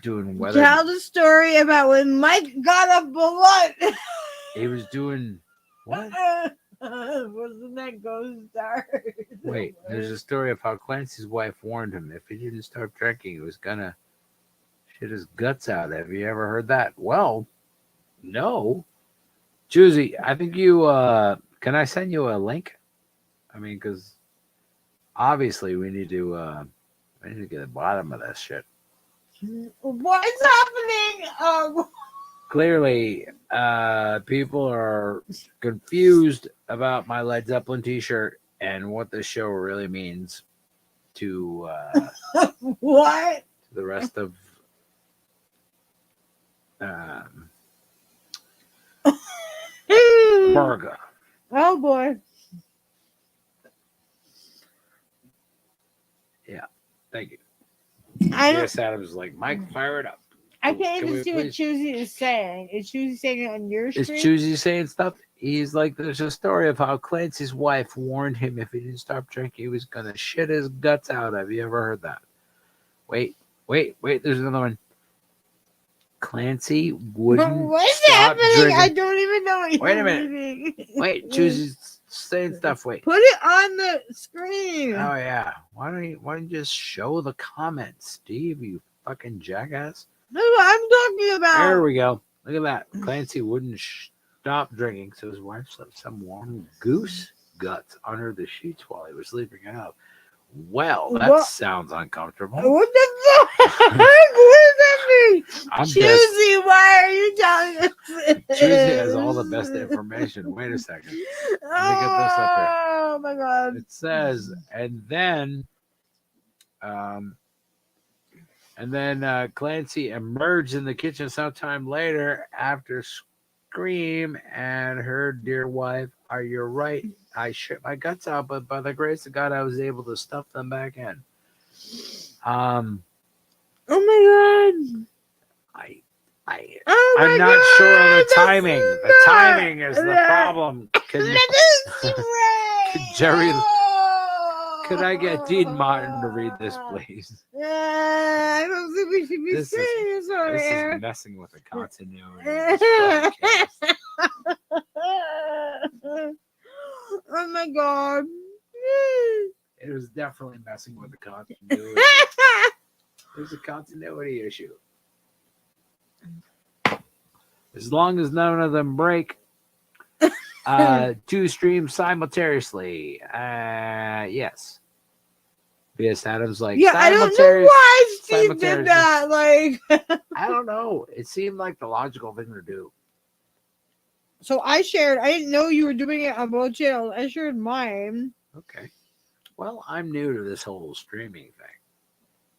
doing weather. Tell the story about when Mike got a blunt. He was doing what? Wasn't that Ghost Star? Wait, there's a story of how Clancy's wife warned him if he didn't start drinking, he was gonna shit his guts out. Have you ever heard that? Well, no. Juicy, I think you can I send you a link? I mean, because obviously we need to get to the bottom of this shit. What's happening? clearly, people are confused about my Led Zeppelin T-shirt and what this show really means to What? the rest of. Burger. Oh boy. Thank you. I don't. Yes, Adams is like, Mike, fire it up. I can't Can even we see what please- Choosy is saying. Is Choosy saying it on your Is screen? Choosy saying stuff? He's like, there's a story of how Clancy's wife warned him if he didn't stop drinking, he was going to shit his guts out. Have you ever heard that? Wait. There's another one. Clancy But wouldn't what's stop happening? drinking. I don't even know what Wait a you're minute. reading. Wait, Choosey's saying stuff. Wait. Put it on the screen. Oh yeah. Why don't you just show the comments, Steve? You fucking jackass. That's what I'm talking about. There we go. Look at that. Clancy wouldn't stop drinking, so his wife slept some warm goose guts under the sheets while he was sleeping it out. Well, that What? sounds uncomfortable. What the fuck? What does that mean? I'm just Choosy, why are you telling us this? Choosy has all the best information. Wait a second. Let me get this up here. Oh my god. It says, and then Clancy emerged in the kitchen sometime later after scream and her dear wife, "Are you right? I shit my guts out, but by the grace of God, I was able to stuff them back in." Oh my god. Oh my I'm not god, sure on the that's timing. The not- timing is the problem. Jerry, could I get Dean Martin to read this, please? I don't think we should be This is- saying this on This air. is messing with the continuity of this broadcast. Oh my god. It was definitely messing with the continuity. There's a continuity issue. As long as none of them break, two streams simultaneously. Yes. B.S. Adams like Yeah, I don't know simultaneous- why Steve did simultaneous- that. Like, I don't know. It seemed like the logical thing to do. so I didn't know you were doing it on both channels. I shared mine. Okay. Well, I'm new to this whole streaming thing.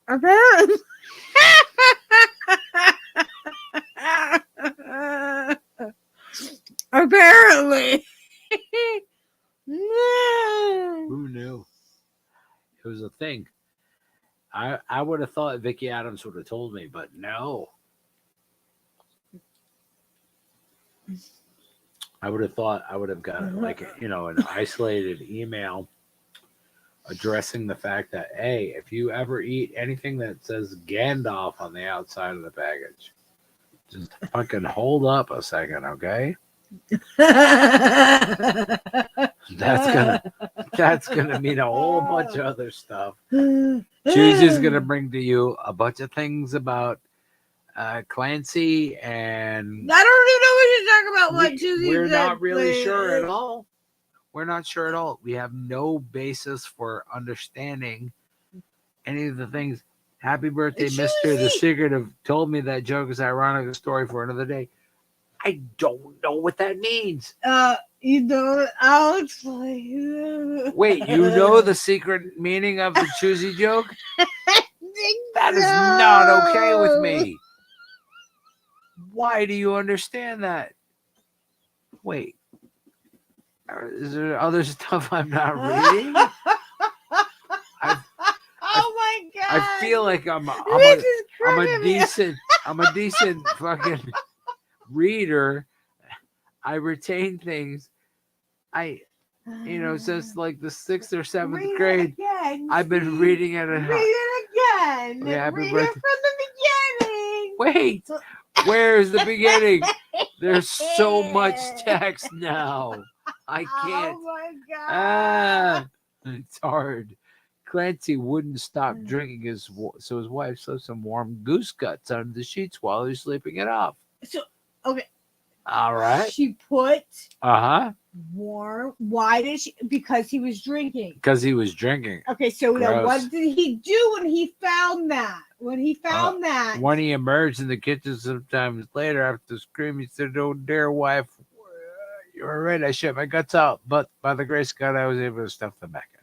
Apparently. Apparently. Who knew? It was a thing. I would have thought Vicky Adams would have told me, but no. I would have thought I would have got like an isolated email addressing the fact that, hey, if you ever eat anything that says Gandalf on the outside of the package, just fucking hold up a second, okay? That's gonna mean a whole bunch of other stuff. Choosey's gonna bring to you a bunch of things about Clancy, and I don't even know what you're talking about. What Choosy we're said, not really like- sure at all. We're not sure at all. We have no basis for understanding any of the things. Happy birthday, Choosy. Mr. The Secret of told me that joke is ironic, a story for another day. I don't know what that means. You know, I'll explain. Wait, you know the secret meaning of the Choosy joke? That is not okay with me. Why do you understand that? Wait. Is there other stuff I'm not reading? Oh my god! I feel like I'm a decent fucking reader. I retain things. Since like the 6th or 7th grade, I've been reading it. Read it again. Okay, happy Read birthday. it from the beginning. Wait, where's the beginning? There's so much text now. I can't. Oh my god! It's hard. Clancy wouldn't stop drinking so his wife slept some warm goose guts under the sheets while he was sleeping it off. So, okay. All right. She put Uh-huh. warm. Why did she? Because he was drinking. Because he was drinking. Okay, so now Gross. what did he do when he found that? When he found that? When he emerged in the kitchen sometimes later after screaming, he said, "Oh, dear wife, you're right. I shut my guts out, but by the grace of God, I was able to stuff them back in."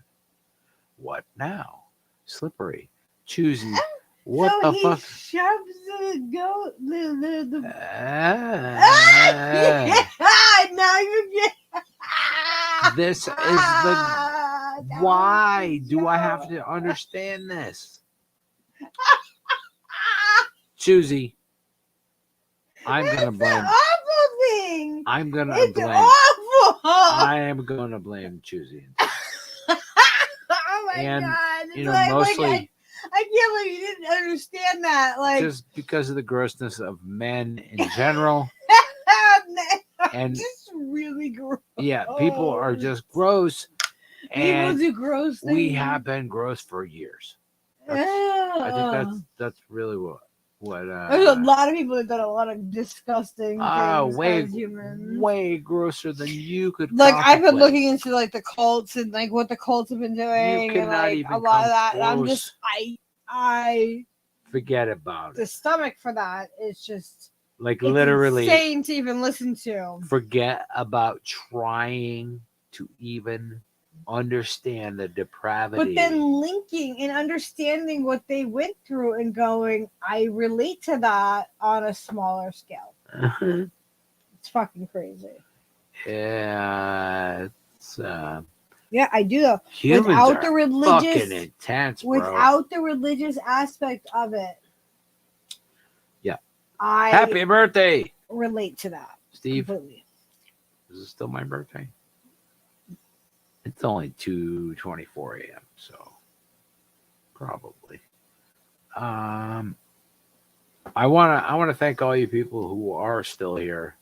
What now? Slippery. Choosy. What so the he fuck? shoves the Ah. now you get. This is the. Why do I have to understand this? Choosy. I'm gonna blame. It's an awful thing. I'm gonna It's blame. awful. I am gonna blame Choosy. Oh my And, god! It's you know, like, mostly I can't believe you didn't understand that. Like just because of the grossness of men in general. And just really gross. yeah, people are just gross. People And do gross things. we have been gross for years. I think that's really what there's a lot of people that done a lot of disgusting things way as humans. way grosser than you could Like I've been contemplate. looking into like the cults and like what the cults have been doing and cannot like even a lot of come that. And I'm close. just I Forget about the it. stomach for that is just Like it's literally insane to even listen to. forget about trying to even understand the depravity. But then linking and understanding what they went through and going, I relate to that on a smaller scale. It's fucking crazy. Yeah, it's Yeah, I do though. humans Without are the religious, fucking intense, bro. without the religious aspect of it, Yeah. I Happy birthday, relate to that, Steve. completely. Is it still my birthday? It's only 2:24 a.m. So probably. I wanna thank all you people who are still here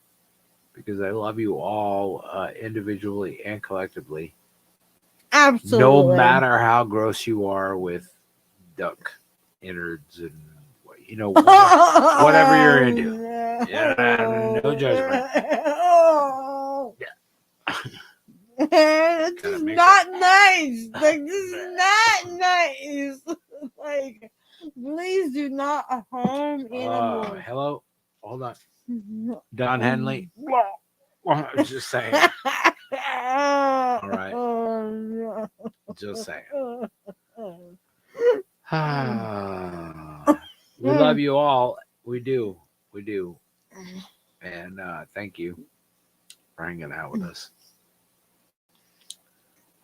because I love you all individually and collectively. Absolutely. No matter how gross you are with duck innards and whatever you're into. Yeah, no judgment. This is not nice. Like this is not nice. Like please do not harm animals. Hello, hold on, Don Henley. I'm just saying. All right, just saying. We love you all. We do. And thank you for hanging out with us.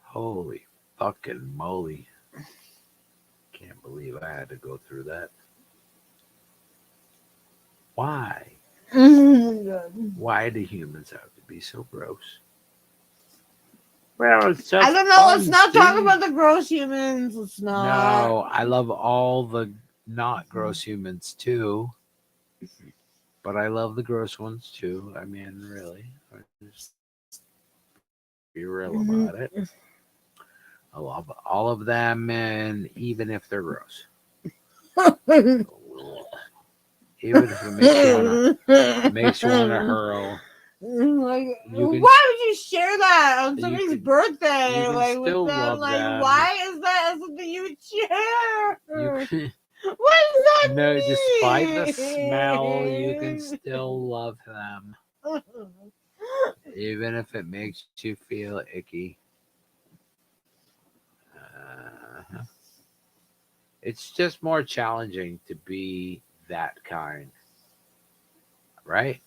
Holy fucking moly. Can't believe I had to go through that. Why? Why do humans have to be so gross? Well, it's just I don't know. fun, Let's not Steve. talk about the gross humans. Let's not. No, I love all the not gross humans too. But I love the gross ones too. I mean, really. Just be real about it. I love all of them, and even if they're gross. Even if it makes you wanna hurl. Like, why would you share that on somebody's birthday? You can like, still with them, love like, them. why is that something you would share? What does that No, mean? despite the smell, you can still love them. Even if it makes you feel icky. It's just more challenging to be that kind. Right?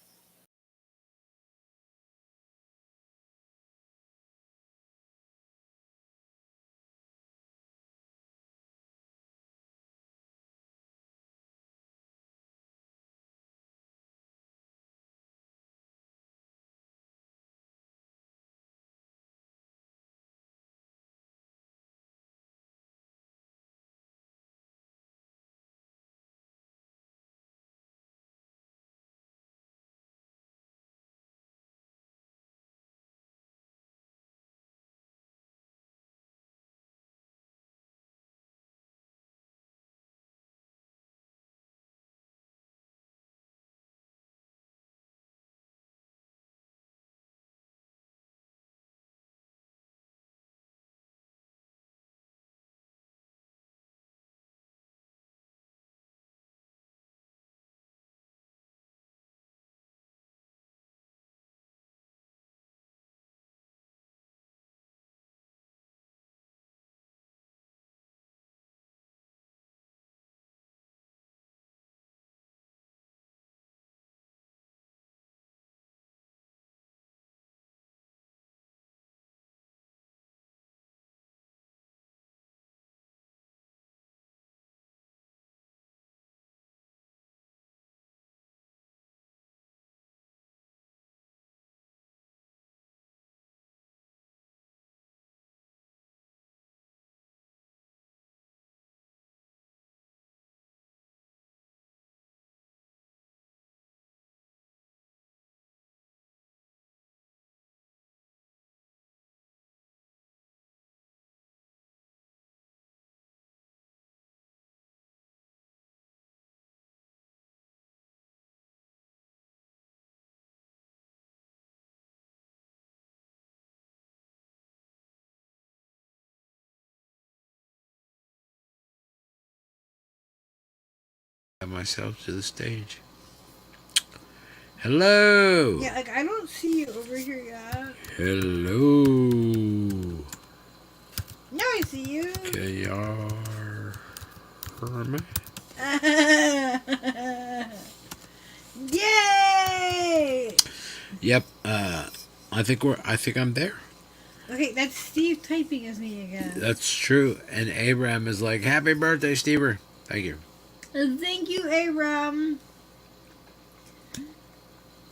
myself to the stage. Hello. Yeah, like I don't see you over here yet. Hello. Now I see you. Can y'all hear me? Yay! Yep. I think I'm there. Okay, that's Steve typing as me again. That's true. And Abraham is like, "Happy birthday, Stever." Thank you. Thank you, Abram.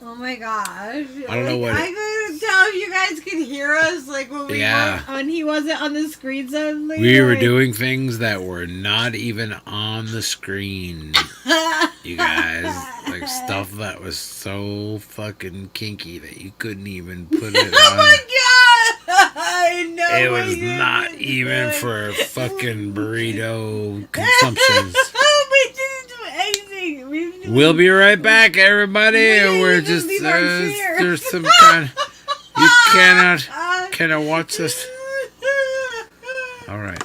Oh my gosh! I don't know what. I couldn't tell if you guys could hear us, like when we Yeah. when he wasn't on the screen suddenly. We were like... doing things that were not even on the screen. You guys, like stuff that was so fucking kinky that you couldn't even put it on. Oh my god! I know. It was not even for fucking burrito consumptions. We didn't do anything. We didn't do We'll be right back, everybody. We We're didn't just leave our chair. there's some kind. You cannot watch this. All right.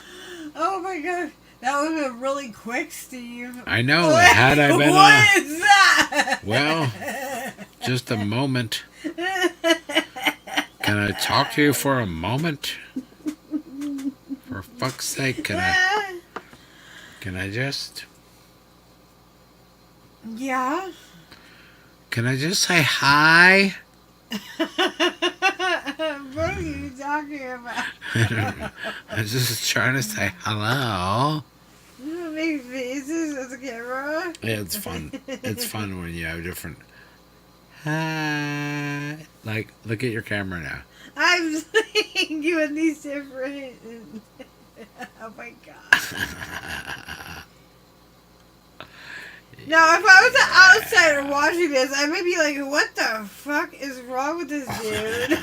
Oh my god. That would have been really quick, Steve. I know. Had I been What is that? well, just a moment. Can I talk to you for a moment? For fuck's sake, can I just Yeah. Can I just say hi? What are you talking about? I don't know. I'm just trying to say hello. You make faces at the camera. Yeah, it's fun. It's fun when you have different. Hi. Like, look at your camera now. I'm seeing you in these different. Oh my god. Now, if I was an outsider watching this, I might be like, what the fuck is wrong with this dude?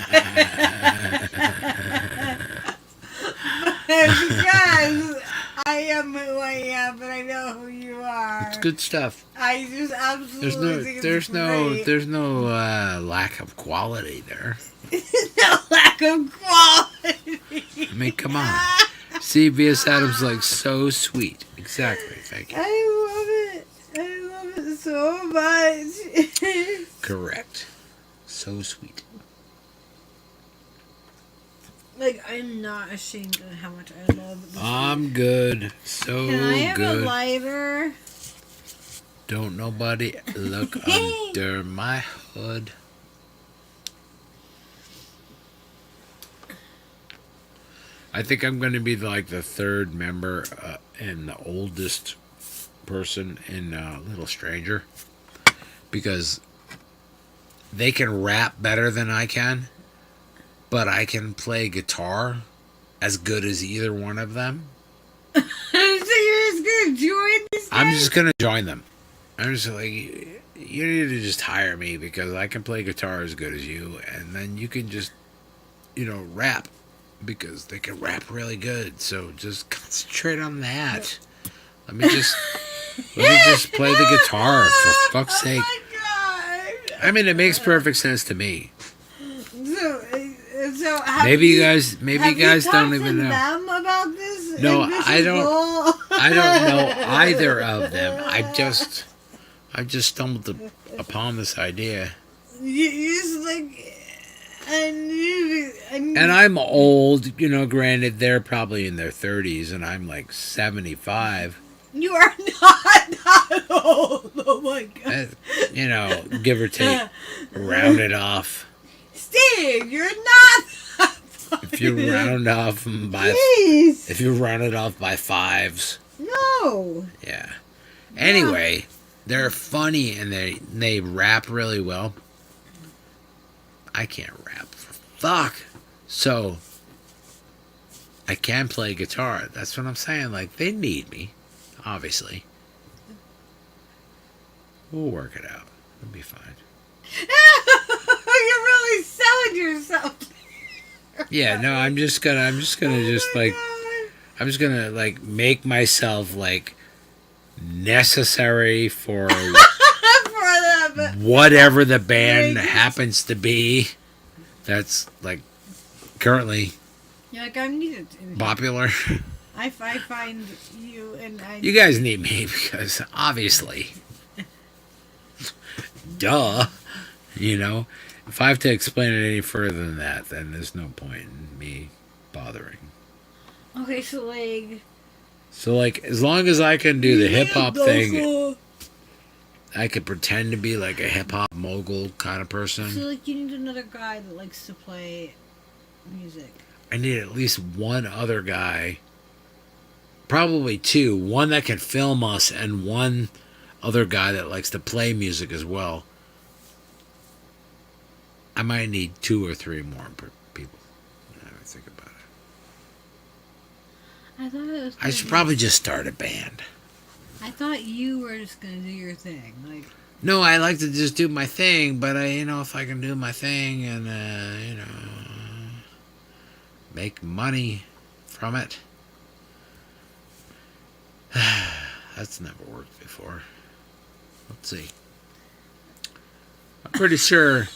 Because I am who I am, and I know who you are. It's good stuff. I just absolutely think it's great. There's no lack of quality there. No lack of quality. I mean, come on. See, V.S. Adams like so sweet. Exactly. Thank you. I love it. I love it so much. Correct. So sweet. Like, I'm not ashamed of how much I love this. I'm good. So Can I have good. a lighter? Don't nobody look under my hood. I think I'm going to be like the third member and the oldest person in Little Stranger, because they can rap better than I can, but I can play guitar as good as either one of them. So you're just gonna join this guy? I'm just going to join them. I'm just like, you need to just hire me because I can play guitar as good as you, and then you can just, rap, because they can rap really good. So just concentrate on that. Let me just play the guitar, for fuck's sake. Oh my god! I mean, it makes perfect sense to me. So Maybe you guys don't even know. Them about this? No, I don't know either of them. I just stumbled upon this idea. You just like, and I'm old, granted they're probably in their 30s and I'm like 75. You are not old. Oh my god. Give or take, round it off. Steve, you're not. If you round off by, Jeez. if you round it off by fives. No. Yeah. Anyway, they're funny and they rap really well. I can't rap for fuck. So I can play guitar. That's what I'm saying. Like, they need me, obviously. We'll work it out. It'll be fine. You're really selling yourself. Yeah, no, I'm just gonna make myself like necessary for whatever the band happens to be that's like currently You're like, I'm needed. popular. I find you and I. You guys need me because obviously, duh. You know, if I have to explain it any further than that, then there's no point in me bothering. Okay, so like. So, like, as long as I can do the hip hop thing, I could pretend to be like a hip hop mogul kind of person. So like, you need another guy that likes to play music. I need at least one other guy, probably two. One that can film us, and one other guy that likes to play music as well. I might need 2 or 3 more people. I would think about it. I thought it was. I should probably just start a band. I thought you were just gonna do your thing, like. No, I like to just do my thing, but if I can do my thing and make money from it, that's never worked before. Let's see. I'm pretty sure.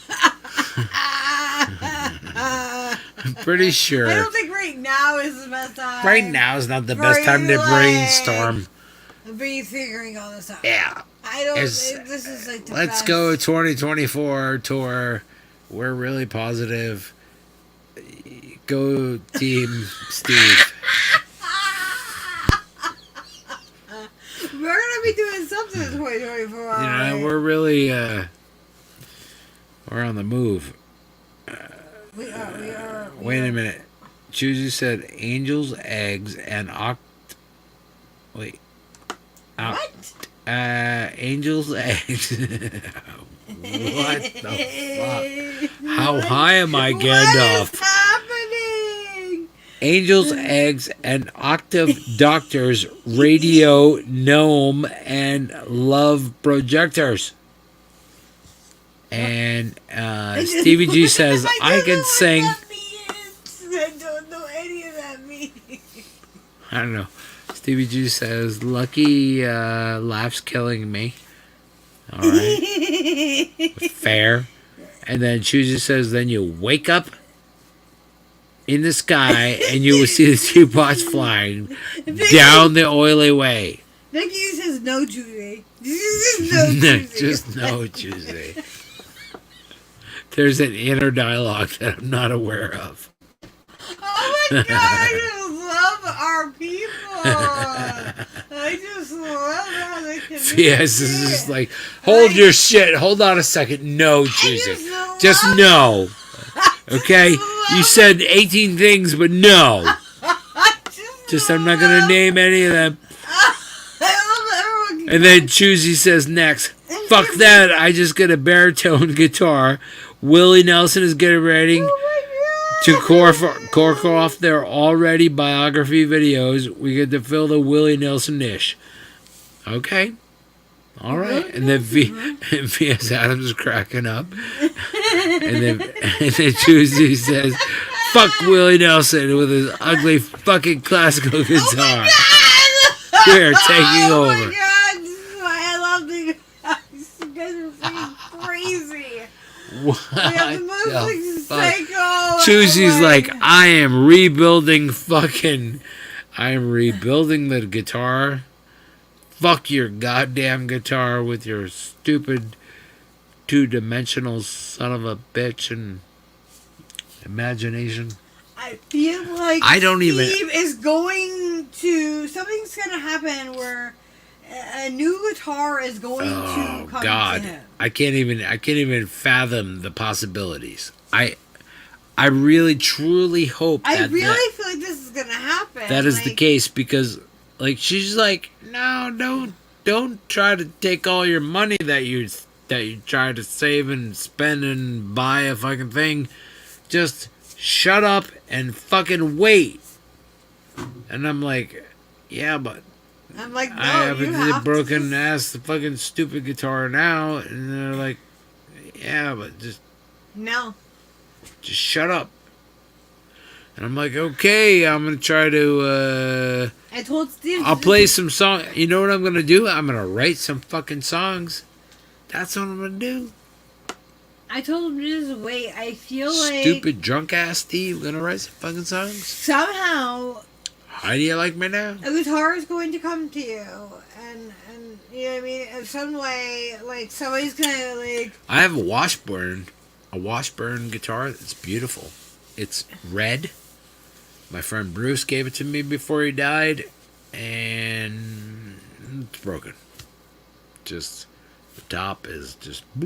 I'm pretty sure. I don't think right now is the best time. Right now is not the best time to brainstorm. Be figuring all this out. Yeah. I don't. This is like the Let's best. go 2024 tour. We're really positive. Go Team Steve. We're gonna be doing something in 2024. We're really we're on the move. We are. Wait a minute. Choosy said angels, eggs, and Wait. What? Angels, eggs. What the fuck? How high am I, Gandalf? What is happening? Angels, eggs, and octave doctors, radio, gnome, and love projectors. And Stevie G says, I can sing. I don't know any of that means. I don't know. Stevie G says, lucky laughs killing me. All right. Fair. And then Choosy says, then you wake up in the sky and you will see the teapots flying down the oily way. Vicky says no, Judy. No, Judy. Just no, Tuesday. There's an inner dialogue that I'm not aware of. Oh my god, I just love our people. I just love how they can. Yes, this is just like, hold your shit. Hold on a second. No, Tuesday. Just no. Okay? You said 18 things, but no. Just I'm not going to name any of them. And then Choosy says next, fuck that. I just get a baritone guitar. Willie Nelson is getting ready to cork off their already biography videos. We get to fill the Willie Nelson niche. Okay. All right. And then V.S. Adams is cracking up. And then Choosy says, fuck Willie Nelson with his ugly fucking classical guitar. We're taking over. Oh my god, this is why I love you guys. You guys are freaking crazy. What We have the most like, psycho. Choosy's like, I am rebuilding the guitar. Fuck your goddamn guitar with your stupid 2-dimensional son of a bitch and imagination. I feel like Steve is going to. Something's going to happen where a new guitar is going to come to him. I can't even fathom the possibilities. I really truly hope I really feel like this is going to happen. That is the case because like she's like, no, don't try to take all your money that you try to save and spend and buy a fucking thing. Just shut up and fucking wait. And I'm like, yeah, but I'm like, no, I have a broken ass fucking stupid guitar now. And they're like, yeah, but just shut up. And I'm like, okay, I'm gonna try to I told Steve I'll play some song. You know what I'm gonna do? I'm gonna write some fucking songs. That's what I'm gonna do. I told him to just wait. I feel like stupid drunk ass Steve gonna write some fucking songs. Somehow How do you like me now? A guitar is going to come to you, and you know what I mean. In some way, like somebody's gonna like. I have a Washburn guitar. It's beautiful. It's red. My friend Bruce gave it to me before he died, and it's broken. Just the top is just. So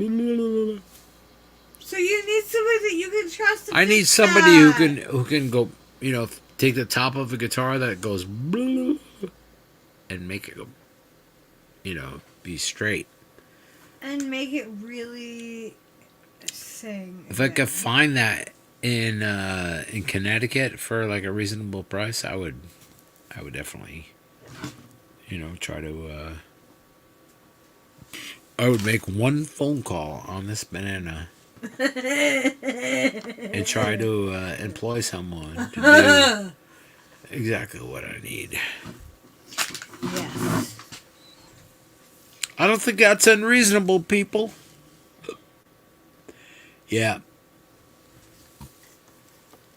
you need somebody that you can trust. I need somebody who can go. Take the top of a guitar that goes and make it go. Be straight. And make it really sing. If I could find that in Connecticut for like a reasonable price, I would definitely, try to. I would make one phone call on this banana and try to employ someone to do exactly what I need. Yes. I don't think that's unreasonable, people. Yeah.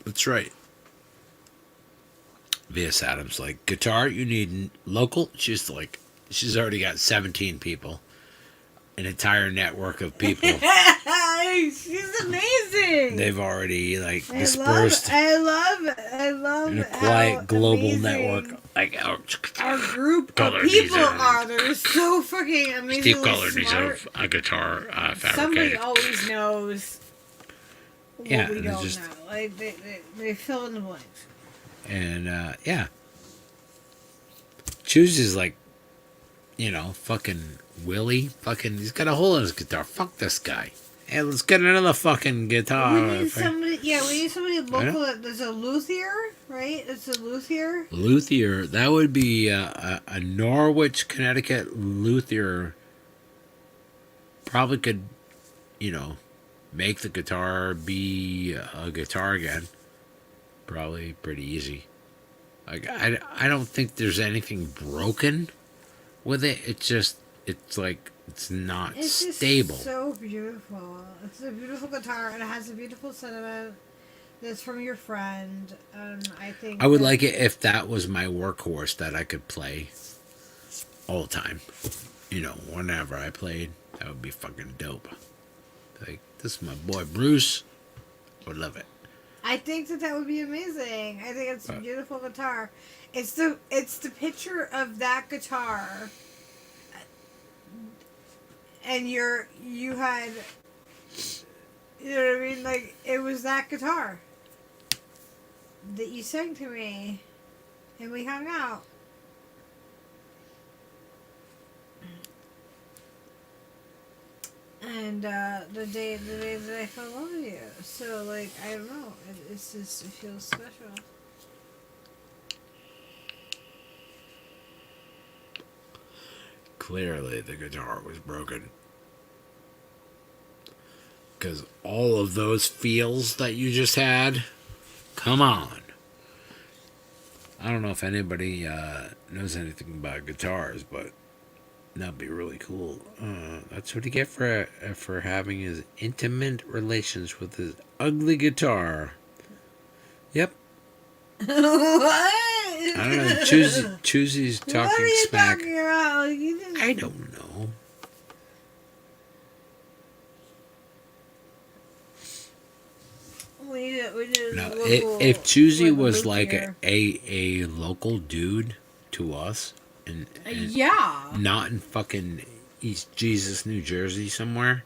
That's right. V.S. Adams, like, guitar, you need local. She's already got 17 people. An entire network of people. She's amazing. They've already, dispersed. I love in a quiet global amazing network. Like, our group of people are. They're so fucking amazing. Steve Cutler needs a guitar fabricated. Somebody always knows what we don't know. Like they fill in the blanks. And yeah, Choosey's like, fucking Willie. He's got a hole in his guitar. Fuck this guy. Hey, let's get another fucking guitar. We need somebody local. There's a luthier, right? It's a luthier. Luthier. That would be a Norwich, Connecticut luthier. Probably could, make the guitar be a guitar again. Probably pretty easy. Like I don't think there's anything broken with it. It's not stable. Just so beautiful. It's a beautiful guitar and it has a beautiful sentiment. That's from your friend, and I think I would like it if that was my workhorse that I could play all the time. Whenever I played, that would be fucking dope. Like, this is my boy Bruce. I would love it. I think that would be amazing. I think it's a beautiful guitar. It's the picture of that guitar, and you had, you know what I mean? Like, it was that guitar that you sang to me, and we hung out. And the day that I fell in love with you. So, like, I don't know. It feels special. Clearly, the guitar was broken. Because all of those feels that you just had, come on. I don't know if anybody knows anything about guitars, but that'd be really cool. That's what you get for having his intimate relations with his ugly guitar. Yep. What? I don't know. Choosey's talking what are you smack. talking about? I don't know. No, if Choosey was like a local dude to us, and yeah, not in fucking East Jesus, New Jersey somewhere.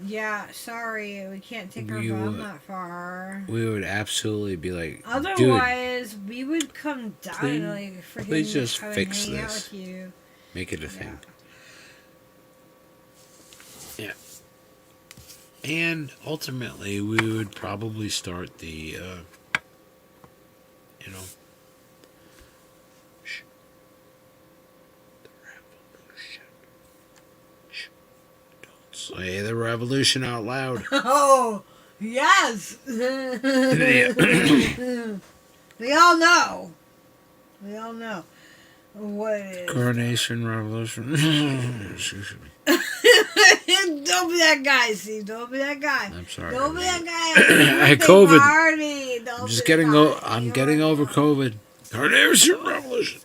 Yeah, sorry, we can't take our bomb that far. We would absolutely be like, otherwise, we would come down and please just fix hang this. Out with you. Make it a thing. Yeah. And ultimately, we would probably start the, say the revolution out loud. Oh, yes. They all know. We all know what it is. Coronation revolution. Don't be that guy, Steve. Don't be that guy. I'm sorry. Don't be that guy. I had COVID. Party. I'm getting over COVID. Carnation Revolution.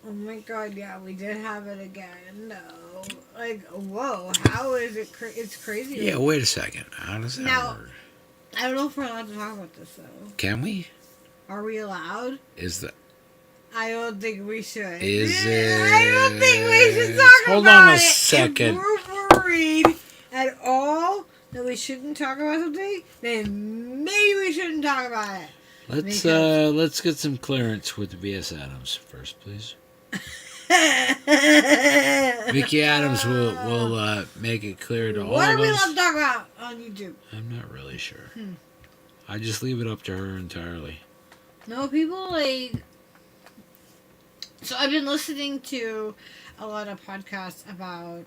Oh my god, yeah, we did have it again. No. Like, whoa, how is it? It's crazy. Yeah, wait a second. How does that Now- work? I don't know if we're allowed to talk about this, though. Can we? Are we allowed? Is that? I don't think we should. Is I don't think we should it- talk Hold about on a it. second. If we're worried at all that we shouldn't talk about something, then maybe we shouldn't talk about it. Let's get some clearance with B.S. Adams first, please. Vicky Adams will make it clear to all What of are we us. allowed to talk about on YouTube? I'm not really sure. I just leave it up to her entirely. No, people like. So I've been listening to a lot of podcasts about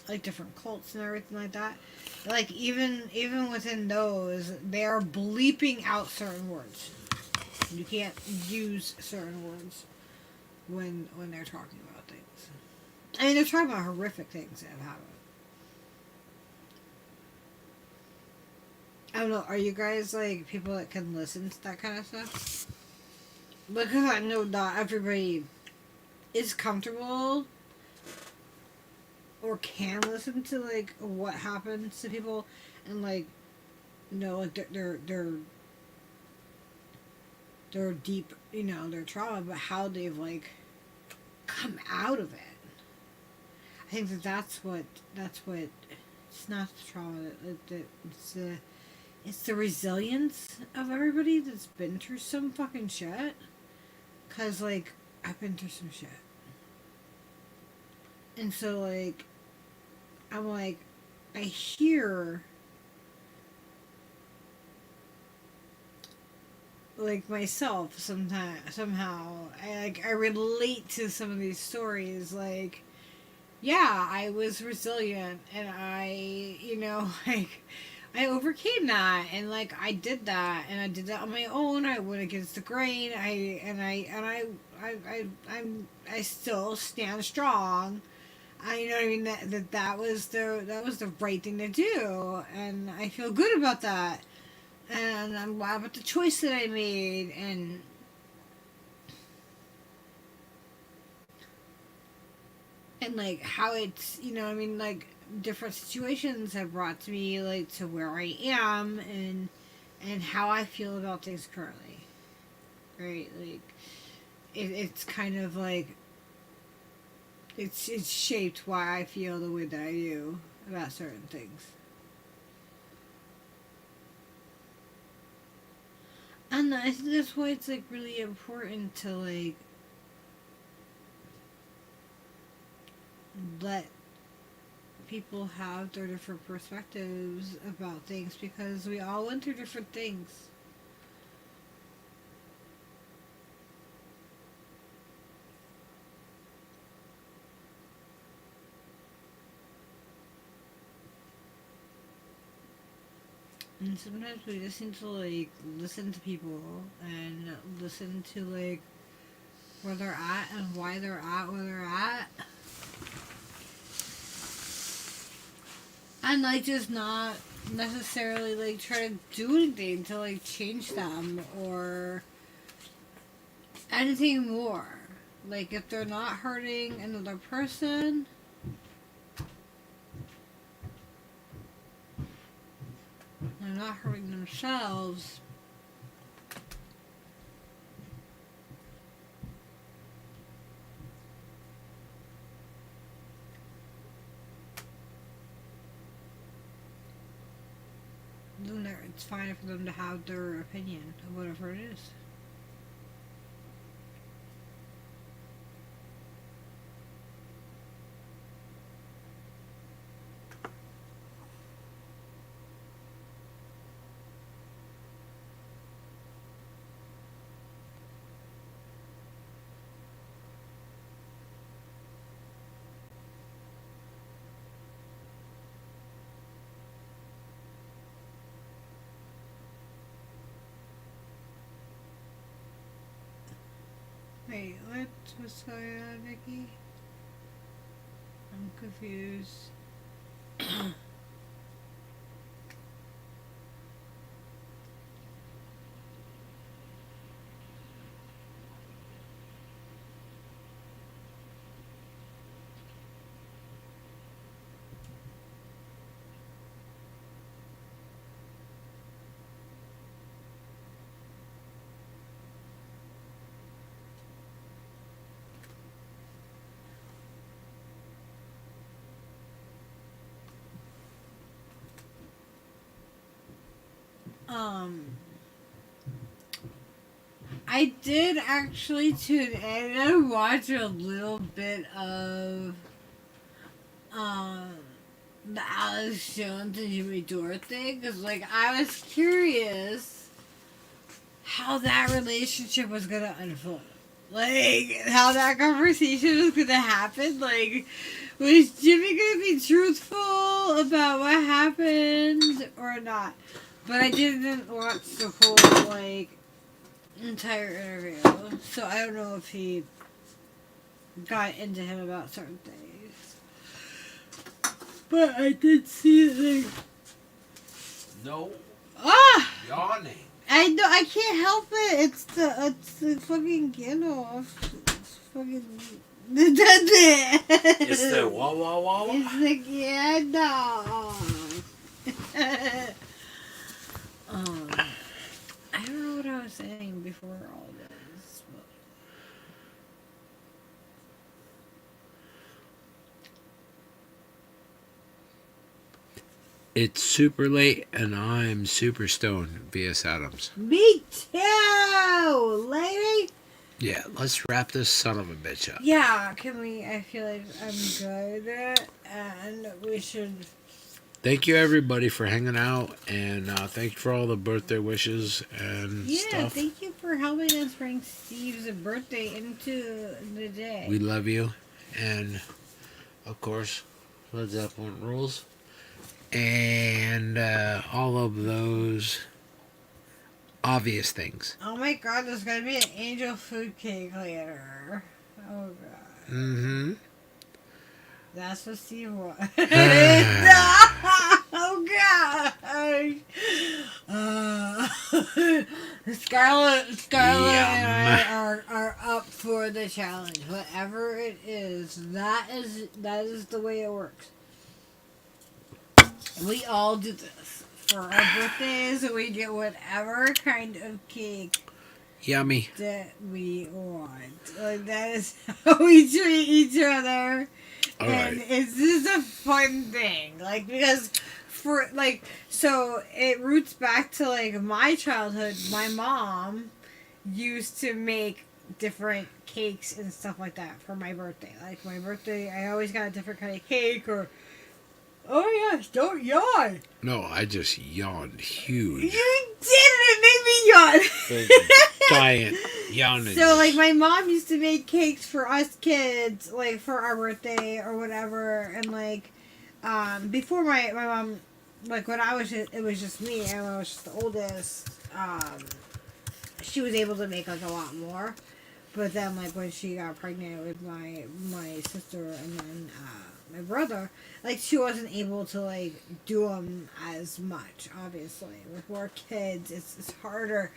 like different cults and everything like that. Like even within those, they are bleeping out certain words. You can't use certain words when they're talking about things. I mean, they're talking about horrific things that have happened. I don't know. Are you guys like people that can listen to that kind of stuff? Because I know not everybody is comfortable or can listen to like what happens to people and like like their deep their trauma, but how they've like come out of it. I think that's what it's not the trauma it's the resilience of everybody that's been through some fucking shit. Cause like I've been through some shit. And so, like, I'm like, I hear, like, myself somehow, I relate to some of these stories, like, yeah, I was resilient, and I, like, I overcame that, and, like, I did that, and I did that on my own, I went against the grain, I still stand strong. You know what I mean? That was the right thing to do, and I feel good about that, and I'm glad about the choice that I made, and like how it's what I mean, like different situations have brought to me like to where I am, and how I feel about things currently, right? Like it's kind of like. It's shaped why I feel the way that I do about certain things. And I think that's why it's like really important to like let people have their different perspectives about things, because we all went through different things. And sometimes we just need to like listen to people and listen to like where they're at and why they're at where they're at. And like just not necessarily like try to do anything to like change them or anything more. Like if they're not hurting another person, they're not hurting themselves, then it's fine for them to have their opinion of whatever it is. Wait, what's going on, Vicky? I'm confused. I did actually tune in and watch a little bit of um the Alex Jones and Jimmy Dore thing because, like, I was curious how that relationship was gonna unfold, like how that conversation was gonna happen. Like, was Jimmy gonna be truthful about what happened or not? But I didn't watch the whole like entire interview, so I don't know if he got into him about certain things. But I did see like No yawning. I know I can't help it. It's the fucking Gandalf. It's fucking It's the wah wah wah wah. It's the Gandalf. I don't know what I was saying before all this. But... It's super late and I'm super stoned. V.S. Adams. Me too, lady. Yeah, let's wrap this son of a bitch up. Yeah, can we? I feel like I'm good, and we should. Thank you everybody for hanging out, and thank you for all the birthday wishes and Yeah, stuff. thank you for helping us bring Steve's birthday into the day. We love you, and of course, Led Zeppelin rules, and all of those obvious things. Oh my God, there's gonna be an angel food cake later. Oh God. Mm-hmm. That's what Steve wants. Oh God. Scarlett and I are up for the challenge. Whatever it is, that is the way it works. We all do this. For our birthdays, we get whatever kind of cake Yummy. that we want. Like, that is how we treat each other. All and right. it's just a fun thing. Like, because for, like, so it roots back to, like, my childhood. My mom used to make different cakes and stuff like that for my birthday. Like, my birthday, I always got a different kind of cake or... Oh yes, don't yawn. No, I just yawned huge. You did it! It made me yawn. Giant yawning. So, like, my mom used to make cakes for us kids, like, for our birthday or whatever. And, like, before my mom, like, when it was just me, and when I was just the oldest, she was able to make, like, a lot more. But then, like, when she got pregnant with my sister and then my brother, like, she wasn't able to, like, do them as much, obviously. With more kids, it's harder.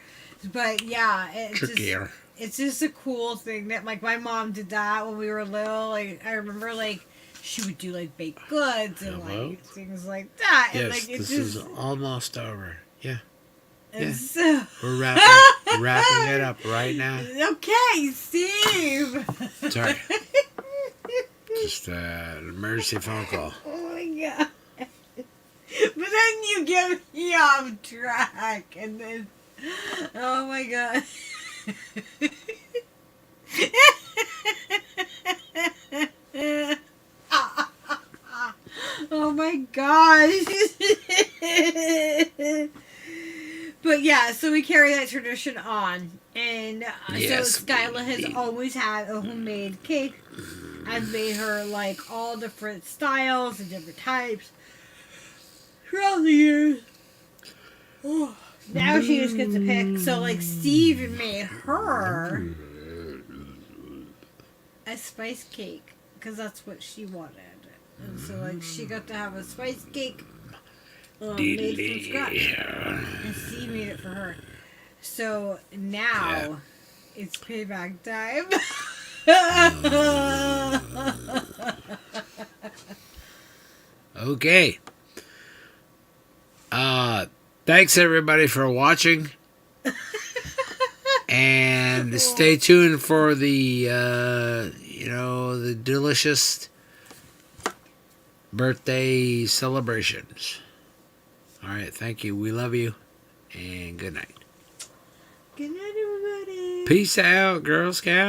But, yeah, trickier. It's just a cool thing that, like, my mom did that when we were little. Like, I remember, like, she would do, like, baked goods and, like, things like that. Yes, And, like, this is almost over. Yeah. And so... We're wrapping it up right now. Okay, Steve! Sorry. Just an emergency phone call. Oh my God. But then you get me off track, and then... Oh my God. Oh my gosh. But yeah, so we carry that tradition on. And Yes, so Skyla has we- always had a homemade cake. I've made her like all different styles and different types throughout the years. Oh. Now she just gets to pick. So, like, Steve made her a spice cake because that's what she wanted. And so, like, she got to have a spice cake made from scratch. And Steve made it for her. So now it's payback time. Okay. Thanks everybody for watching. And stay tuned for the the delicious birthday celebrations. All right, thank you. We love you. And good night. Good night, everybody. Peace out, Girl Scout.